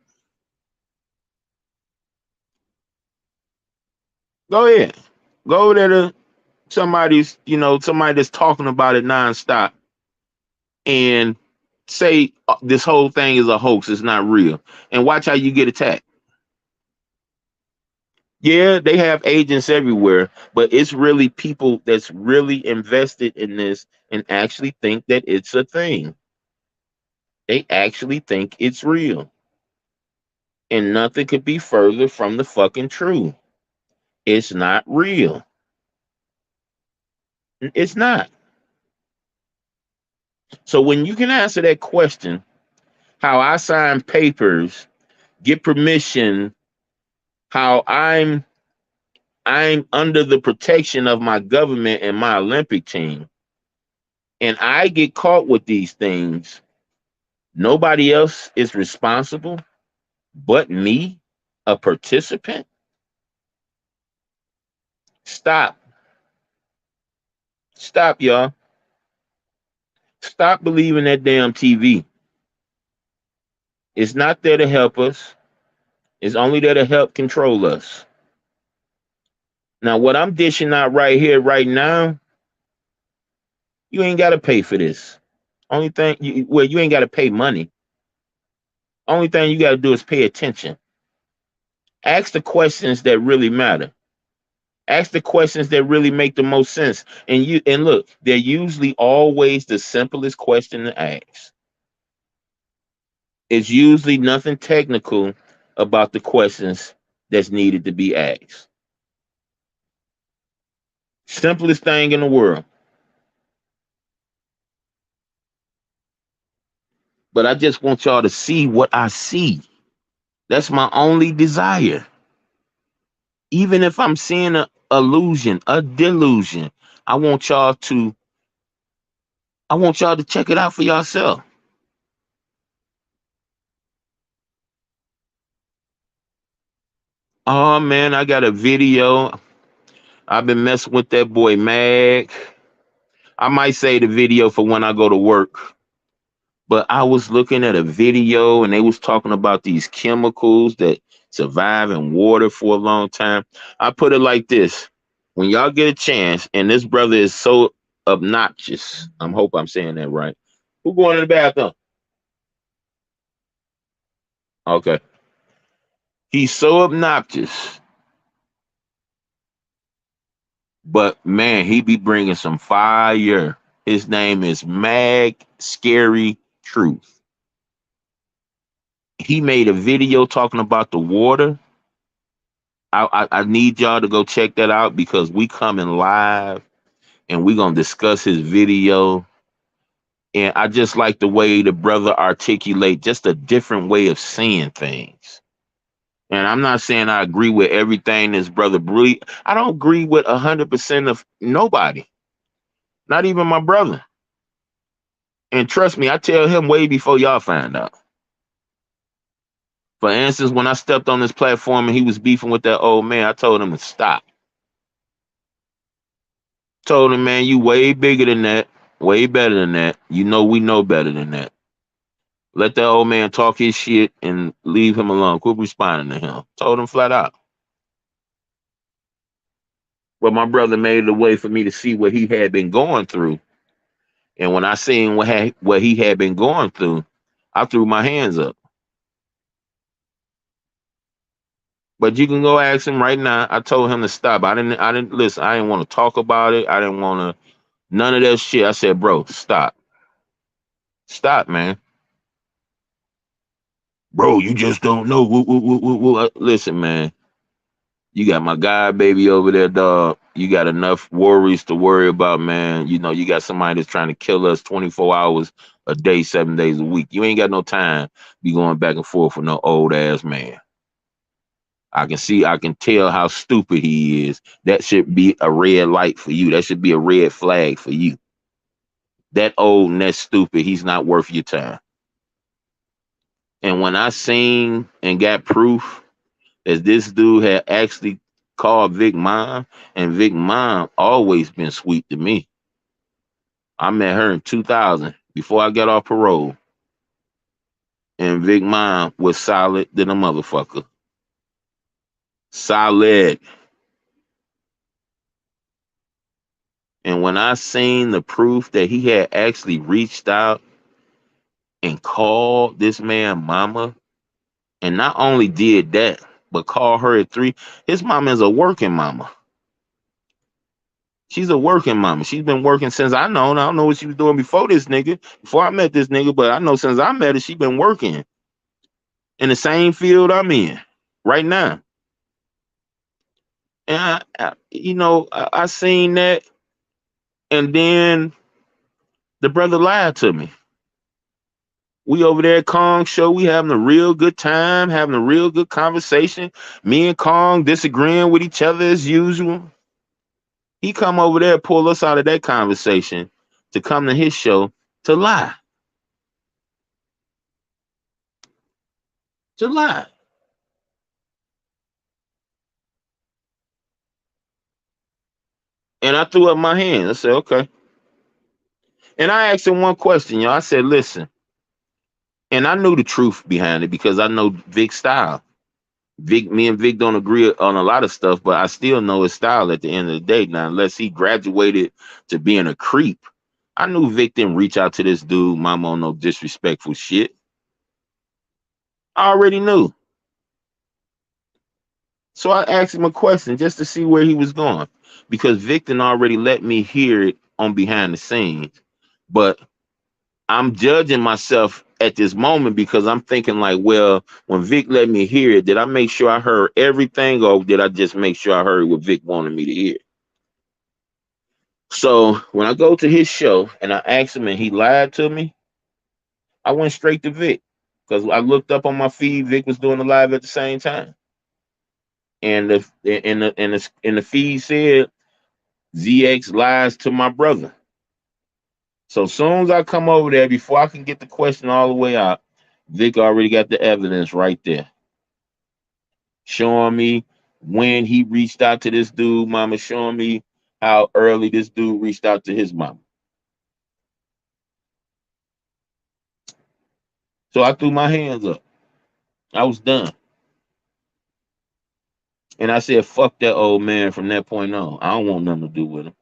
Go ahead. Go over there to somebody that's talking about it nonstop and say this whole thing is a hoax, it's not real. And watch how you get attacked. Yeah, they have agents everywhere, but it's really people that's really invested in this and actually think that it's a thing. They actually think it's real. And nothing could be further from the fucking truth. It's not real. It's not. So when you can answer that question, how I sign papers, get permission, how I'm under the protection of my government and my Olympic team, and I get caught with these things, nobody else is responsible but me, a participant. Stop. Stop, y'all. Stop believing that damn TV. It's not there to help us. It's only there to help control us. Now, what I'm dishing out right here, right now, you ain't got to pay for this. Only thing, you ain't got to pay money. Only thing you got to do is pay attention. Ask the questions that really matter. Ask the questions that really make the most sense. And look, they're usually always the simplest question to ask. It's usually nothing technical about the questions that's needed to be asked. Simplest thing in the world. But I just want y'all to see what I see. That's my only desire. Even if I'm seeing an illusion, a delusion, I want y'all to check it out for yourself. Oh man, I got a video. I've been messing with that boy Mag. I might say the video for when I go to work. But I was looking at a video and they was talking about these chemicals that survive in water for a long time. I put it like this. When y'all get a chance, and this brother is so obnoxious. I hope I'm saying that right. Who going to the bathroom? Okay. He's so obnoxious. But man, he be bringing some fire. His name is Mag Scary Truth. He made a video talking about the water. I need y'all to go check that out because we coming live and we gonna discuss his video. And I just like the way the brother articulate just a different way of seeing things. And I'm not saying I agree with everything this brother Bree. I don't agree with 100% of nobody, not even my brother. And trust me, I tell him way before y'all find out. For instance, when I stepped on this platform and he was beefing with that old man, I told him to stop. Told him, man, you way bigger than that, way better than that. You know we know better than that. Let that old man talk his shit and leave him alone. Quit responding to him. Told him flat out. But my brother made it a way for me to see what he had been going through. And when I seen what he had been going through, I threw my hands up. But you can go ask him right now. I told him to stop. I didn't listen. I didn't want to talk about it. I didn't want to none of that shit. I said, bro, stop. Stop, man. Bro, you just don't know. Listen, man. You got my guy baby over there, dog. You got enough worries to worry about, man. You know, you got somebody that's trying to kill us 24 hours a day, 7 days a week. You ain't got no time to be going back and forth with no old ass man. I can tell how stupid he is. That should be a red light for you. That should be a red flag for you. that old and that stupid. He's not worth your time. And when I seen and got proof that this dude had actually called Vic mom, and Vic mom always been sweet to me. I met her in 2000 before I got off parole, and Vic mom was solid than a motherfucker. Solid. And when I seen the proof that he had actually reached out and called this man mama, and not only did that, but called her at 3, his mama is a working mama. She's a working mama. She's been working since I know. I don't know what she was doing before this nigga, before I met this nigga, but I know since I met her, she been working in the same field I'm in right now. And I seen that, and then the brother lied to me. We over there at Kong show, we having a real good time, having a real good conversation. Me and Kong disagreeing with each other as usual. He come over there, pull us out of that conversation to come to his show to lie. To lie. And I threw up my hands. I said, okay. And I asked him one question, y'all. I said, listen. And I knew the truth behind it because I know Vic's style. Me and Vic don't agree on a lot of stuff, but I still know his style at the end of the day. Now, unless he graduated to being a creep, I knew Vic didn't reach out to this dude, mama, on no disrespectful shit. I already knew. So I asked him a question just to see where he was going, because Vic didn't already let me hear it on behind the scenes. But I'm judging myself at this moment because I'm thinking like, well, when Vic let me hear it, did I make sure I heard everything, or did I just make sure I heard what Vic wanted me to hear? So when I go to his show and I asked him and he lied to me, I went straight to Vic because I looked up on my feed. Vic was doing the live at the same time, and the feed said ZX lies to my brother. So soon as I come over there, before I can get the question all the way out, Vic already got the evidence right there, showing me when he reached out to this dude, mama, showing me how early this dude reached out to his mama. So I threw my hands up. I was done. And I said, fuck that old man from that point on. I don't want nothing to do with him.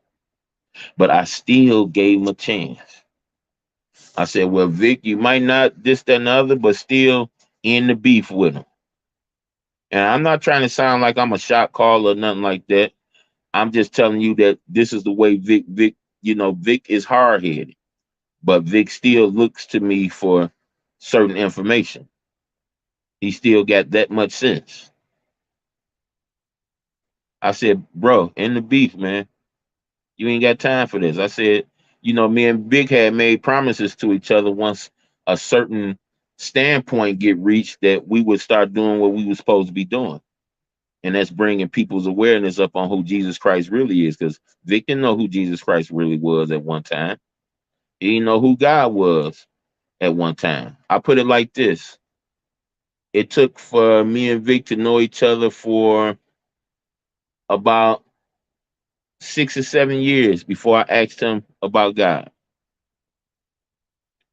But I still gave him a chance. I said, well, Vic, you might not this, that, and the other, but still in the beef with him. And I'm not trying to sound like I'm a shot caller or nothing like that. I'm just telling you that this is the way Vic, Vic is hard headed, but Vic still looks to me for certain information. He still got that much sense. I said, bro, in the beef, man, you ain't got time for this. I said, me and Vic had made promises to each other once a certain standpoint get reached that we would start doing what we were supposed to be doing. And that's bringing people's awareness up on who Jesus Christ really is. Because Vic didn't know who Jesus Christ really was at one time. He didn't know who God was at one time. I put it like this. It took for me and Vic to know each other for about 6 or 7 years before I asked him about God.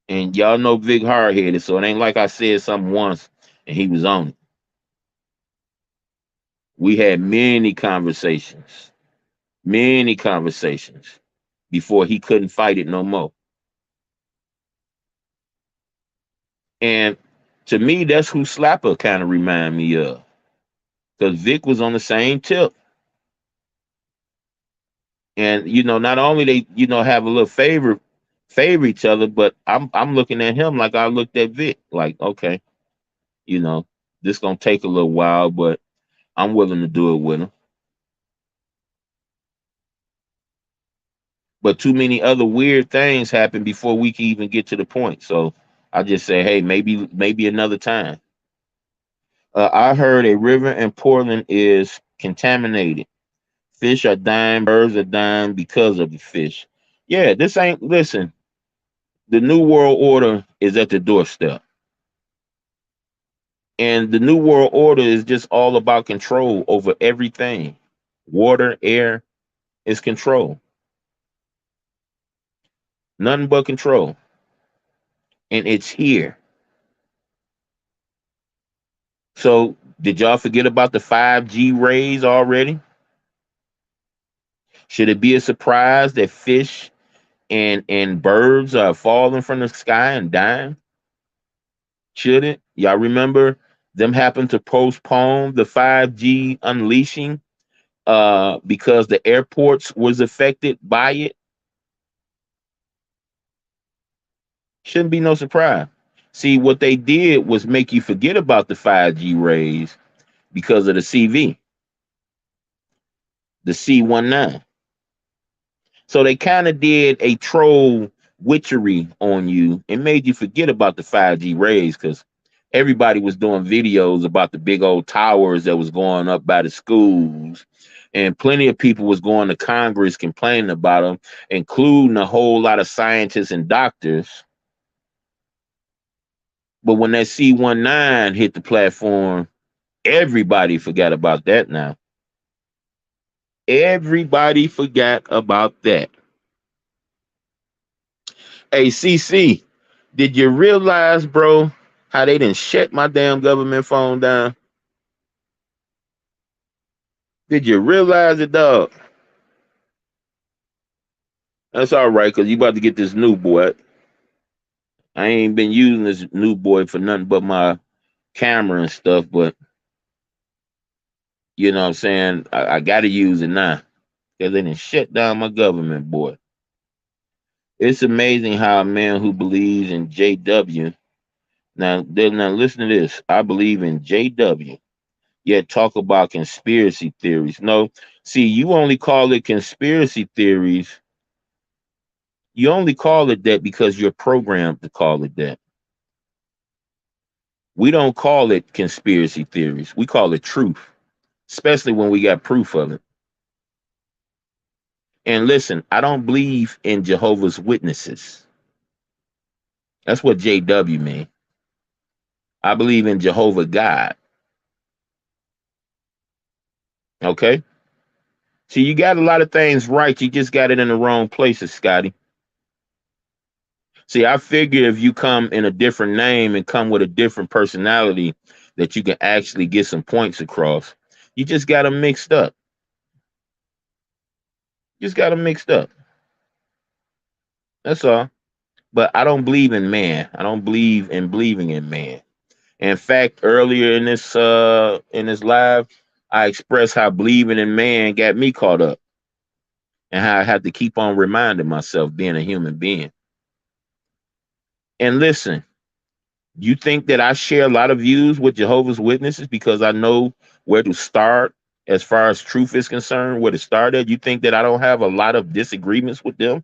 And y'all know Vic hard headed, so it ain't like I said something once and he was on it. We had many conversations before he couldn't fight it no more. And to me, that's who Slapper kind of remind me of. Because Vic was on the same tip. And not only they, have a little favor each other, but I'm looking at him like I looked at Vic. Like, okay, this gonna take a little while, but I'm willing to do it with him. But too many other weird things happen before we can even get to the point. So I just say, hey, maybe another time. I heard a river in Portland is contaminated. Fish are dying, birds are dying because of the fish. Yeah, this ain't listen. The New World Order is at the doorstep. And the New World Order is just all about control over everything. Water, air is control. Nothing but control. And it's here. So, did y'all forget about the 5G rays already? Should it be a surprise that fish and birds are falling from the sky and dying? Should it? Y'all remember them having to postpone the 5G unleashing because the airports was affected by it? Shouldn't be no surprise. See, what they did was make you forget about the 5G rays because of the CV, the C19. So they kind of did a troll witchery on you and made you forget about the 5G rays because everybody was doing videos about the big old towers that was going up by the schools. And plenty of people was going to Congress complaining about them, including a whole lot of scientists and doctors. But when that C19 hit the platform, everybody forgot about that now. Everybody forgot about that. Hey, CC, did you realize, bro, how they didn't shut my damn government phone down? Did you realize it, dog? That's all right, because you about to get this new boy. I ain't been using this new boy for nothing but my camera and stuff, but you know what I'm saying? I got to use it now because they didn't shut down my government, boy. It's amazing how a man who believes in JW, now listen to this. I believe in JW, yet talk about conspiracy theories. No, see, you only call it conspiracy theories. You only call it that because you're programmed to call it that. We don't call it conspiracy theories. We call it truth, especially when we got proof of it. And listen, I don't believe in Jehovah's Witnesses. That's what JW mean. I believe in Jehovah God. Okay? See, you got a lot of things right. You just got it in the wrong places, Scotty. See, I figure if you come in a different name and come with a different personality, that you can actually get some points across. You just got them mixed up. Just got them mixed up. That's all. But I don't believe in man. I don't believe in believing in man. In fact, earlier in this live, I expressed how believing in man got me caught up and how I had to keep on reminding myself being a human being. And listen, you think that I share a lot of views with Jehovah's Witnesses because I know where to start as far as truth is concerned, where to start at? You think that I don't have a lot of disagreements with them?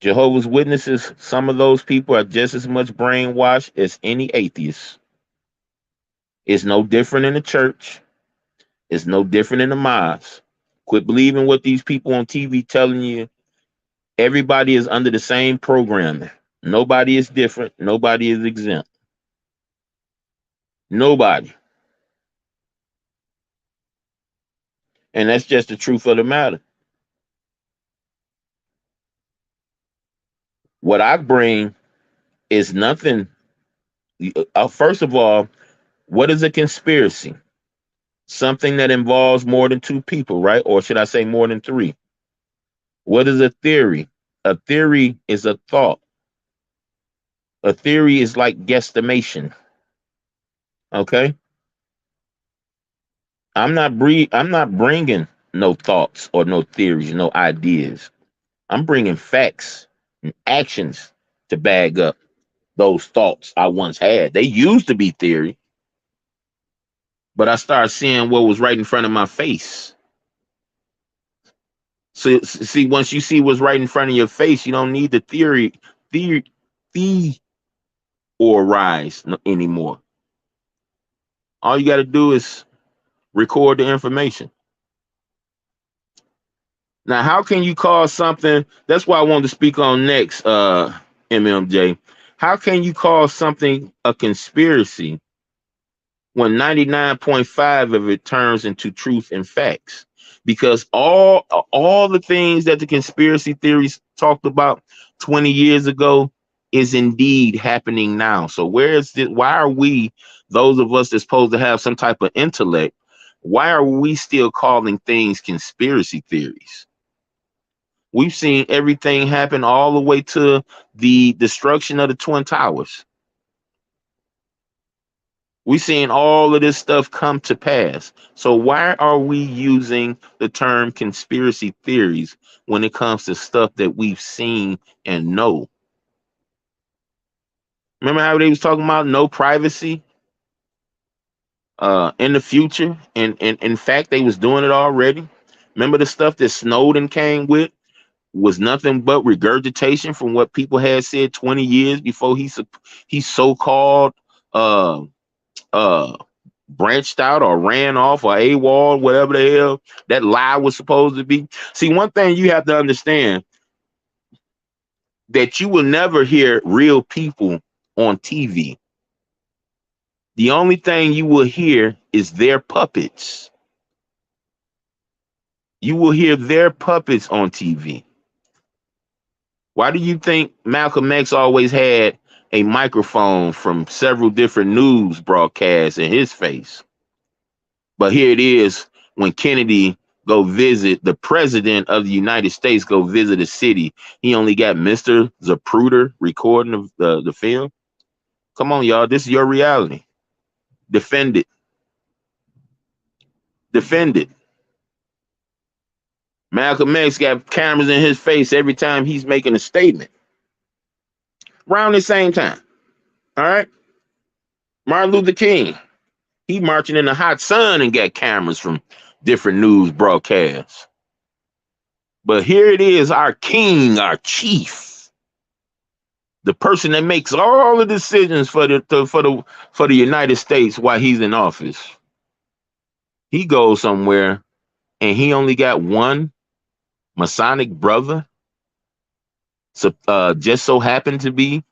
Jehovah's Witnesses, some of those people are just as much brainwashed as any atheist. It's no different in the church. It's no different in the mosque. Quit believing what these people on TV telling you. Everybody is under the same programming. Nobody is different. Nobody is exempt. Nobody. And that's just the truth of the matter. What I bring is nothing. First of all, what is a conspiracy? Something that involves more than two people, right? Or should I say more than three? What is a theory? A theory is a thought. A theory is like guesstimation. Okay? I'm not bringing no thoughts or no theories, no ideas. I'm bringing facts and actions to bag up those thoughts I once had. They used to be theory, but I started seeing what was right in front of my face. So see, once you see what's right in front of your face, you don't need the theory, theorize anymore. All you got to do is record the information. Now, how can you call something? That's what I wanted to speak on next, MMJ. How can you call something a conspiracy when 99.5 of it turns into truth and facts? Because all the things that the conspiracy theories talked about 20 years ago is indeed happening now. So where is this? Why are we, those of us that's supposed to have some type of intellect, why are we still calling things conspiracy theories? We've seen everything happen all the way to the destruction of the Twin Towers. We've seen all of this stuff come to pass. So why are we using the term conspiracy theories when it comes to stuff that we've seen and know? Remember how they was talking about no privacy in the future? And in fact, they was doing it already. Remember the stuff that Snowden came with was nothing but regurgitation from what people had said 20 years before he so-called uh uh branched out or ran off or AWOL, whatever the hell that lie was supposed to be. See, one thing you have to understand, that you will never hear real people on TV. The only thing you will hear is their puppets. You will hear their puppets on TV. Why do you think Malcolm X always had a microphone from several different news broadcasts in his face? But here it is when Kennedy go visit the president of the United States, go visit a city. He only got Mr. Zapruder recording the film. Come on, y'all. This is your reality. Defend it. Defend it. Malcolm X got cameras in his face every time he's making a statement. Around the same time. All right. Martin Luther King, he marching in the hot sun and got cameras from different news broadcasts. But here it is, our king, our chief, the person that makes all the decisions for the United States while he's in office. He goes somewhere and he only got one Masonic brother. So just so happened to be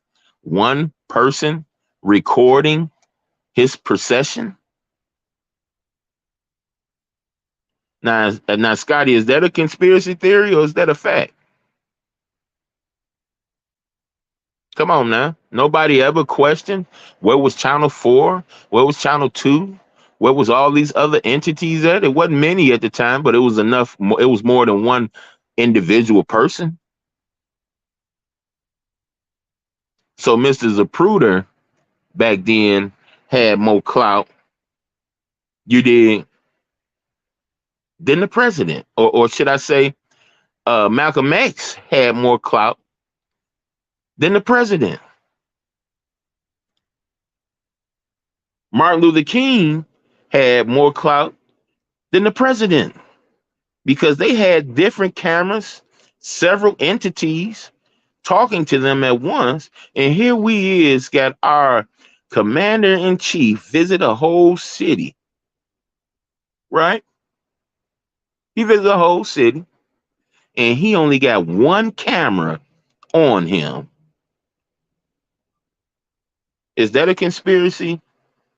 one person recording his procession. Now, Scotty, is that a conspiracy theory or is that a fact? Come on now. Nobody ever questioned where was Channel 4? Where was Channel 2? Where was all these other entities at? It wasn't many at the time, but it was enough. It was more than one individual person. So Mr. Zapruder back then had more clout, you did, than the president. Or should I say, Malcolm X had more clout than the president. Martin Luther King had more clout than the president because they had different cameras, several entities talking to them at once. And here we is got our commander in chief visit a whole city, right? He visited a whole city and he only got one camera on him. Is that a conspiracy,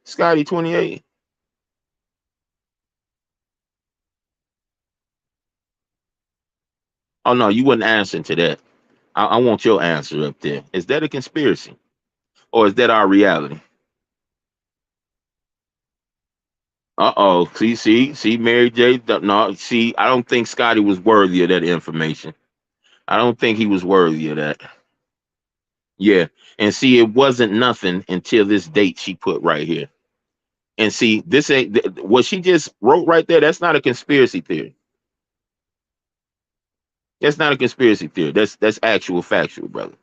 Scotty 28? Oh no, you wasn't answering to that. I want your answer up there. Is that a conspiracy or is that our reality? Uh-oh. See, Mary J. No, see, I don't think Scotty was worthy of that information. I don't think he was worthy of that. Yeah. And see, it wasn't nothing until this date she put right here. And see, this ain't what she just wrote right there. That's not a conspiracy theory. That's not a conspiracy theory. That's actual factual, brother.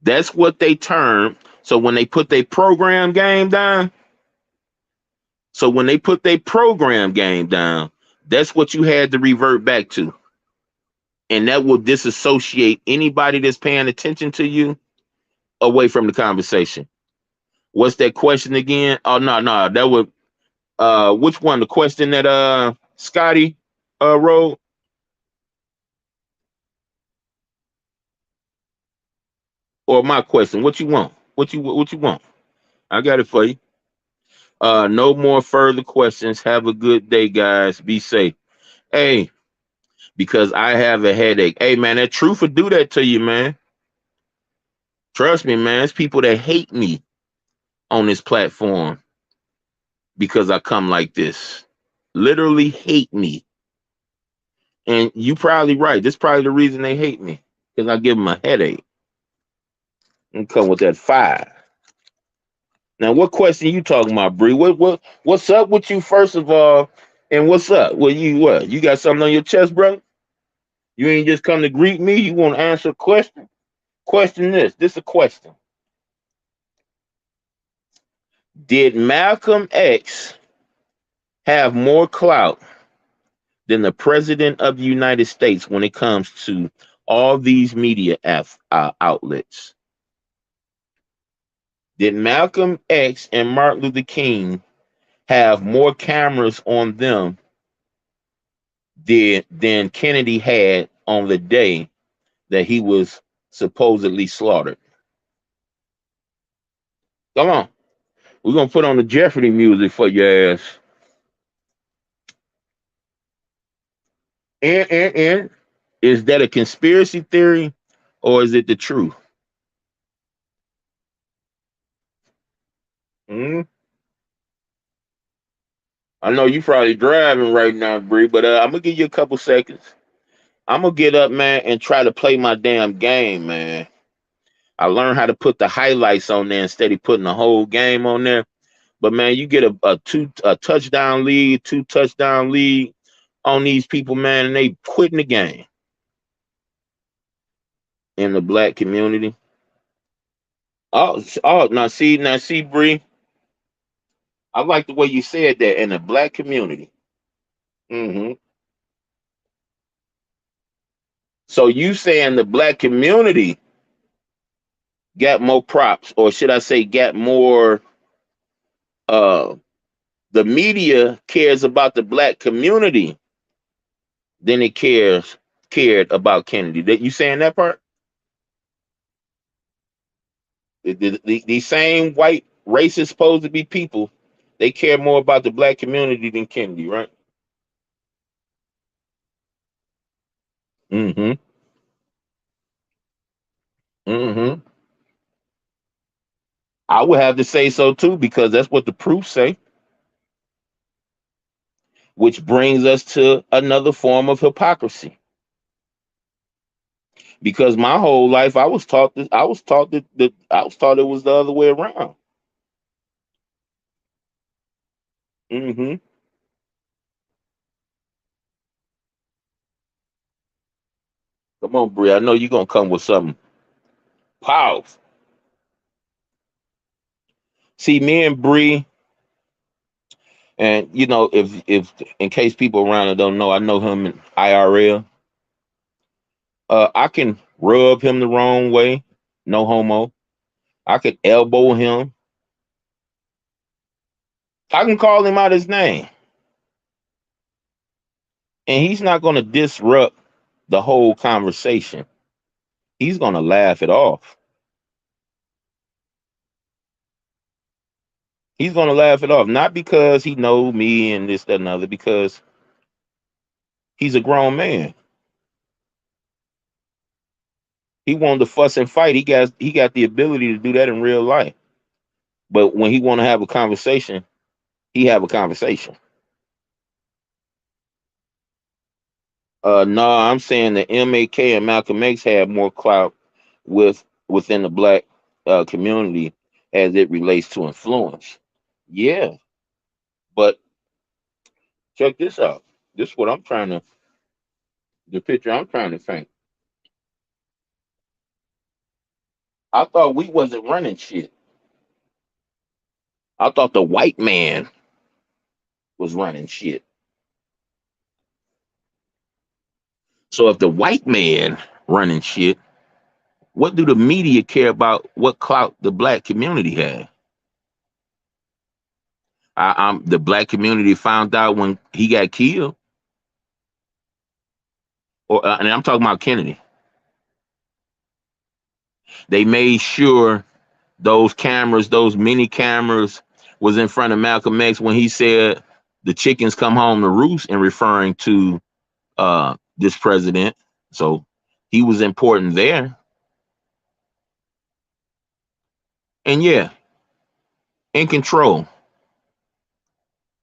That's what they term. So when they put their program game down, that's what you had to revert back to. And that will disassociate anybody that's paying attention to you away from the conversation. What's that question again? Oh no, that would which one? The question that Scotty Roll? Or my question? What you want? What you want? I got it for you. No more further questions. Have a good day, guys. Be safe. Hey, because I have a headache. Hey, man, that truth will do that to you, man. Trust me, man. It's people that hate me on this platform because I come like this. Literally hate me. And you probably right. This is probably the reason they hate me. Because I give them a headache. And come with that fire. Now, what question you talking about, Bree? What's up with you first of all? And what's up? What? You got something on your chest, brother? You ain't just come to greet me. You want to answer a question? Question this. This is a question. Did Malcolm X have more clout than the president of the United States when it comes to all these media outlets? Did Malcolm X and Martin Luther King have more cameras on them than Kennedy had on the day that he was supposedly slaughtered? Come on. We're going to put on the Jeopardy music for your ass. And is that a conspiracy theory or is it the truth? Hmm? I know you probably driving right now, Bree, but I'm gonna give you a couple seconds. I'm gonna get up, man, and try to play my damn game, man. I learned how to put the highlights on there instead of putting the whole game on there. But man, you get a touchdown lead, 2 touchdown lead on these people, man, and they quitting the game in the black community. Now see, Bree, I like the way you said that in the black community. Hmm. So you saying the black community got more props, or should I say, got more? Uh, the media cares about the black community than it cared about Kennedy. That you saying that part? The same white racist supposed to be people, they care more about the black community than Kennedy, right? Mm-hmm. Mm-hmm. I would have to say so too, because that's what the proof say. Which brings us to another form of hypocrisy. Because my whole life I was taught it was the other way around. Mm-hmm. Come on, Bree. I know you're gonna come with something powerful. See, me and Bree, and if in case people around it don't know, I know him in IRL. I can rub him the wrong way, no homo. I could elbow him. I can call him out his name, and he's not gonna disrupt the whole conversation. He's gonna laugh it off. He's gonna laugh it off, not because he know me and this, that, and other, because he's a grown man. He wanted to fuss and fight. He got the ability to do that in real life. But when he want to have a conversation, he have a conversation. No, I'm saying that MAK and Malcolm X had more clout within the black community as it relates to influence. Yeah, but check this out. This is what I'm trying to the picture I'm trying to paint. I thought we wasn't running shit. I thought the white man was running shit. So if the white man running shit, what do the media care about what clout the black community has? The black community found out when he got killed. and I'm talking about Kennedy. They made sure those cameras, those mini cameras, was in front of Malcolm X when he said the chickens come home to roost, and referring to this president. So he was important there. And yeah, in control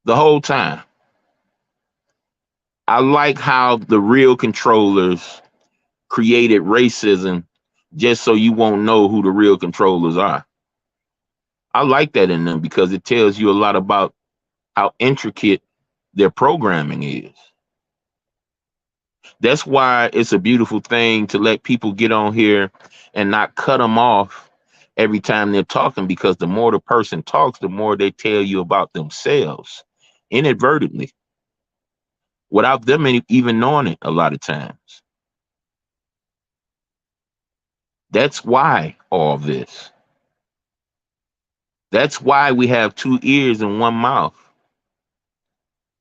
the whole time. I like how the real controllers created racism just so you won't know who the real controllers are. I like that in them because it tells you a lot about how intricate their programming is. That's why it's a beautiful thing to let people get on here and not cut them off every time they're talking, because the more the person talks, the more they tell you about themselves inadvertently without them even knowing it a lot of times. That's why all this. That's why we have two ears and one mouth,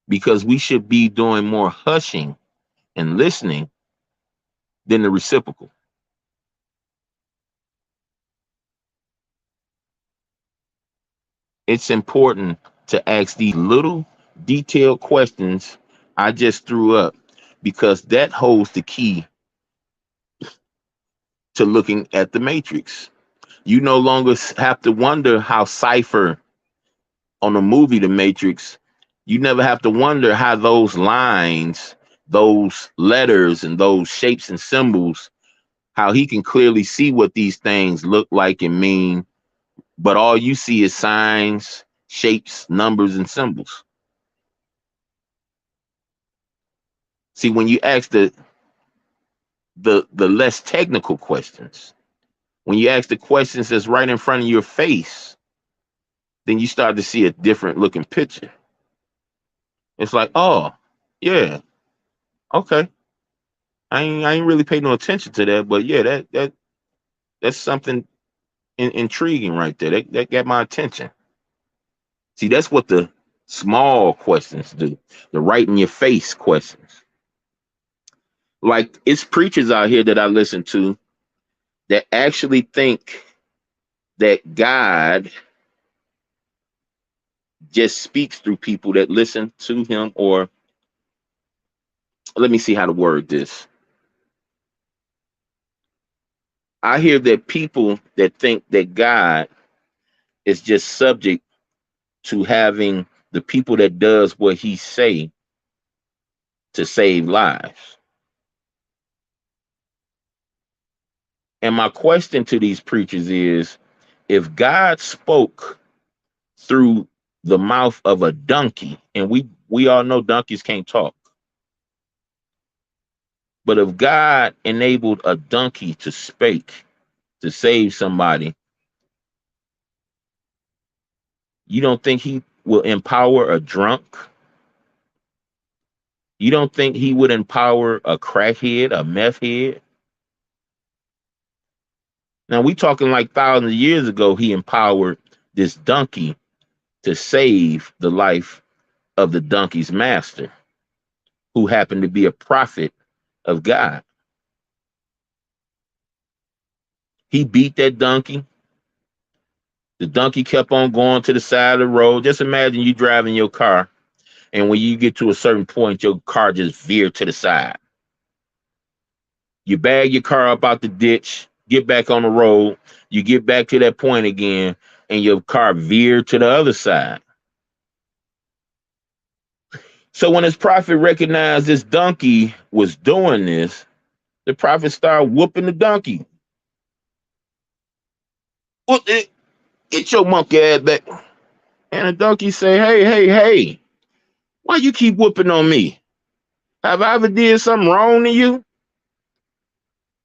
because we should be doing more hushing and listening than the reciprocal. It's important to ask these little detailed questions I just threw up, because that holds the key to looking at the matrix. You no longer have to wonder how Cypher on the movie The Matrix, you never have to wonder how those lines, those letters, and those shapes and symbols, how he can clearly see what these things look like and mean, but all you see is signs, shapes, numbers, and symbols. See, when you ask the less technical questions, when you ask the questions that's right in front of your face, then you start to see a different looking picture. It's like, oh, yeah, okay. I ain't really paid no attention to that, but yeah, that's something intriguing right there. That got my attention. See, that's what the small questions do, the right in your face questions. Like, it's preachers out here that I listen to that actually think that God just speaks through people that listen to him, or let me see how to word this. I hear that people that think that God is just subject to having the people that does what he say to save lives. And my question to these preachers is, if God spoke through the mouth of a donkey, and we all know donkeys can't talk, but if God enabled a donkey to speak to save somebody, you don't think he will empower a drunk? You don't think he would empower a crackhead, a meth head? Now we talking like thousands of years ago, he empowered this donkey to save the life of the donkey's master, who happened to be a prophet of God. He beat that donkey. The donkey kept on going to the side of the road. Just imagine you driving your car, and when you get to a certain point, your car just veered to the side. You bag your car up out the ditch, get back on the road, you get back to that point again, and your car veered to the other side. So when his prophet recognized this donkey was doing this, the prophet started whooping the donkey. Get your monkey ass back. And the donkey say, hey, why you keep whooping on me? Have I ever did something wrong to you?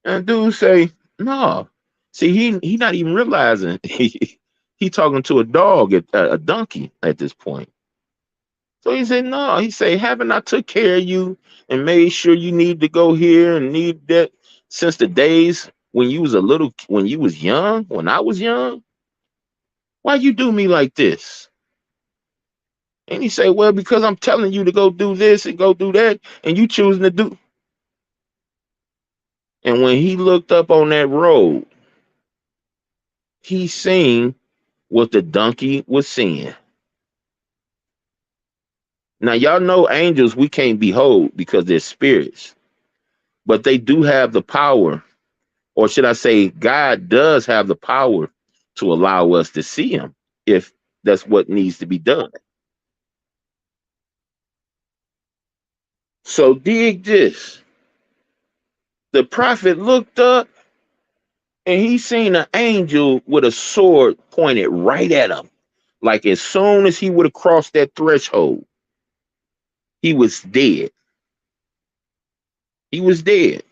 And dude say, no. See, he not even realizing he talking to a dog, a donkey at this point. So he said, no. He said, haven't I took care of you and made sure you need to go here and need that since the days when you was when you was young, when I was young? Why you do me like this? And he said, well, because I'm telling you to go do this and go do that, and you choosing to do. And when he looked up on that road, he seen what the donkey was seeing. Now, y'all know angels we can't behold because they're spirits, but they do have the power, or should I say, God does have the power to allow us to see him if that's what needs to be done. So, dig this, the prophet looked up and he seen an angel with a sword pointed right at him. Like as soon as he would have crossed that threshold, he was dead. He was dead.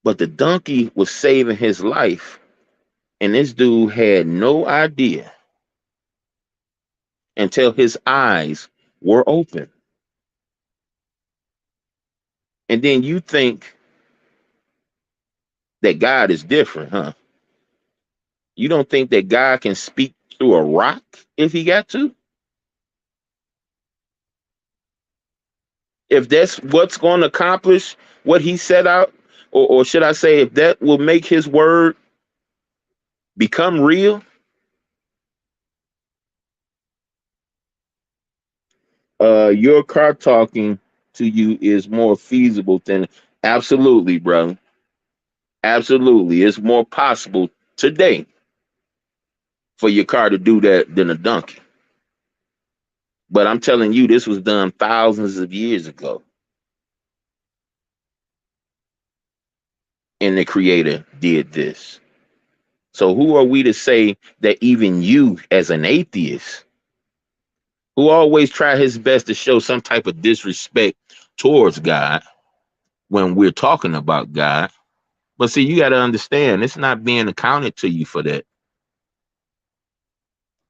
But the donkey was saving his life, and this dude had no idea until his eyes were open. And then you think that God is different, huh? You don't think that God can speak through a rock if he got to? If that's what's going to accomplish what he set out, or should I say, if that will make his word become real, your car talking to you is more feasible than absolutely, brother. Absolutely. It's more possible today for your car to do that than a donkey. But I'm telling you, this was done thousands of years ago. And the creator did this. So who are we to say that even you as an atheist who always try his best to show some type of disrespect towards God when we're talking about God? But see, you got to understand, it's not being accounted to you for that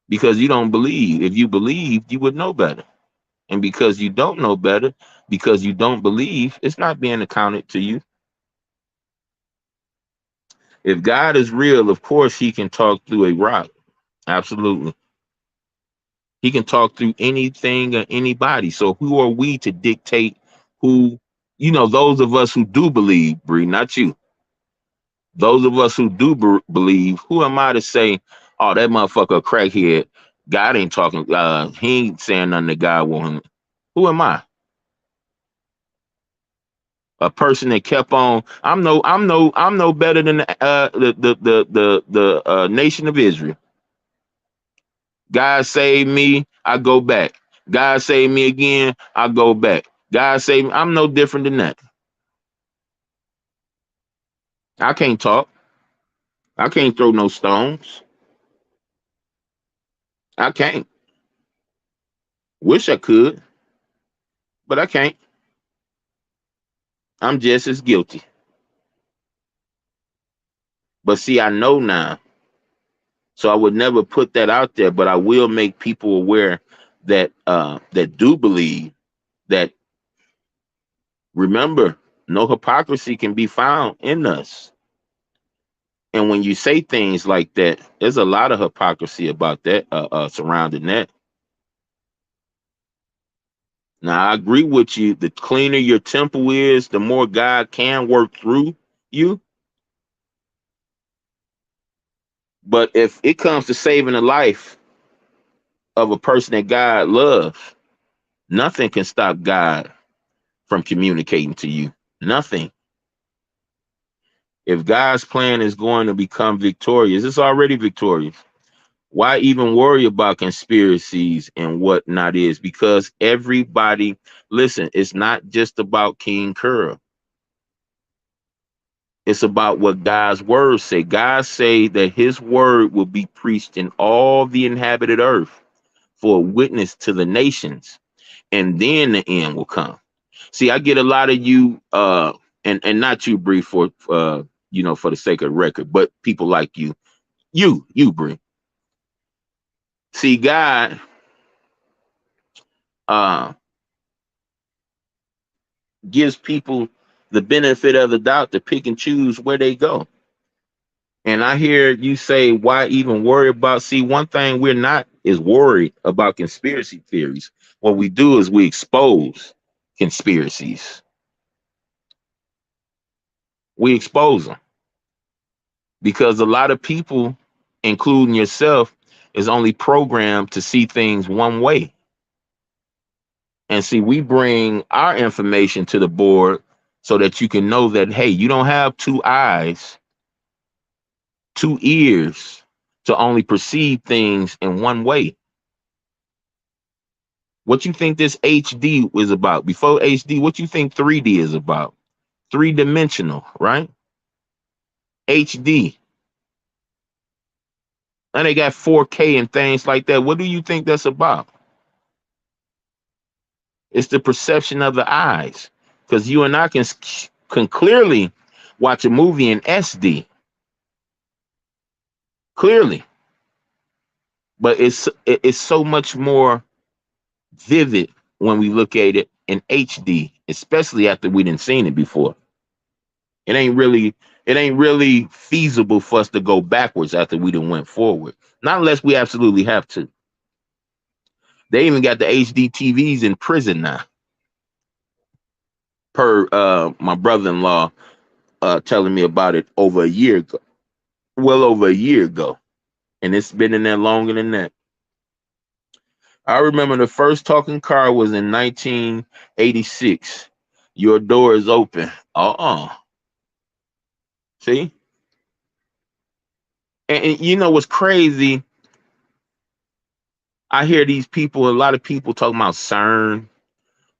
because you don't believe. If you believed, you would know better. And because you don't know better, because you don't believe, it's not being accounted to you. If God is real, of course, he can talk through a rock. Absolutely. He can talk through anything or anybody. So who are we to dictate who, those of us who do believe, Bree, not you. Those of us who do believe, who am I to say, oh, that motherfucker a crackhead? God ain't talking, he ain't saying nothing that God won't. Who am I? A person that kept on. I'm no better than the nation of Israel. God saved me, I go back. God saved me again, I go back. God saved me. I'm no different than that. I can't talk. I can't throw no stones. I can't. Wish I could, but I can't. I'm just as guilty. But see, I know now. So I would never put that out there, but I will make people aware that do believe that. Remember, no hypocrisy can be found in us. And when you say things like that, there's a lot of hypocrisy about that surrounding that. Now, I agree with you. The cleaner your temple is, the more God can work through you. But if it comes to saving the life of a person that God loves, nothing can stop God from communicating to you. Nothing. If God's plan is going to become victorious, it's already victorious. Why even worry about conspiracies and whatnot is? Because everybody, listen, it's not just about King Kura. It's about what God's word say. God say that his word will be preached in all the inhabited earth for a witness to the nations, and then the end will come. See, I get a lot of you, and not you, Bree, for for the sake of the record, but people like you, Bree. See, God, uh, gives people the benefit of the doubt to pick and choose where they go. And I hear you say, why even worry about? See, one thing we're not is worried about conspiracy theories. What we do is we expose conspiracies. We expose them because a lot of people, including yourself, is only programmed to see things one way. And see, we bring our information to the board so that you can know that, hey, you don't have two eyes, two ears to only perceive things in one way. What you think this HD is about? Before HD, what you think 3D is about? Three-dimensional, right? HD. And they got 4K and things like that. What do you think that's about? It's the perception of the eyes. Because you and I can clearly watch a movie in SD, clearly. But it's so much more vivid when we look at it in HD, especially after we didn't seen it before. It ain't really feasible for us to go backwards after we done went forward. Not unless we absolutely have to. They even got the HD TVs in prison now. Per my brother-in-law telling me about it over a year ago. Well over a year ago. And it's been in there longer than that. I remember the first talking car was in 1986. Your door is open. See? And you know what's crazy? I hear these people, a lot of people talking about CERN,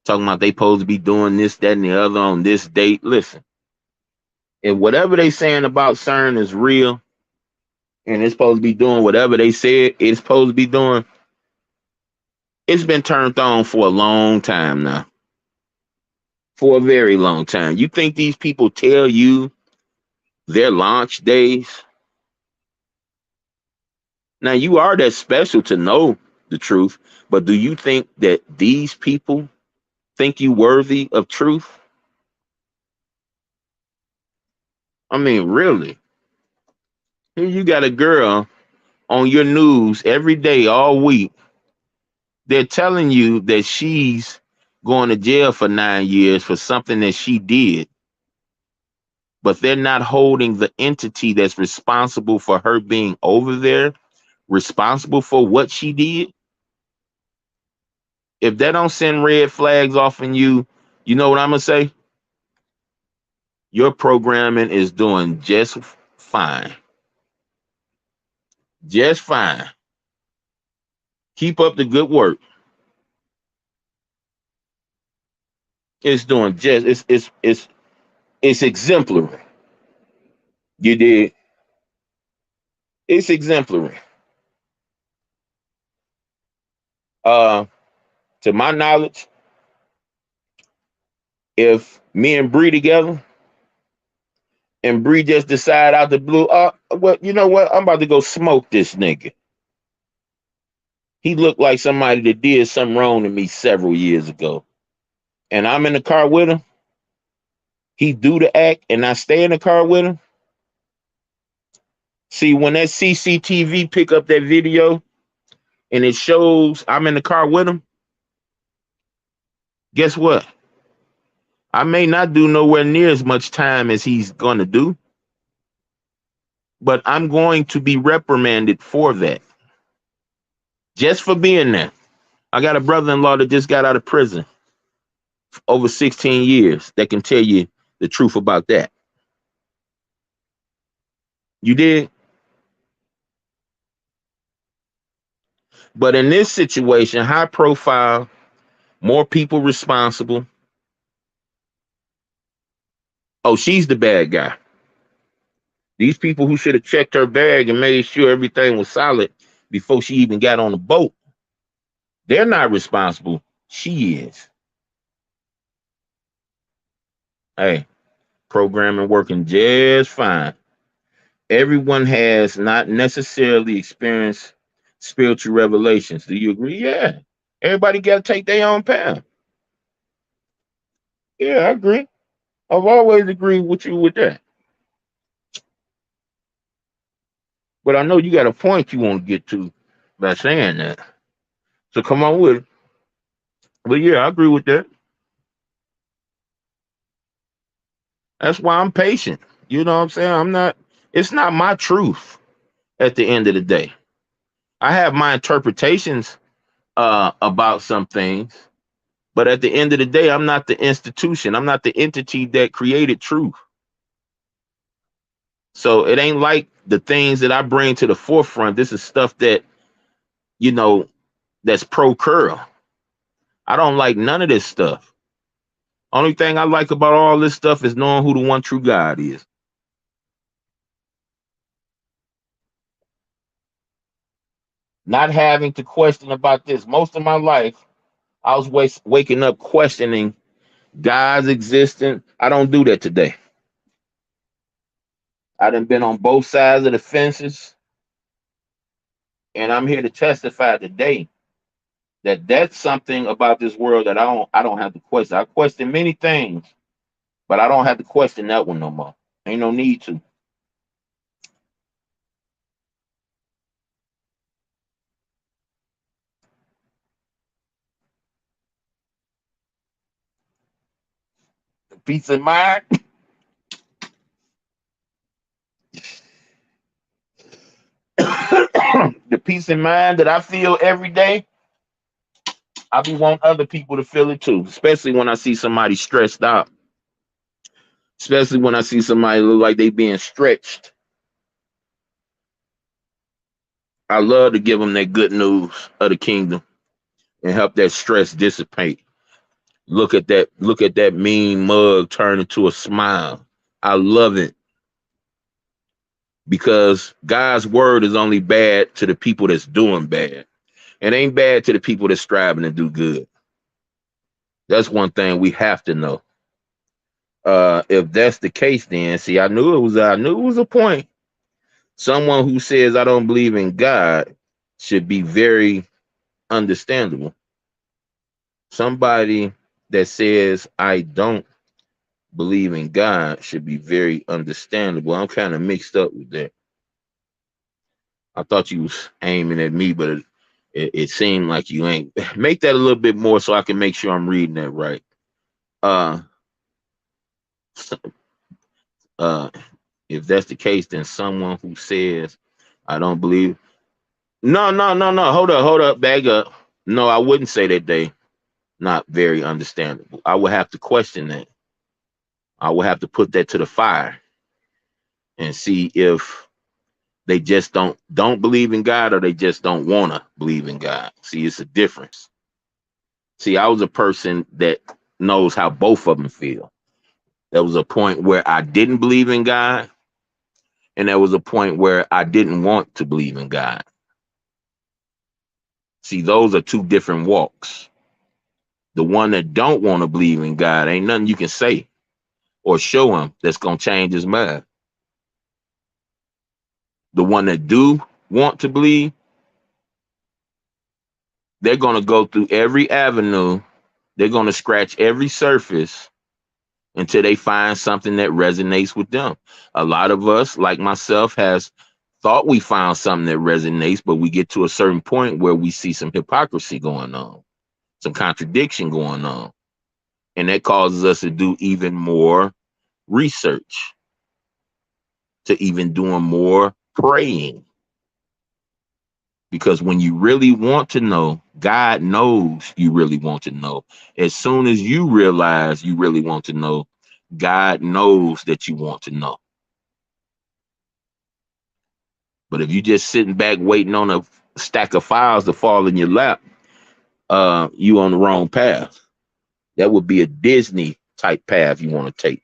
talking about they supposed to be doing this, that, and the other on this date. Listen, if whatever they saying about CERN is real and it's supposed to be doing whatever they said it's supposed to be doing, it's been turned on for a long time now. For a very long time. You think these people tell you their launch days? Now, you are that special to know the truth, but do you think that these people think you worthy of truth? I mean, really? Here you got a girl on your news every day, all week. They're telling you that she's going to jail for 9 years for something that she did, but they're not holding the entity that's responsible for her being over there responsible for what she did. If that don't send red flags off in you, you know what I'm gonna say? Your programming is doing just fine. Just fine. Keep up the good work. It's doing just it's exemplary. You did. It's exemplary. Uh to my knowledge, if me and Bree together and Bree just decide out the blue, well, you know what? I'm about to go smoke this nigga. He looked like somebody that did something wrong to me several years ago. And I'm in the car with him. He do the act and I stay in the car with him. See, when that CCTV pick up that video and it shows I'm in the car with him, guess what? I may not do nowhere near as much time as he's going to do, but I'm going to be reprimanded for that. Just for being there. I got a brother-in-law that just got out of prison for over 16 years that can tell you the truth about that. You did? But in this situation, high profile, more people responsible. Oh, she's the bad guy. These people who should have checked her bag and made sure everything was solid before she even got on the boat, they're not responsible. She is. Hey, programming working just fine. Everyone has not necessarily experienced spiritual revelations. Do you agree? Yeah. Everybody got to take their own path. Yeah, I agree. I've always agreed with you with that. But I know you got a point you want to get to by saying that. So come on with it. But yeah, I agree with that. That's why I'm patient. You know what I'm saying? It's not my truth at the end of the day. I have my interpretations about some things, but at the end of the day, I'm not the institution. I'm not the entity that created truth. So it ain't like the things that I bring to the forefront. This is stuff that, you know, that's pro curl. I don't like none of this stuff. Only thing I like about all this stuff is knowing who the one true God is. Not having to question about this. Most of my life, I was waking up questioning God's existence. I don't do that today. I done been on both sides of the fences, and I'm here to testify today that that's something about this world that I don't have to question. I question many things, but I don't have to question that one no more. Ain't no need to. Peace of mind. The peace of mind that I feel every day, I be want other people to feel it too, especially when I see somebody stressed out, especially when I see somebody look like they being stretched. I love to give them that good news of the kingdom and help that stress dissipate. Look at that mean mug turn into a smile. I love it because God's word is only bad to the people that's doing bad. It ain't bad to the people that's striving to do good. That's one thing we have to know. If that's the case, then see, I knew it was a point. Someone who says I don't believe in God should be very understandable. Somebody that says I don't believe in God should be very understandable. I'm kind of mixed up with that. I thought you was aiming at me, but it seemed like you ain't. Make that a little bit more so I can make sure I'm reading that right. Uh, uh, if that's the case, then someone who says I don't believe. No, no, no, no. Hold up, back up. No, I wouldn't say that they not very understandable. I would have to question that. I would have to put that to the fire and see if they just don't believe in God or they just don't want to believe in God. See, it's a difference. See, I was a person that knows how both of them feel. There was a point where I didn't believe in God, and there was a point where I didn't want to believe in God. See, those are two different walks. The one that don't want to believe in God, ain't nothing you can say or show him that's gonna change his mind. The one that do want to believe, they're gonna go through every avenue. They're gonna scratch every surface until they find something that resonates with them. A lot of us, like myself, has thought we found something that resonates, but we get to a certain point where we see some hypocrisy going on, some contradiction going on. And that causes us to do even more research, to even doing more praying. Because when you really want to know, God knows you really want to know. As soon as you realize you really want to know, God knows that you want to know. But if you just sitting back waiting on a stack of files to fall in your lap, you on the wrong path. That would be a Disney type path you want to take.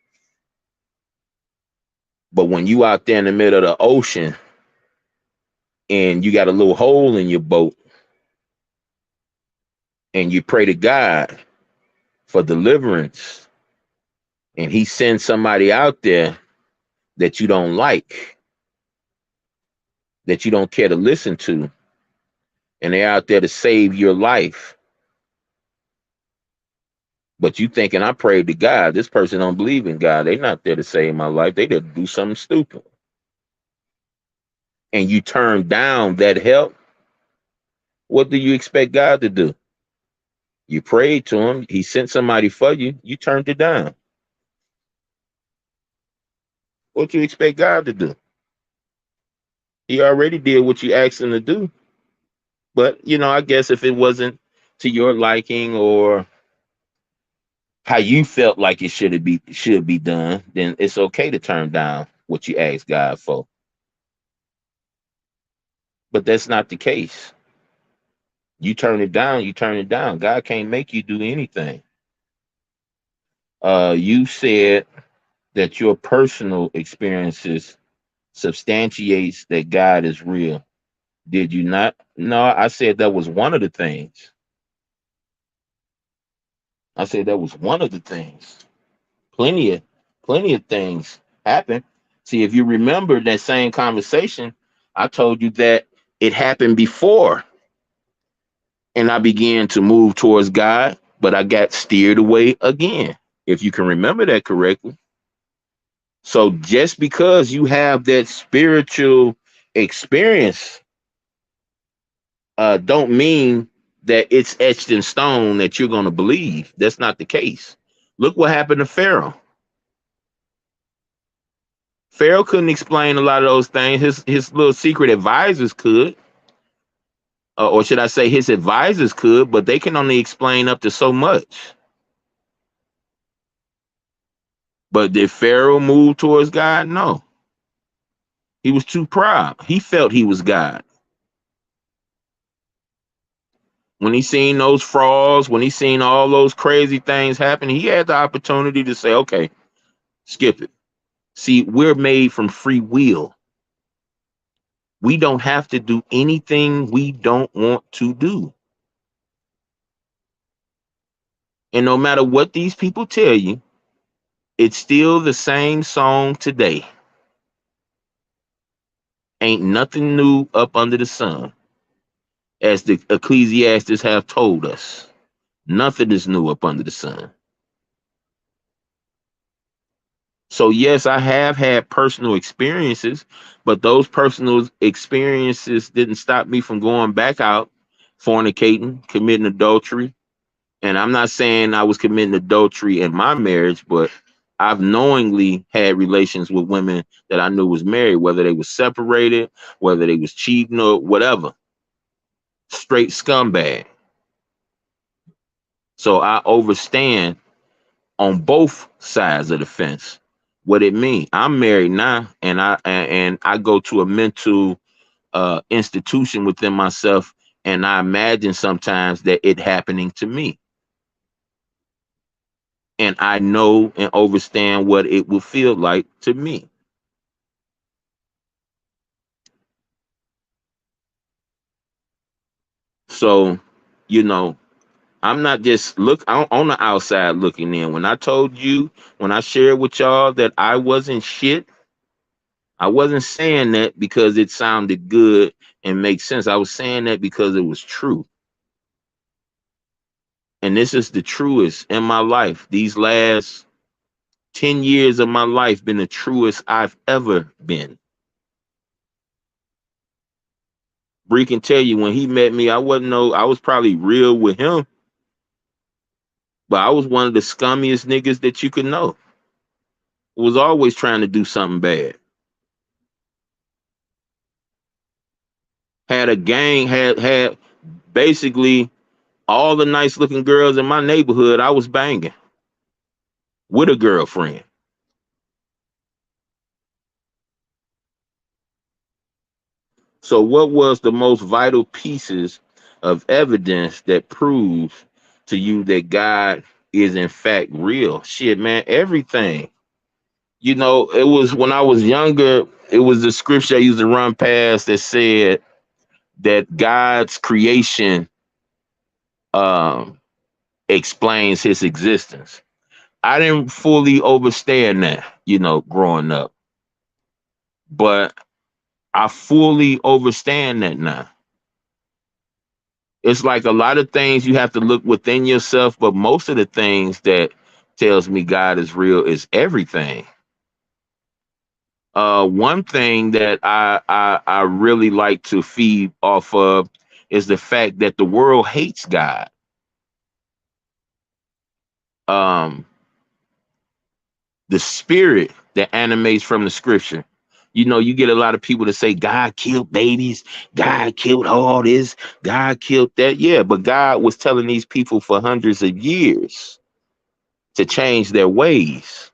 But when you out there in the middle of the ocean and you got a little hole in your boat and you pray to God for deliverance and he sends somebody out there that you don't like, that you don't care to listen to, and they're out there to save your life. But you thinking I prayed to God, this person don't believe in God. They're not there to save my life. They there to do something stupid. And you turn down that help, what do you expect God to do? You prayed to him, he sent somebody for you, you turned it down. What you expect God to do? He already did what you asked him to do. But I guess if it wasn't to your liking or how you felt like it should be done, then it's okay to turn down what you asked God for. But that's not the case. You turn it down, you turn it down. God can't make you do anything. You said that your personal experiences substantiates that God is real. Did you not? No, I said that was one of the things. I said that was one of the things. Plenty of plenty of things happen. See, if you remember that same conversation, I told you that it happened before and I began to move towards God, but I got steered away again. If you can remember that correctly. So just because you have that spiritual experience, don't mean that it's etched in stone that you're going to believe. That's not the case. Look what happened to Pharaoh. Pharaoh couldn't explain a lot of those things. His little secret advisors could, or should I say, his advisors could, but they can only explain up to so much. But did Pharaoh move towards God? No, he was too proud. He felt he was God. When he seen those frauds, when he seen all those crazy things happen, he had the opportunity to say, "Okay, skip it." See, we're made from free will. We don't have to do anything we don't want to do. And no matter what these people tell you, it's still the same song today. Ain't nothing new up under the sun, as the Ecclesiastes have told us. Nothing is new up under the sun. So, yes, I have had personal experiences, but those personal experiences didn't stop me from going back out, fornicating, committing adultery. And I'm not saying I was committing adultery in my marriage, but I've knowingly had relations with women that I knew was married, whether they were separated, whether they was cheating or whatever. Straight scumbag. So I understand on both sides of the fence what it means. I'm married now, and I go to a mental institution within myself, and I imagine sometimes that it happening to me, and I know and understand what it will feel like to me. So, you know, I'm not just look on the outside looking in. When I told you, when I shared with y'all that I wasn't shit, I wasn't saying that because it sounded good and makes sense. I was saying that because it was true. And this is the truest in my life. These last 10 years of my life been the truest I've ever been. Bree can tell you when he met me, I was probably real with him, but I was one of the scummiest niggas that you could know. Was always trying to do something bad. Had a gang, had basically all the nice looking girls in my neighborhood I was banging with a girlfriend. So what was the most vital pieces of evidence that proves to you that God is in fact real? Shit, man, everything. It was when I was younger, it was the scripture I used to run past that said that God's creation um explains his existence. I didn't fully understand that, growing up, but I fully understand that now. It's like a lot of things you have to look within yourself, but most of the things that tells me God is real is everything. One thing that I really like to feed off of is the fact that the world hates God. Um, the spirit that animates from the scripture. You know, you get a lot of people to say God killed babies, God killed all this, God killed that. Yeah, but God was telling these people for hundreds of years to change their ways,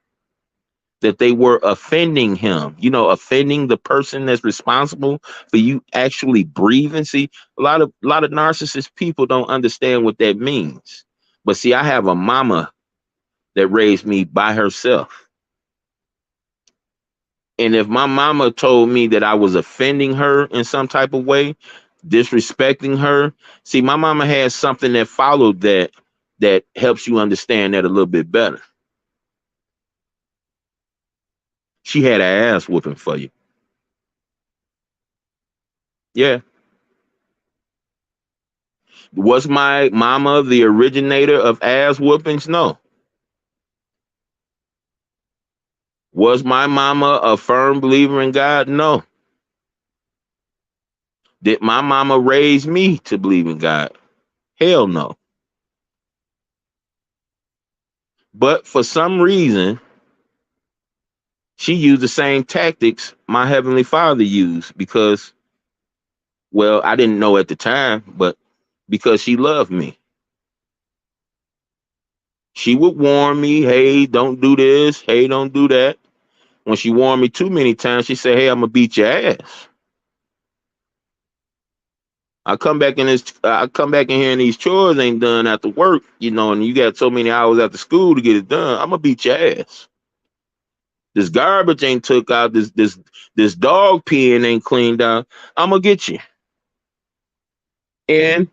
that they were offending him, you know, offending the person that's responsible for you actually breathing. See, a lot of narcissist people don't understand what that means. But see, I have a mama that raised me by herself. And if my mama told me that I was offending her in some type of way, disrespecting her, see, my mama has something that followed that that helps you understand that a little bit better. She had an ass whooping for you. Yeah. Was my mama the originator of ass whoopings? No. Was my mama a firm believer in God? No. Did my mama raise me to believe in God? Hell no. But for some reason, she used the same tactics my heavenly father used because, well, I didn't know at the time, but because she loved me. She would warn me, hey, don't do this, hey, don't do that. When she warned me too many times, she said, hey, I'm gonna beat your ass. I come back in here and these chores ain't done after work, you know, and you got so many hours after school to get it done. I'm gonna beat your ass. This garbage ain't took out, this dog peeing ain't cleaned out. I'm gonna get you. And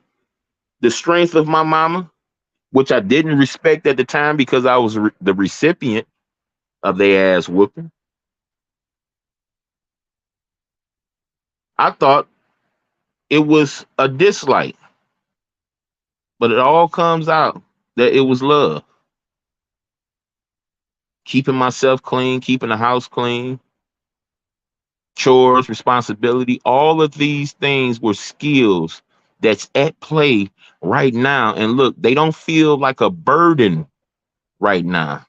the strength of my mama, which I didn't respect at the time because I was the recipient of their ass whooping. I thought it was a dislike, but it all comes out that it was love. Keeping myself clean, keeping the house clean, chores, responsibility, all of these things were skills that's at play right now. And look, they don't feel like a burden right now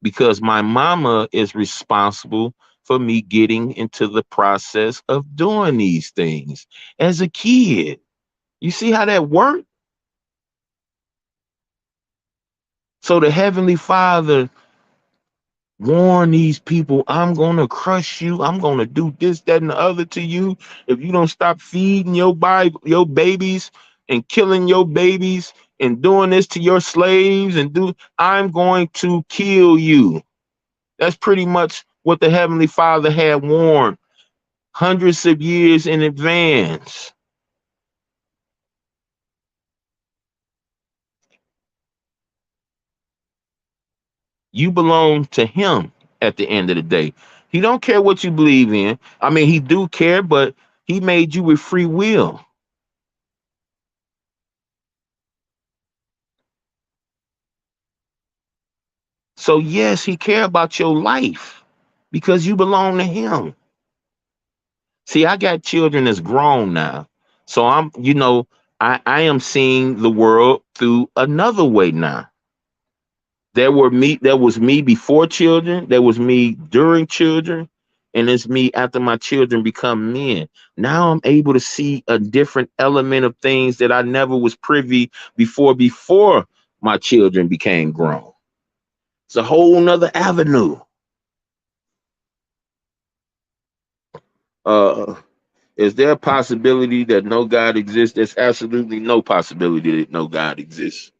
because my mama is responsible for me getting into the process of doing these things as a kid. You see how that worked? So the Heavenly Father warn these people, I'm gonna crush you, I'm gonna do this, that, and the other to you if you don't stop feeding your babies and killing your babies and doing this to your slaves and do I'm going to kill you. That's pretty much what the Heavenly Father had warned hundreds of years in advance. You belong to him at the end of the day. He don't care what you believe in. I mean, he do care, but he made you with free will. So yes, he care about your life because you belong to him. See, I got children that's grown now. So I am seeing the world through another way now. There was me before children, there was me during children, and it's me after my children become men. Now I'm able to see a different element of things that I never was privy before my children became grown. It's a whole nother avenue. Uh is there a possibility that no God exists? There's absolutely no possibility that no God exists.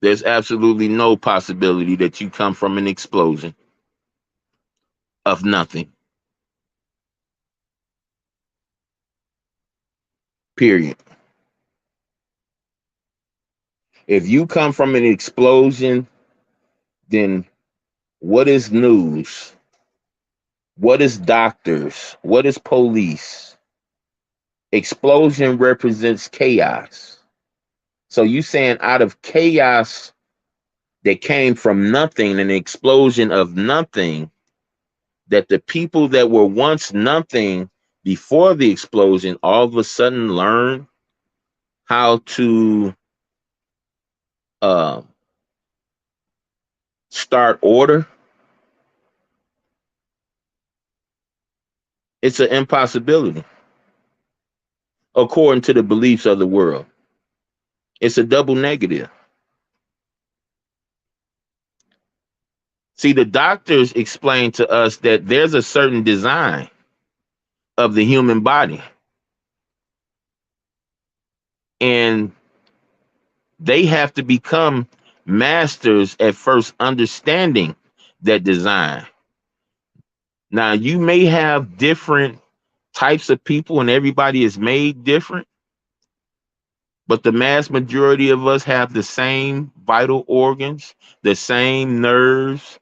There's absolutely no possibility that you come from an explosion of nothing. Period. If you come from an explosion, then what is news? What is doctors? What is police? Explosion represents chaos. So you saying out of chaos that came from nothing, an explosion of nothing, that the people that were once nothing before the explosion all of a sudden learn how to uh, start order, it's an impossibility according to the beliefs of the world. It's a double negative. See, the doctors explain to us that there's a certain design of the human body, and they have to become masters at first understanding that design. Now, you may have different types of people, and everybody is made different, but the mass majority of us have the same vital organs, the same nerves,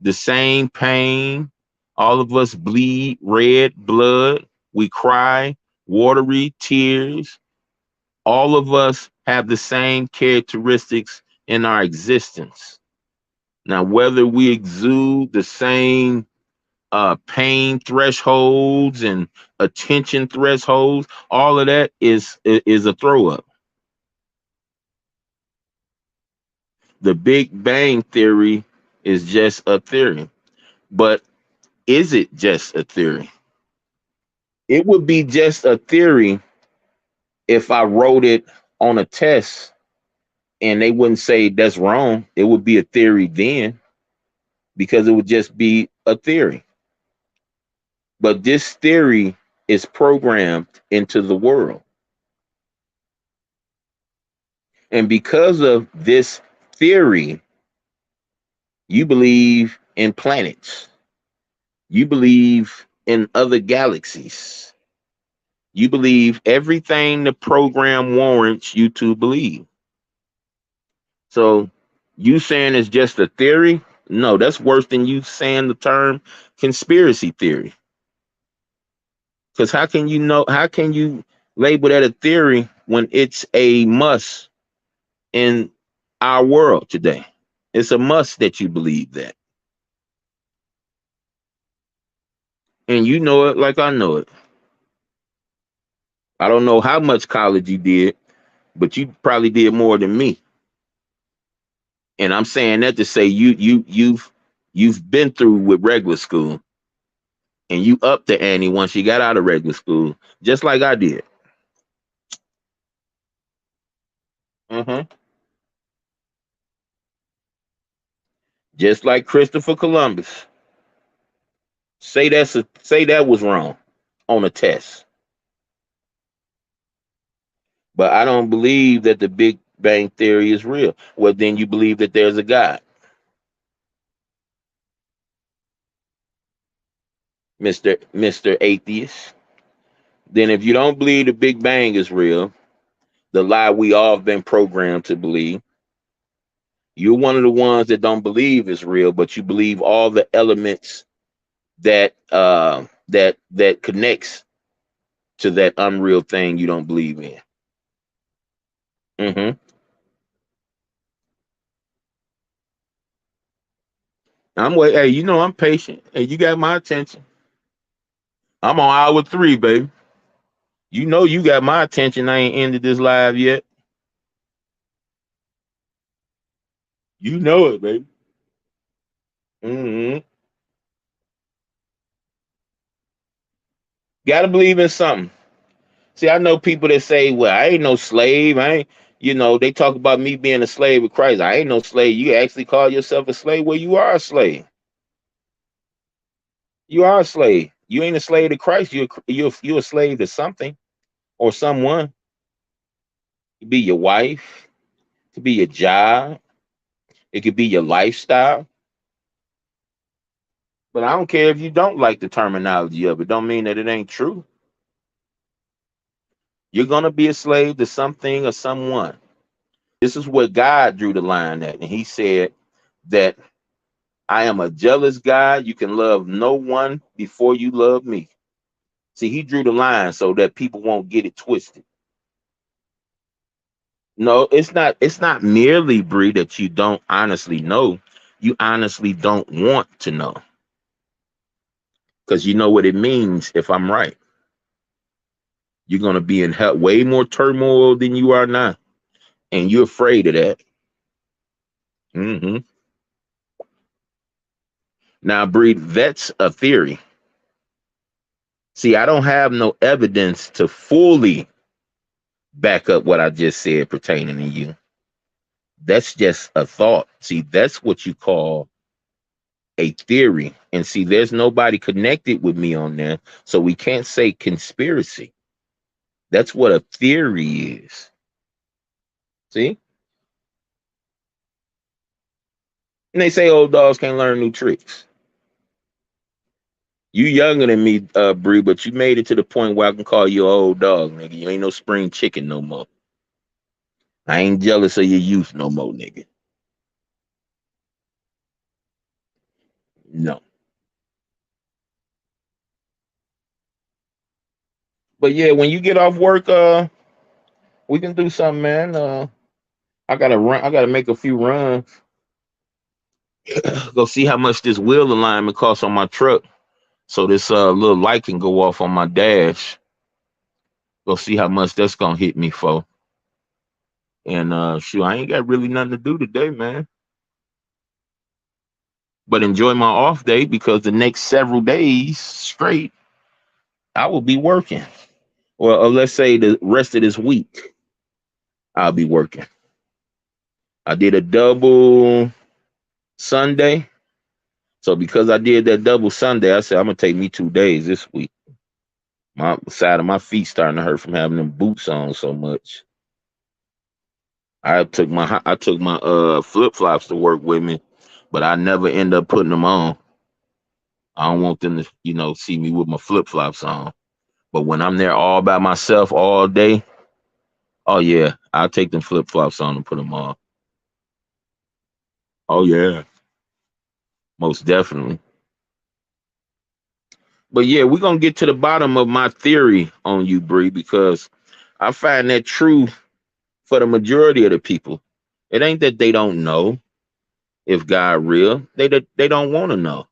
the same pain. All of us bleed red blood. We cry watery tears. All of us have the same characteristics in our existence. Now, whether we exude the same pain thresholds and attention thresholds, all of that is a throw up. The Big Bang Theory is just a theory. But is it just a theory? It would be just a theory if I wrote it on a test and they wouldn't say that's wrong. It would be a theory then because it would just be a theory. But this theory is programmed into the world. And because of this theory, you believe in planets, you believe in other galaxies, you believe everything the program warrants you to believe. So you saying it's just a theory? No, that's worse than you saying the term conspiracy theory. Because how can you know, how can you label that a theory when it's a must in our world today? It's a must that you believe that. And you know it like I know it. I don't know how much college you did, but you probably did more than me. And I'm saying that to say you've been through with regular school and you upped the ante once you got out of regular school, just like I did. Hmm. Just like Christopher Columbus. Say that was wrong on a test. But I don't believe that the Big Bang Theory is real. Well, then you believe that there's a God, Mister Atheist. Then if you don't believe the Big Bang is real, the lie we all have been programmed to believe, you're one of the ones that don't believe is real, but you believe all the elements that connects to that unreal thing you don't believe in. Hmm. I'm wait. Hey, you know I'm patient. Hey, you got my attention. I'm on hour 3, baby. You know you got my attention. I ain't ended this live yet. You know it, baby. Hmm. Gotta believe in something. See, I know people that say, "Well, I ain't no slave. I ain't." They talk about me being a slave of Christ. I ain't no slave. You actually call yourself a slave? Well, you are a slave. You are a slave. You ain't a slave to Christ. You're a slave to something or someone. It could be your wife. It could be your job. It could be your lifestyle. But I don't care if you don't like the terminology of it. Don't mean that it ain't true. You're gonna be a slave to something or someone. This is where God drew the line at, and He said that I am a jealous God. You can love no one before you love me. See, He drew the line so that people won't get it twisted. No, it's not. It's not merely, Bree, that you don't honestly know. You honestly don't want to know because you know what it means. If I'm right, you're gonna be in way more turmoil than you are now, and you're afraid of that. Hmm. Now, Breed, that's a theory. See, I don't have no evidence to fully back up what I just said pertaining to you. That's just a thought. See, that's what you call a theory. And see, there's nobody connected with me on there. So we can't say conspiracy. That's what a theory is. See? And they say old dogs can't learn new tricks. You younger than me, Bree, but you made it to the point where I can call you an old dog, nigga. You ain't no spring chicken no more. I ain't jealous of your youth no more, nigga. No. But yeah, when you get off work, we can do something, man. I gotta run. I gotta make a few runs. Go see how much this wheel alignment costs on my truck, so this little light can go off on my dash. Go see how much that's gonna hit me for. And shoot, I ain't got really nothing to do today, man. But enjoy my off day because the next several days straight, I will be working. Or let's say the rest of this week, I'll be working. I did a double Sunday. So because I did that double Sunday, I said I'm gonna take me 2 days this week. My side of my feet starting to hurt from having them boots on so much. I took my flip flops to work with me, but I never end up putting them on. I don't want them to, see me with my flip flops on. But when I'm there all by myself all day, oh yeah, I'll take them flip flops on and put them on. Oh yeah, most definitely. But yeah, we're gonna get to the bottom of my theory on you, Bree, because I find that true for the majority of the people. It ain't that they don't know if God real. They don't want to know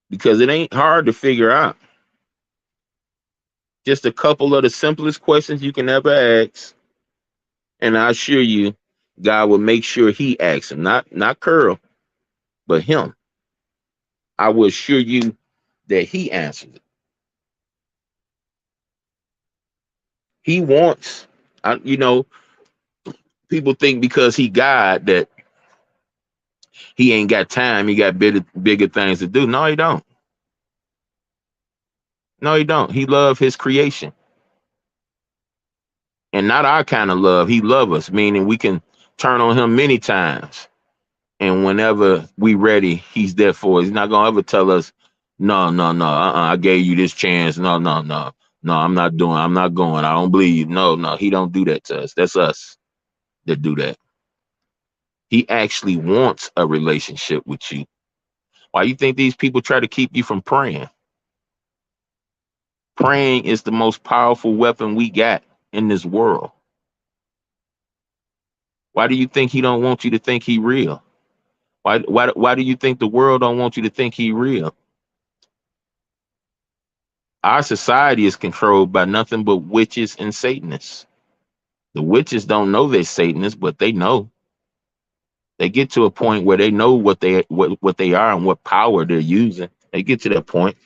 because it ain't hard to figure out. Just a couple of the simplest questions you can ever ask, and I assure you, God will make sure He asks him, not Curl, but him. I will assure you that He answers it. He wants, people think because He God that He ain't got time. He got bigger things to do. No, He don't. No, He don't. He love His creation, and not our kind of love. He love us, meaning we can turn on Him many times, and whenever we ready, He's there for us. He's not gonna ever tell us, no, no, no, I gave you this chance. No, no, no, no, I'm not going. I don't believe you. No, no, He don't do that to us. That's us that do that. He actually wants a relationship with you. Why you think these people try to keep you from praying? Praying is the most powerful weapon we got in this world. Why do you think He don't want you to think He real? Why do you think the world don't want you to think He real? Our society is controlled by nothing but witches and Satanists. The witches don't know they're Satanists, but they know. They get to a point where they know what they are and what power they're using. They get to that point.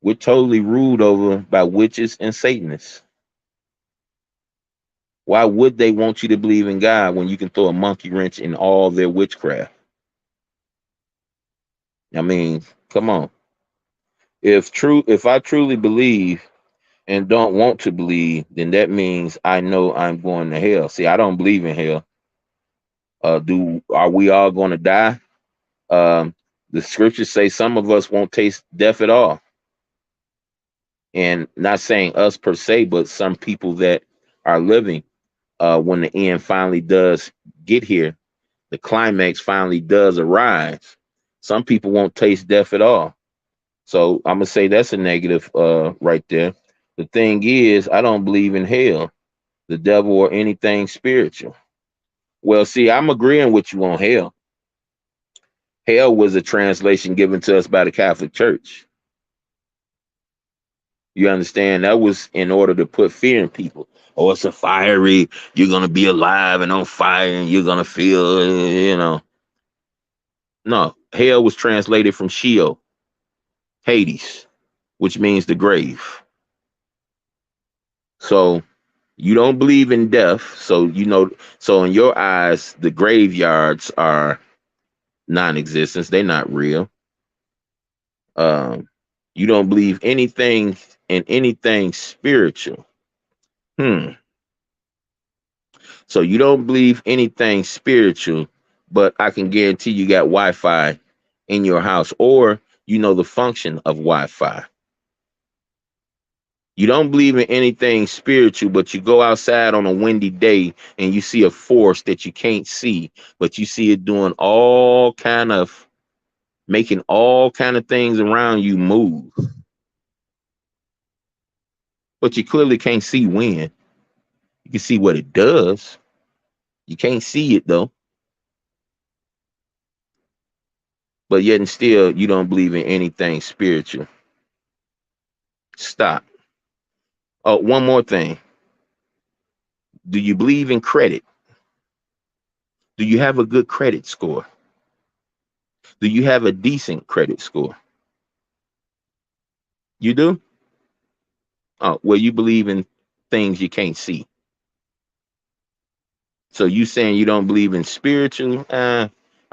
We're totally ruled over by witches and Satanists. Why would they want you to believe in God when you can throw a monkey wrench in all their witchcraft? I mean, come on. If I truly believe and don't want to believe, then that means I know I'm going to hell. See, I don't believe in hell. Are we all going to die? The scriptures say some of us won't taste death at all. And not saying us per se, but some people that are living, when the end finally does get here, the climax finally does arise. Some people won't taste death at all. So I'm gonna say that's a negative right there. The thing is, I don't believe in hell, the devil, or anything spiritual. Well, see, I'm agreeing with you on hell. Hell was a translation given to us by the Catholic Church. You understand? That was in order to put fear in people. Oh, it's a fiery, you're gonna be alive and on fire, and you're gonna feel, No, hell was translated from Sheol, Hades, which means the grave. So you don't believe in death. So so in your eyes, the graveyards are non-existence. They're not real. Um, you don't believe anything in anything spiritual. Hmm. So you don't believe anything spiritual, but I can guarantee you got Wi-Fi in your house, or you know the function of Wi-Fi. You don't believe in anything spiritual, but you go outside on a windy day and you see a force that you can't see, but you see it doing all kind of making all kind of things around you move. But you clearly can't see when. You can see what it does. You can't see it though. But yet and still you don't believe in anything spiritual. Stop. Oh, one more thing. Do you believe in credit? Do you have a good credit score? Do you have a decent credit score? You do? Oh, well, you believe in things you can't see. So you saying you don't believe in spiritual? I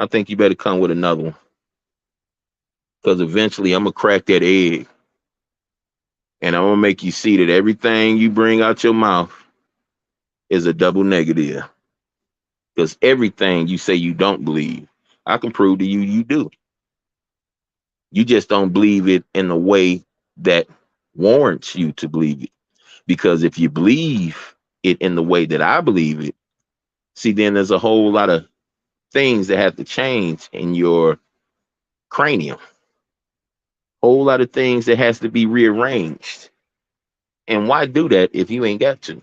think you better come with another one. Because eventually I'm gonna crack that egg and I'm gonna make you see that everything you bring out your mouth is a double negative. Because everything you say you don't believe, I can prove to you you do. You just don't believe it in a way that warrants you to believe it. Because if you believe it in the way that I believe it, see, then there's a whole lot of things that have to change in your cranium. Whole lot of things that has to be rearranged. And why do that if you ain't got to?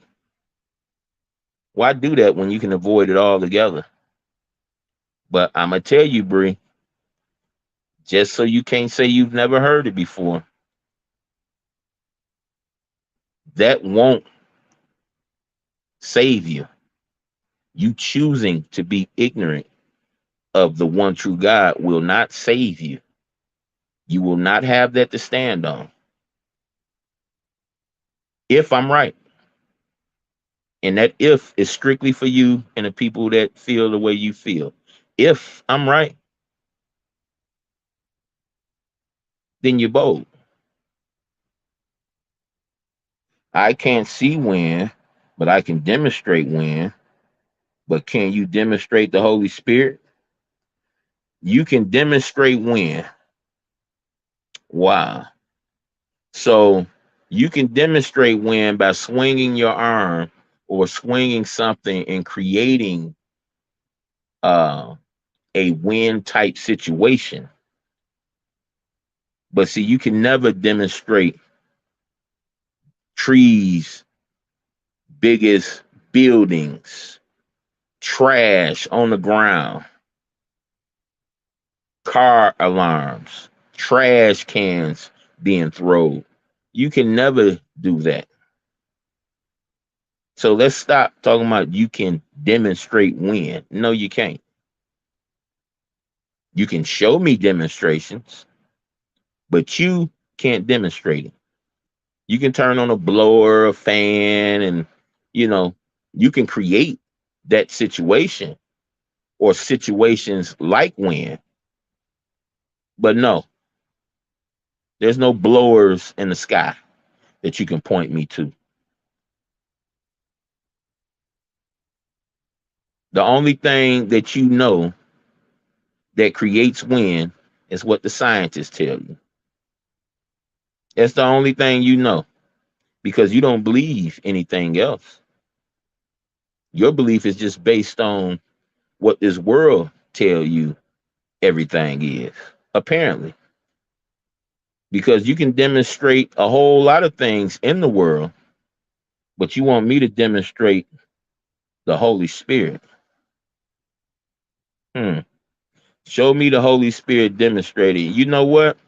Why do that when you can avoid it altogether? But I'm gonna tell you, Bree, just so you can't say you've never heard it before, that won't save you. You choosing to be ignorant of the one true God will not save you. You will not have that to stand on. If I'm right. And that if is strictly for you and the people that feel the way you feel. If I'm right, then you're bold. I can't see when, but I can demonstrate when. But can you demonstrate the Holy Spirit? You can demonstrate when. Wow. So you can demonstrate when by swinging your arm or swinging something and creating uh, a win type situation. But see, you can never demonstrate trees big as buildings, trash on the ground, car alarms, trash cans being thrown. You can never do that. So let's stop talking about you can demonstrate when. No, you can't. You can show me demonstrations, but you can't demonstrate it. You can turn on a blower, a fan, and you know, you can create that situation or situations like when, but no, there's no blowers in the sky that you can point me to. The only thing that you know that creates wind is what the scientists tell you. That's the only thing you know because you don't believe anything else. Your belief is just based on what this world tell you everything is, apparently. Because you can demonstrate a whole lot of things in the world, but you want me to demonstrate the Holy Spirit. Hmm. Show me the Holy Spirit demonstrated. You know what?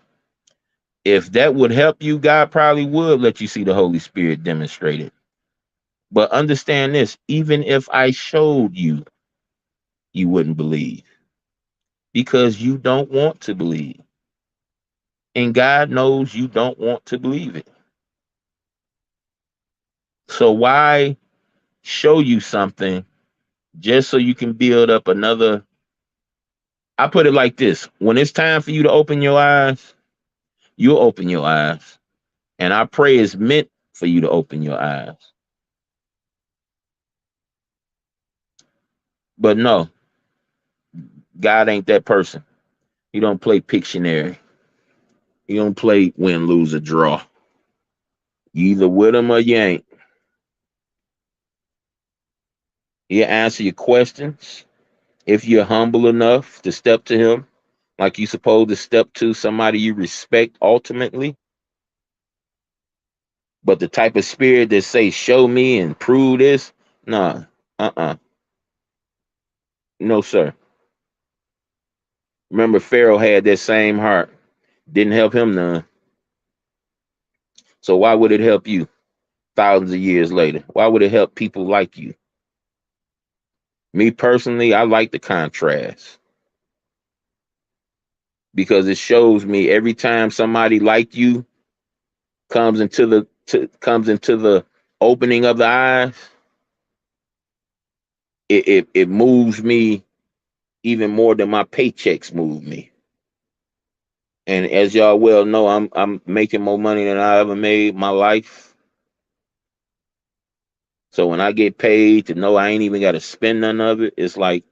If that would help you, God probably would let you see the Holy Spirit demonstrated. But understand this, even if I showed you, you wouldn't believe. because you don't want to believe. And God knows you don't want to believe it. So why show you something just so you can build up another? I put it like this: when it's time for you to open your eyes, you'll open your eyes. And I pray it's meant for you to open your eyes. But no, God ain't that person. He don't play Pictionary. He don't play win, lose, or draw. You either with him or you ain't. He'll answer your questions if you're humble enough to step to him, like you supposed to step to somebody you respect ultimately. But the type of spirit that say, show me and prove this, nah, no, sir. Remember, Pharaoh had that same heart. Didn't help him none. So why would it help you thousands of years later? Why would it help people like you? Me personally, I like the contrast because it shows me every time somebody like you comes into the opening of the eyes, it moves me even more than my paychecks move me. And as y'all well know, I'm making more money than I ever made in my life. So when I get paid to know I ain't even got to spend none of it, it's like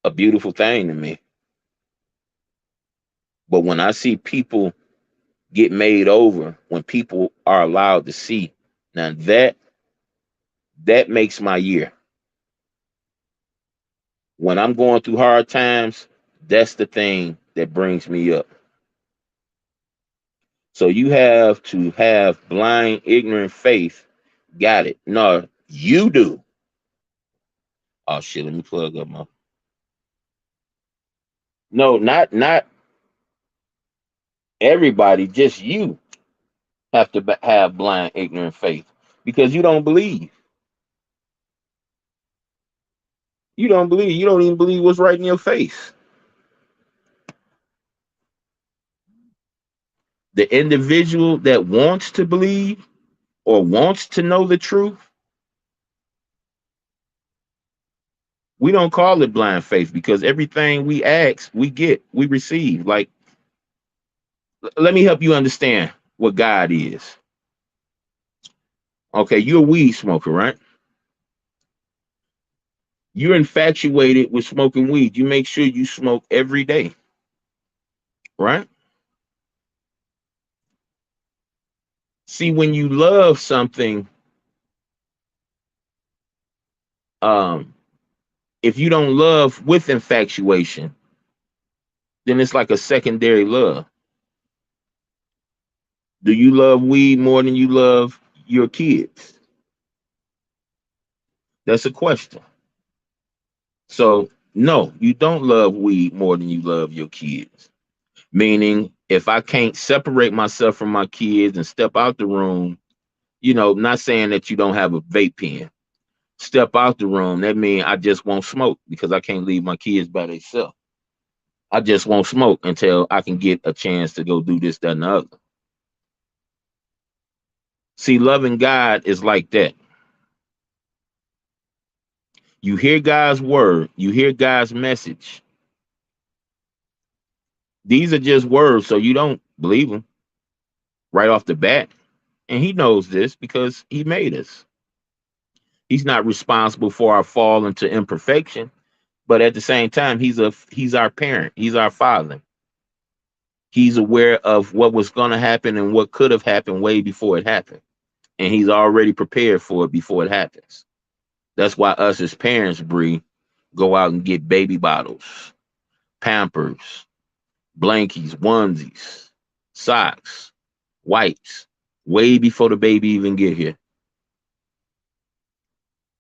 a beautiful thing to me. But when I see people get made over, when people are allowed to see, now that makes my year. When I'm going through hard times, that's the thing that brings me up. So you have to have blind, ignorant faith. Got it. No, you do. Oh shit, let me plug up my. No, not everybody, just you have to have blind, ignorant faith because you don't believe. You don't believe. You don't even believe what's right in your face. The individual that wants to believe or wants to know the truth, we don't call it blind faith because everything we ask, we get, we receive. Like, let me help you understand what God is. Okay, you're a weed smoker, right? You're infatuated with smoking weed. You make sure you smoke every day, right? See, when you love something, um, if you don't love with infatuation, then it's like a secondary love. Do you love weed more than you love your kids? That's a question. So, no, you don't love weed more than you love your kids. Meaning, if I can't separate myself from my kids and step out the room, not saying that you don't have a vape pen. Step out the room, that means I just won't smoke because I can't leave my kids by themselves. I just won't smoke until I can get a chance to go do this, that, and the other. See, loving God is like that. You hear God's word, you hear God's message. These are just words, so you don't believe them right off the bat. And he knows this because he made us. He's not responsible for our fall into imperfection, but at the same time, he's our parent, he's our father. He's aware of what was going to happen and what could have happened way before it happened. And he's already prepared for it before it happens. That's why us as parents, Bree, go out and get baby bottles, Pampers, blankies, onesies, socks, wipes, way before the baby even get here.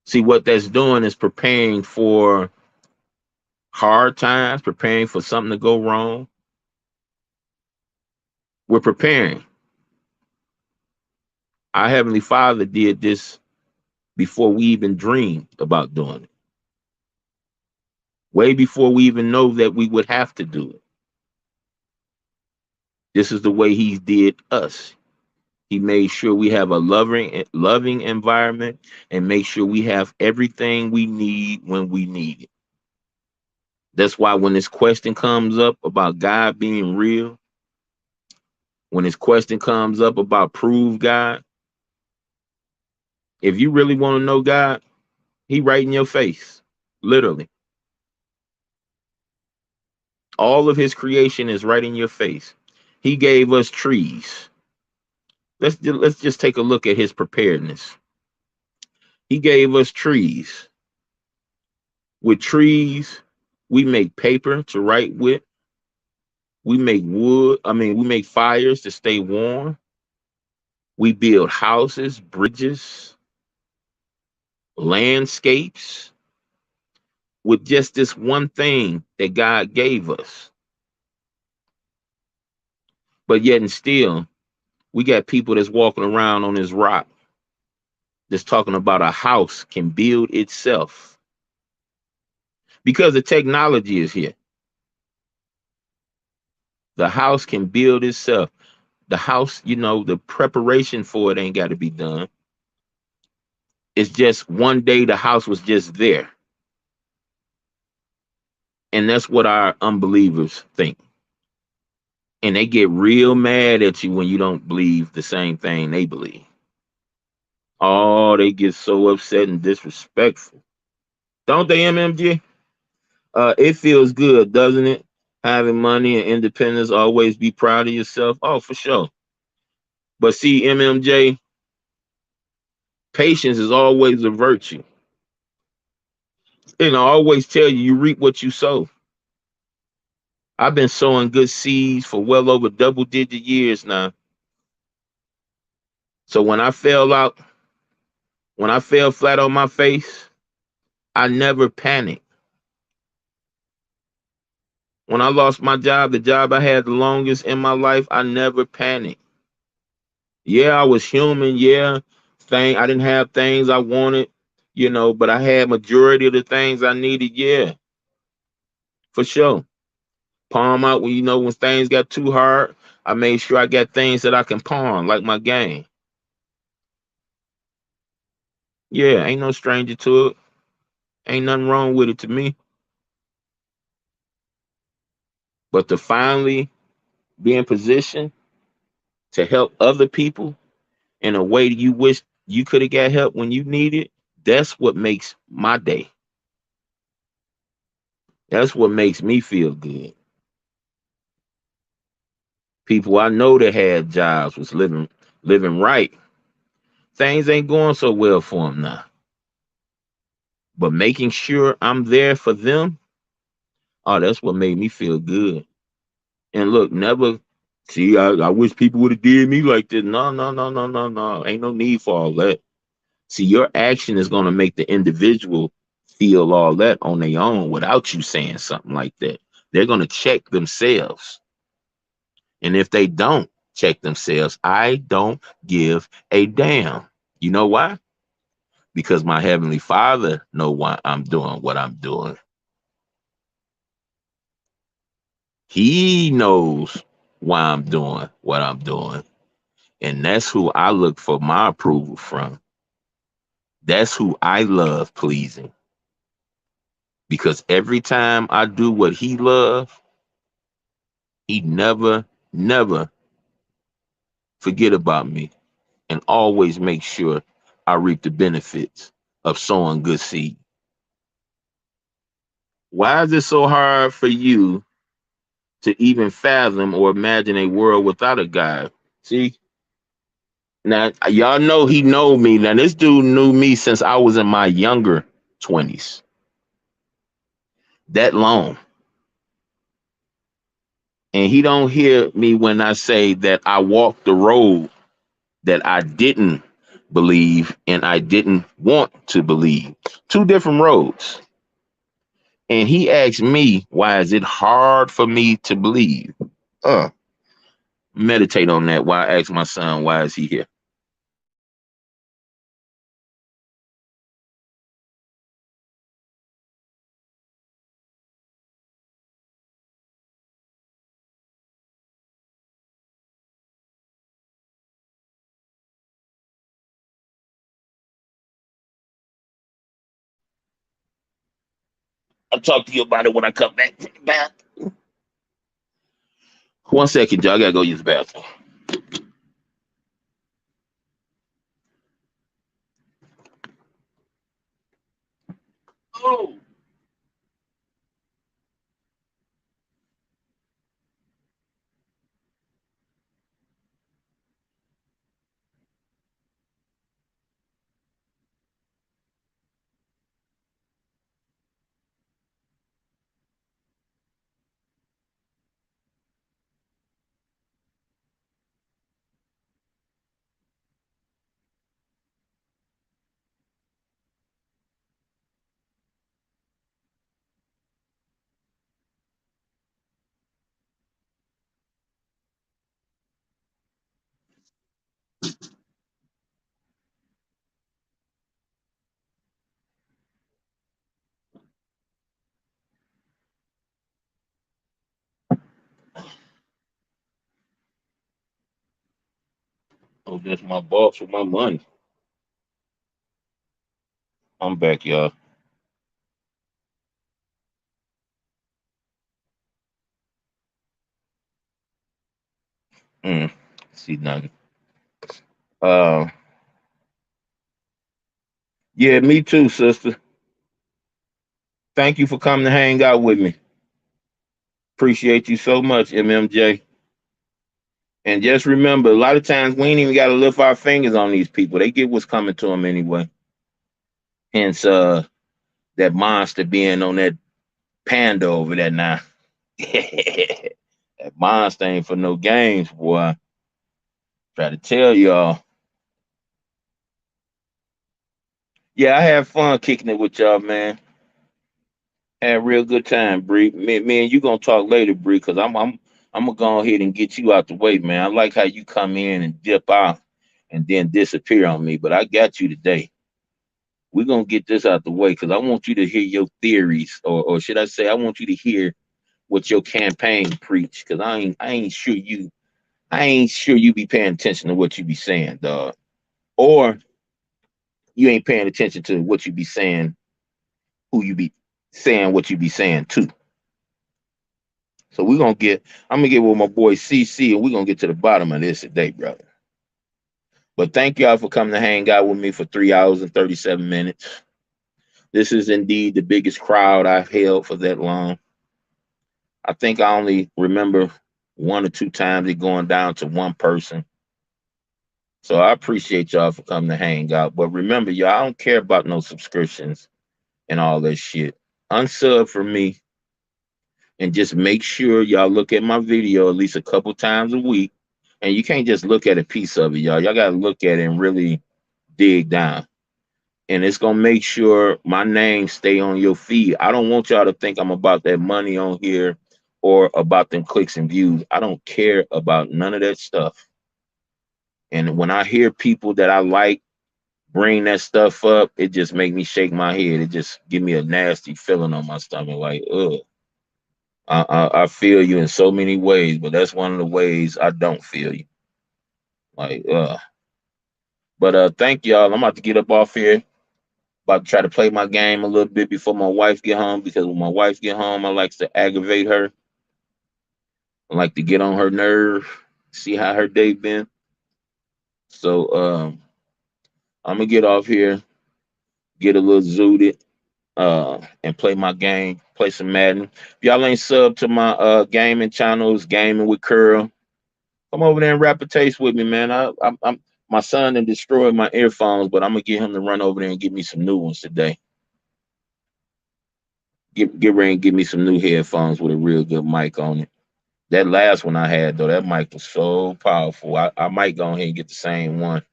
See, what that's doing is preparing for hard times, preparing for something to go wrong. We're preparing. Our Heavenly Father did this before we even dreamed about doing it. way before we even know that we would have to do it. This is the way he did us. He made sure we have a loving environment and make sure we have everything we need when we need it. That's why when this question comes up about God being real, when this question comes up about prove God, if you really want to know God, he right in your face, literally. All of his creation is right in your face. He gave us trees. Let's just take a look at his preparedness. He gave us trees. With trees, we make paper to write with. We make wood. We make fires to stay warm. We build houses, bridges, landscapes with just this one thing that God gave us. But yet and still, we got people that's walking around on this rock that's talking about a house can build itself because the technology is here. The house can build itself. The house, the preparation for it ain't got to be done. It's just one day the house was just there. And that's what our unbelievers think. And they get real mad at you when you don't believe the same thing they believe. Oh, they get so upset and disrespectful. Don't they, MMG? It feels good, doesn't it? Having money and independence, always be proud of yourself. Oh, for sure. But see, MMJ, patience is always a virtue. And I always tell you, you reap what you sow. I've been sowing good seeds for well over double-digit years now. So when I fell flat on my face, I never panicked. When I lost my job, the job I had the longest in my life, I never panicked. Yeah, I was human. Yeah, I didn't have things I wanted, but I had majority of the things I needed. Yeah, for sure. Palm out when things got too hard. I made sure I got things that I can pawn, like my game. Yeah, ain't no stranger to it. Ain't nothing wrong with it to me. But to finally be in position to help other people in a way that you wish you could have got help when you needed, that's what makes my day. That's what makes me feel good. People I know that had jobs was living right. Things ain't going so well for them now. But making sure I'm there for them, oh, that's what made me feel good. And look, never see. I wish people would have did me like this. No, no, no, no, no, no. Ain't no need for all that. See, your action is going to make the individual feel all that on their own without you saying something like that. They're going to check themselves. And if they don't check themselves, I don't give a damn. You know why? Because my heavenly Father know why I'm doing what I'm doing. He knows why I'm doing what I'm doing. And that's who I look for my approval from. That's who I love pleasing. Because every time I do what he loves, he never, never forget about me and always make sure I reap the benefits of sowing good seed. Why is it so hard for you to even fathom or imagine a world without a God? See, now y'all know he know me. Now this dude knew me since I was in my younger 20s. That long. And he don't hear me when I say that I walked the road that I didn't believe and I didn't want to believe. Two different roads. And he asked me, why is it hard for me to believe? Meditate on that. Why I asked my son, why is he here? I'll talk to you about it when I come back from the bathroom. 1 second, y'all. I gotta go use the bathroom. Oh. Oh, that's my boss with my money. I'm back, y'all. Mm, see nothing. Uh, yeah, me too, sister. Thank you for coming to hang out with me. Appreciate you so much, MMJ. And just remember, a lot of times we ain't even got to lift our fingers on these people. They get what's coming to them anyway. Hence, that monster being on that panda over there now. That monster ain't for no games, boy. Try to tell y'all. Yeah, I had fun kicking it with y'all, man. Had a real good time, Bree. Me and you gonna talk later, Bree, because I'm gonna go ahead and get you out the way, man. I like how you come in and dip out and then disappear on me, but I got you today. We're gonna get this out the way because I want you to hear your theories, or should I say, I want you to hear what your campaign preach, because I ain't sure you be paying attention to what you be saying, dog. Or you ain't paying attention to what you be saying, who you be saying what you be saying to. So I'm gonna get with my boy CC and we're gonna get to the bottom of this today, brother. But thank y'all for coming to hang out with me for 3 hours and 37 minutes. This is indeed the biggest crowd I've held for that long. I think I only remember one or two times it going down to one person. So I appreciate y'all for coming to hang out. But remember, y'all, I don't care about no subscriptions and all that shit. Unsub for me and just make sure y'all look at my video at least a couple times a week. And you can't just look at a piece of it, y'all. Y'all gotta look at it and really dig down. And it's gonna make sure my name stay on your feed. I don't want y'all to think I'm about that money on here or about them clicks and views. I don't care about none of that stuff. And when I hear people that I like bring that stuff up, it just make me shake my head. It just give me a nasty feeling on my stomach, like, ugh. I feel you in so many ways, but that's one of the ways I don't feel you. Like, but thank y'all. I'm about to get up off here. About to try to play my game a little bit before my wife get home, because when my wife get home, I like to aggravate her. I like to get on her nerve, see how her day been. So I'm gonna get off here, get a little zooted, and play my game, play some Madden. If y'all ain't sub to my gaming channels, gaming with Curl, come over there and rap a taste with me, man. I'm my son and destroyed my earphones, but I'm gonna get him to run over there and get me some new ones today. Get ready and get me some new headphones with a real good mic on it. That last one I had though, that mic was so powerful. I might go ahead and get the same one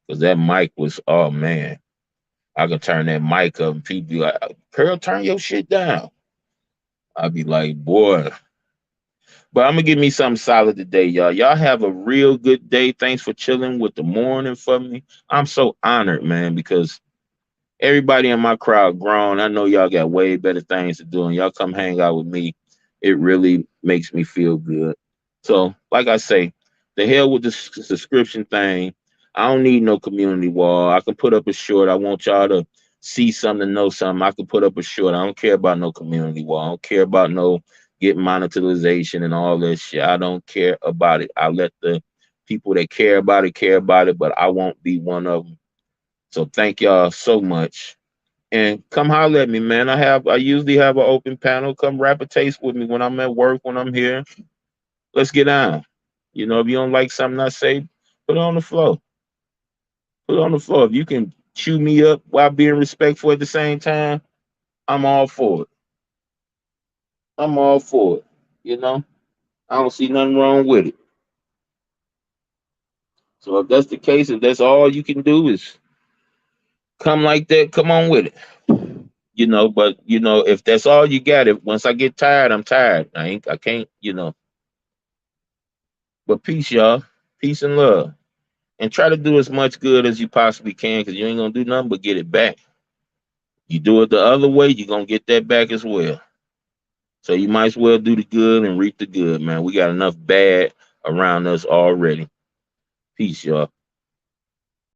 because that mic was, oh man, I could turn that mic up and people be like, "Pearl, turn your shit down." I'd be like, boy. But I'm gonna give me something solid today, y'all. Y'all have a real good day. Thanks for chilling with the morning for me. I'm so honored, man, because everybody in my crowd grown. I know y'all got way better things to do, and y'all come hang out with me. It really makes me feel good. So, like I say, the hell with the subscription thing. I don't need no community wall. I can put up a short. I want y'all to see something, know something, I could put up a short. I don't care about no community wall. I don't care about no get monetization and all this shit. I don't care about it. I let the people that care about it, but I won't be one of them. So thank y'all so much. And come holler at me, man. I usually have an open panel. Come rap a taste with me when I'm at work, when I'm here. Let's get on. You know, if you don't like something I say, put it on the floor. Put it on the floor. If you can chew me up while being respectful at the same time, I'm all for it. I'm all for it. You know, I don't see nothing wrong with it. So if that's the case, if that's all you can do is come like that, come on with it. You know, but you know, if that's all you got, if once I get tired, I'm tired. I can't, you know. But peace, y'all. Peace and love. And try to do as much good as you possibly can, because you ain't gonna do nothing but get it back. You do it the other way, you're gonna get that back as well. So you might as well do the good and reap the good, man. We got enough bad around us already. Peace, y'all.